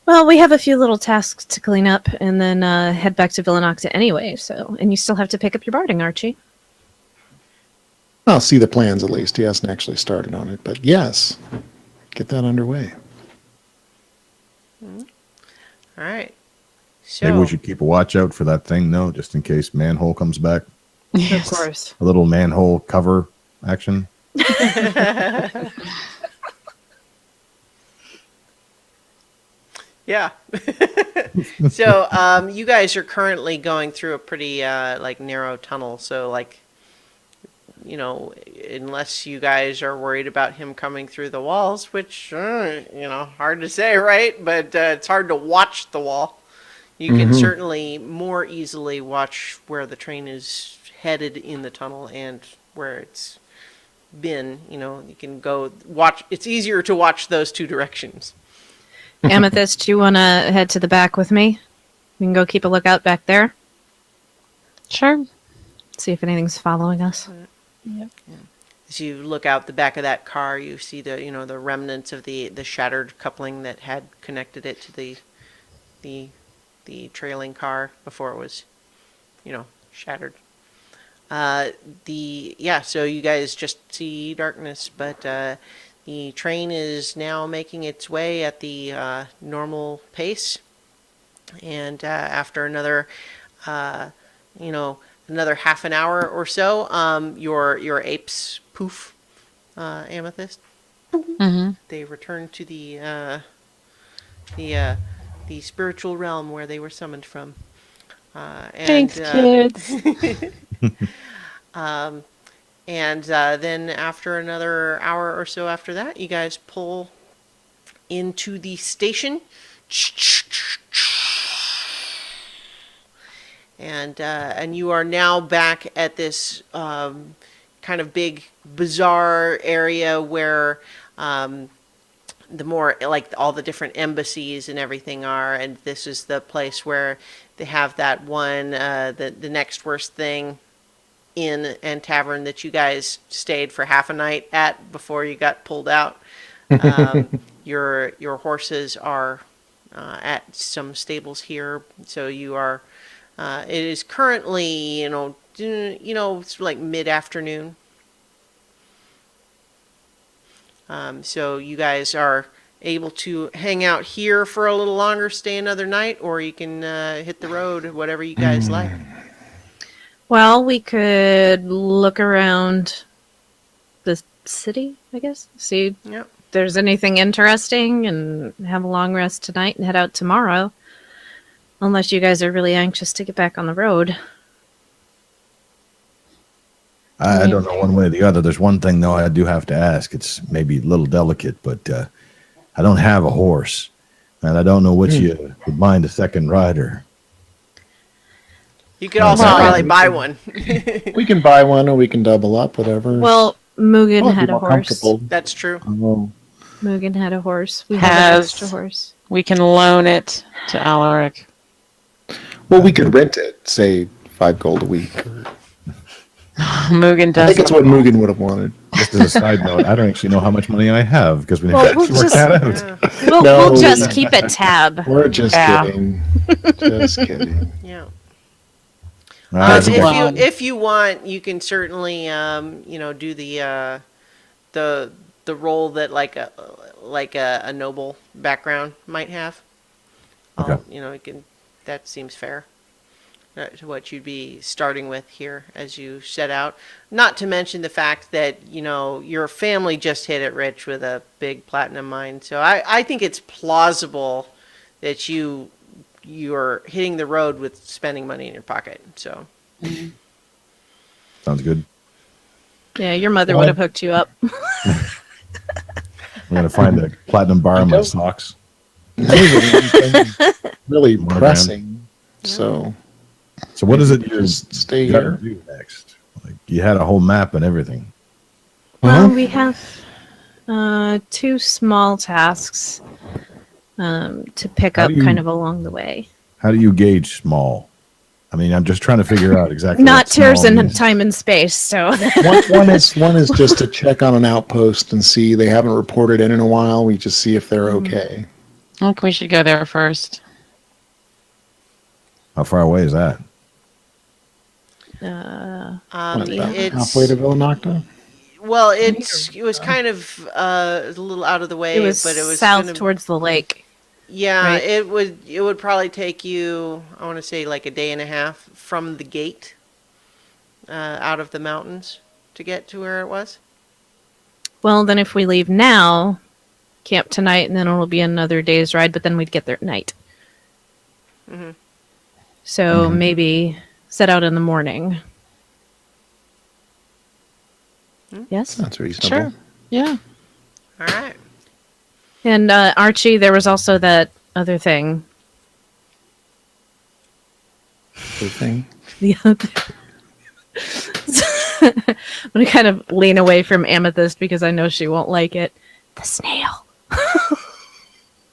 Well, we have a few little tasks to clean up and then head back to Villanoxa anyway, so... And you still have to pick up your barding, Archie. I'll see the plans at least. He hasn't actually started on it, but yes, get that underway. All right. So, Maybe we should keep a watch out for that thing, though, just in case manhole comes back. Yes. Of course. A little manhole cover action. yeah. So, you guys are currently going through a pretty like narrow tunnel. So, like, unless you guys are worried about him coming through the walls, which hard to say, right? But it's hard to watch the wall. You can certainly more easily watch where the train is headed in the tunnel and where it's been. You can go watch. It's easier to watch those two directions. Amethyst, do you want to head to the back with me? We can go keep a lookout back there. Sure. See if anything's following us. As you look out the back of that car, you see the remnants of the shattered coupling that had connected it to the trailing car before it was, shattered. So you guys just see darkness, but the train is now making its way at the normal pace, and after another half an hour or so, your apes poof, Amethyst. Mm-hmm. They return to the spiritual realm where they were summoned from. Thanks, kids. And then after another hour or so after that, you guys pull into the station. And you are now back at this kind of big bizarre area where the more like all the different embassies and everything are, and this is the place where they have that one the next worst thing inn and tavern that you guys stayed for half a night at before you got pulled out. Your horses are at some stables here, so you are. It is currently, it's like mid-afternoon. So you guys are able to hang out here for a little longer, stay another night, or you can hit the road, whatever you guys like. Well, we could look around the city, I guess. See Yep. if there's anything interesting and have a long rest tonight and head out tomorrow. Unless you guys are really anxious to get back on the road. I don't know one way or the other. There's one thing, though, I do have to ask. It's maybe a little delicate, but I don't have a horse, and I don't know which you would mind a second rider. You could also Well, probably buy one. We can buy one, or we can double up, whatever. Well, Mugen Oh, had be a more horse. comfortable. That's true. Oh, Mugen had a horse. We have an Has- extra horse. We can loan it to Alaric. well, we could rent it, say 5 gold a week. Mugen I think does. it's what Mugen would have wanted. Just as a side note, I don't actually know how much money I have because we Well, never we'll worked just- that out. We'll, No. we'll just keep a tab. We're just Yeah. kidding. Just kidding. Yeah. That's If you alone. if you want, you can certainly do the the role that a noble background might have. Okay. You can. That seems fair. To what you'd be starting with here as you set out. Not to mention the fact that your family just hit it rich with a big platinum mine. So I think it's plausible that you're hitting the road with spending money in your pocket. So Sounds good. Yeah, your mother would have hooked you up. I'm gonna find a platinum bar in my don't- socks. There isn't anything really Monogram. pressing, so So what is it you're just stay gonna here. do next? Like you had a whole map and everything. Well, we have 2 small tasks to pick How up do you- kind of along the way. How do you gauge small? I mean, I'm just trying to figure out exactly. Not what small tears in means. time and space, so One is just to check on an outpost and see they haven't reported in a while. We just see if they're okay. I think we should go there first. How far away is that? What, it's halfway to Villanocta? well, it was kind of a little out of the way, it was but it was south gonna- towards the lake. Yeah, right? it would probably take you, I want to say, like a day and a half from the gate out of the mountains to get to where it was. Well, then if we leave now, camp tonight, and then it'll be another day's ride, but then we'd get there at night. Mhm. So maybe set out in the morning. Yes? That's reasonable. Sure. Yeah. All right. And Archie, there was also that other thing. Good thing. The other. I'm going to kind of lean away from Amethyst because I know she won't like it. The snail.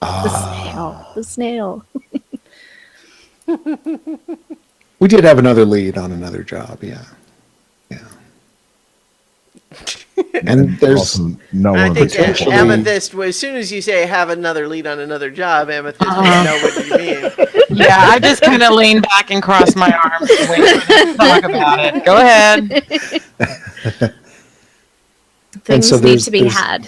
The snail. We did have another lead on another job, yeah. And there's Also, no I one think potentially- Amethyst, as soon as you say have another lead on another job, Amethyst will know what you mean. Yeah, I just kind of lean back and cross my arms and wait for them to talk about it. Go ahead. Things so need there's- to be there's- had.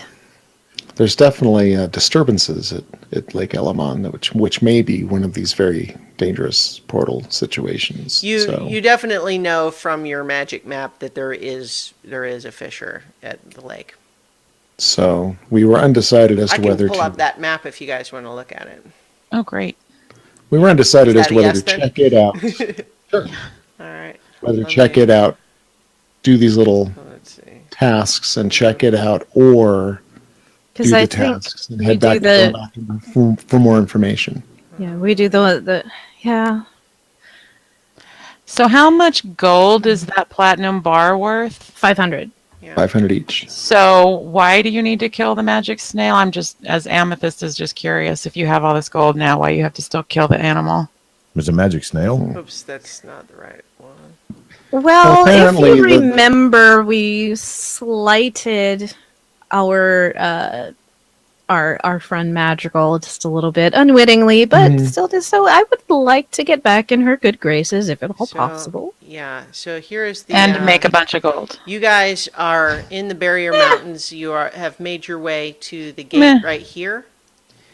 There's definitely disturbances at Lake Elamon, which may be one of these very dangerous portal situations. You definitely know from your magic map that there is a fissure at the lake. So we were undecided as I to can whether pull to. up that map if you guys want to look at it. Oh, great. We were undecided Is as that to a whether yes, to then? check it out. Sure. All right. Whether to Let check me- it out, do these little Let's see. tasks and check it out, or do Because the I think tasks and we head back do to the Villanocta for more information. we do the So how much gold is that platinum bar worth? 500. Yeah. 500 each. So why do you need to kill the magic snail? I'm just, as Amethyst is just curious, if you have all this gold now, why you have to still kill the animal? There's a magic snail. Oops, that's not the right one. Well, if apparently you the- remember, we slighted our friend Madrigal just a little bit unwittingly, but still did so. I would like to get back in her good graces if at all possible. Yeah. So here is the And make a bunch of gold. You guys are in the Barrier Mountains. You have made your way to the gate Meh. right here.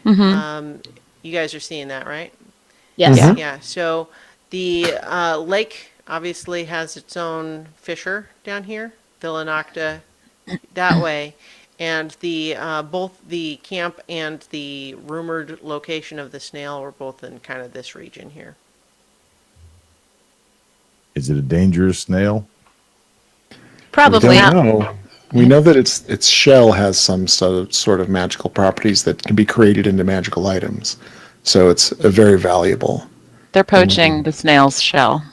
Mm-hmm. You guys are seeing that, right? Yes. Yeah. Yeah. So the lake obviously has its own fissure down here, Villanocta, that way, and the both the camp and the rumored location of the snail were both in kind of this region here. Is it a dangerous snail? Probably. We don't know. We know that its shell has some sort of magical properties that can be created into magical items. So it's very valuable. They're poaching the snail's shell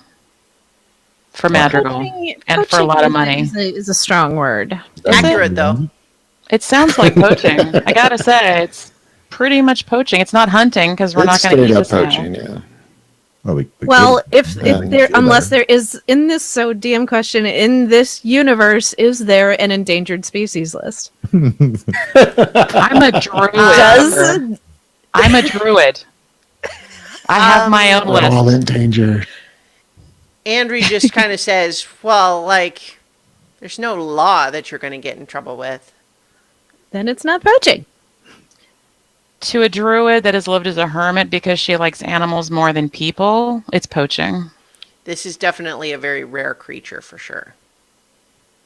for madrigal and for a lot of money. Is a strong word. Accurate though. It sounds like poaching. I gotta say, it's pretty much poaching. It's not hunting because we're It's not going to straight eat the up snail. poaching, yeah. Well, we Well, could- if Yeah, there, feel unless better. there is in this so DM question in this universe, is there an endangered species list? I'm a druid. Does I'm a druid. I have my own We're list. all in danger. Andrew just kind of says, well, like, there's no law that you're going to get in trouble with. Then it's not poaching. To a druid that has lived as a hermit because she likes animals more than people, it's poaching. This is definitely a very rare creature for sure.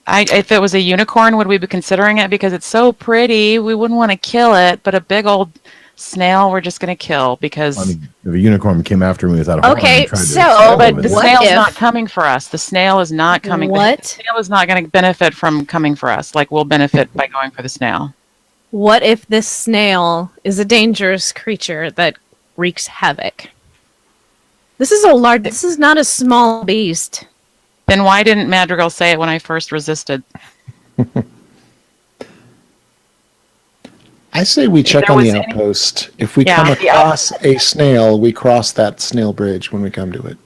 If it was a unicorn, would we be considering it? Because it's so pretty, we wouldn't want to kill it. But a big old snail, we're just going to kill because. I mean, if a unicorn came after me without a horn Okay, and tried to so- stab But me the with it- snail's if- not coming for us. The snail is not coming. What? The snail is not going to benefit from coming for us. Like we'll benefit by going for the snail. What if this snail is a dangerous creature that wreaks havoc? This is not a small beast. Then why didn't Madrigal say it when I first resisted? I say we check there on the was any- outpost. If we Yeah, come the across a snail, we cross that snail bridge when we come to it.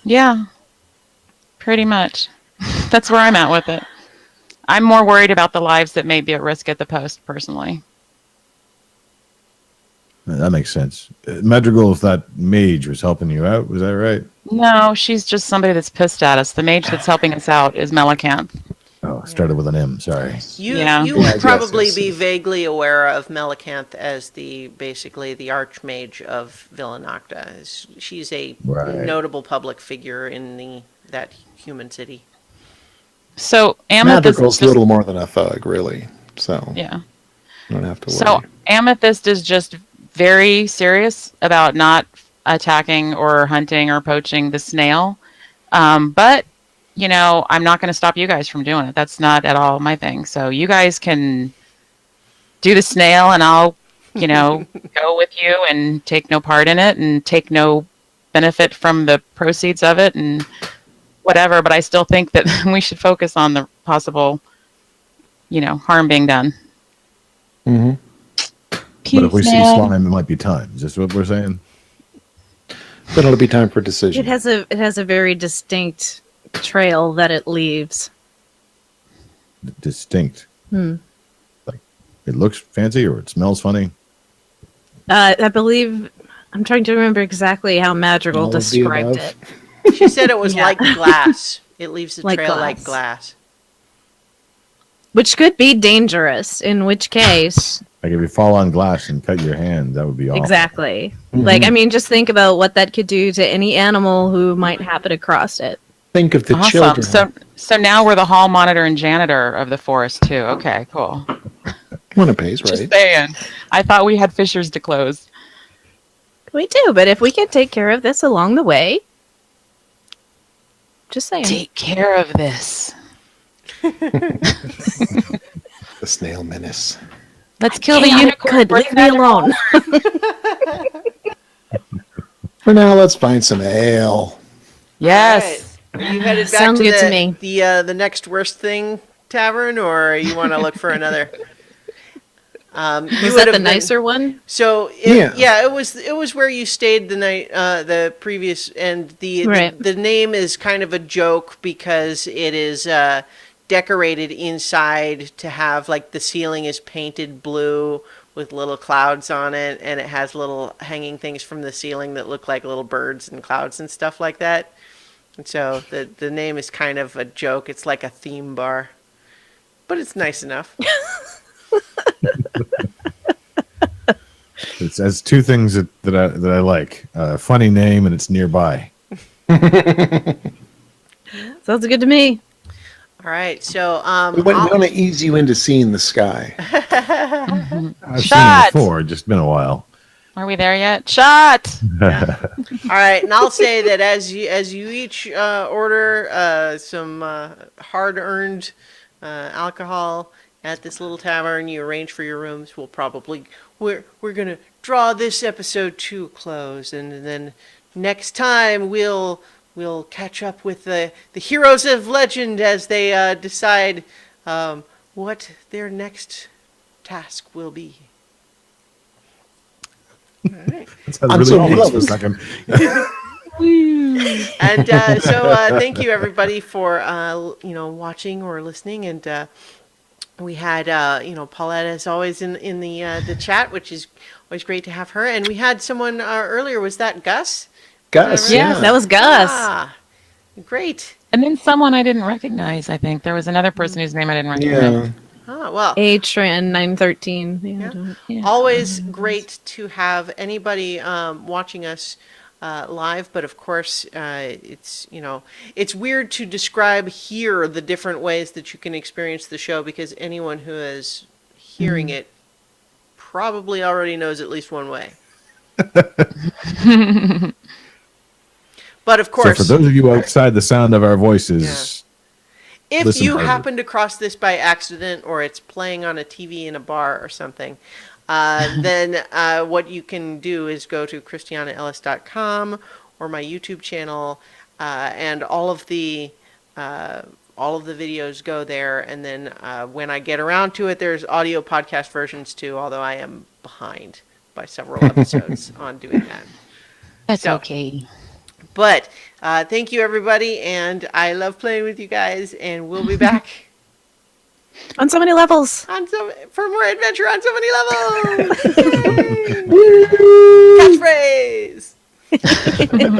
Yeah, pretty much. That's where I'm at with it. I'm more worried about the lives that may be at risk at the post, personally. That makes sense. Madrigal, if that mage was helping you out, was that right? No, she's just somebody that's pissed at us. The mage that's helping us out is Melicanth. Oh, it started with an M. Sorry. You Yeah. you Yes, would probably yes. be vaguely aware of Melicanth as basically the archmage of Villanocta. She's a Right. notable public figure in that human city. So Amethyst Madrigal's is a just, little more than a thug, really. So yeah. you don't have to worry. So Amethyst is just very serious about not attacking or hunting or poaching the snail. But I'm not going to stop you guys from doing it. That's not at all my thing. So you guys can do the snail, and I'll, go with you and take no part in it and take no benefit from the proceeds of it and whatever. But I still think that we should focus on the possible, harm being done. hmm But if we see Peace, man. slime, it might be time. Is this what we're saying? Then it'll be time for a decision. It has a very distinct trail that it leaves. Distinct. Hmm. Like, it looks fancy or it smells funny. I believe I'm trying to remember exactly how Madrigal All of the described above. it. She said it was Yeah. like glass. It leaves a Like trail like glass. glass. Which could be dangerous, in which case Like if you fall on glass and cut your hand, that would be awful. exactly. Mhm. Like, I mean, just think about what that could do to any animal who might happen across it. Think of the Awesome. children. So now we're the hall monitor and janitor of the forest too. Okay, cool. When it pays, Just right? saying. I thought we had fissures to close. We do, but if we can take care of this along the way, just saying. Take care of this. The snail menace. Let's kill the Chaotic unicorn. good, Bring leave me that alone. For now, let's find some ale. Yes. All right. You headed back Sounds to good to the, me. the next worst thing tavern, or you want to look for another? You Was would that have the been- nicer one? So Yeah. it was where you stayed the night, the previous, and Right. the name is kind of a joke because it is decorated inside to have like the ceiling is painted blue with little clouds on it, and it has little hanging things from the ceiling that look like little birds and clouds and stuff like that. And so the name is kind of a joke. It's like a theme bar, but it's nice enough. It has two things that I like: funny name and it's nearby. Sounds good to me. All right, so We want to ease you into seeing the sky. I've Shot! seen it before, just been a while. Are we there yet? Shot! all right, and I'll say that as you each order some hard-earned alcohol at this little tavern, you arrange for your rooms. We're gonna draw this episode to a close, and then next time we'll catch up with the heroes of legend as they decide what their next task will be. All right. That's how I'm really so almost for a jealous. second. And thank you everybody for watching or listening. And we had Paulette as always in the chat, which is always great to have her. And we had someone earlier. Was that Gus? Gus. All right. Yeah. That was Gus. Ah, great. And then someone I didn't recognize, I think. There was another person whose name I didn't recognize. Yeah. Ah, well, Atran 913. Yeah, yeah. I don't- Yeah. Always great to have anybody watching us live, but of course, it's it's weird to describe here the different ways that you can experience the show because anyone who is hearing it probably already knows at least one way. But of So course, for those of you outside the sound of our voices, if listen you harder. happen to cross this by accident or it's playing on a TV in a bar or something, then what you can do is go to christianaellis.com or my YouTube channel, and all of the videos go there. And then when I get around to it, there's audio podcast versions too, although I am behind by several episodes on doing that. That's So- okay. But thank you, everybody, and I love playing with you guys, and we'll be back On so many levels. for more adventure on so many levels. Yay! Catchphrase.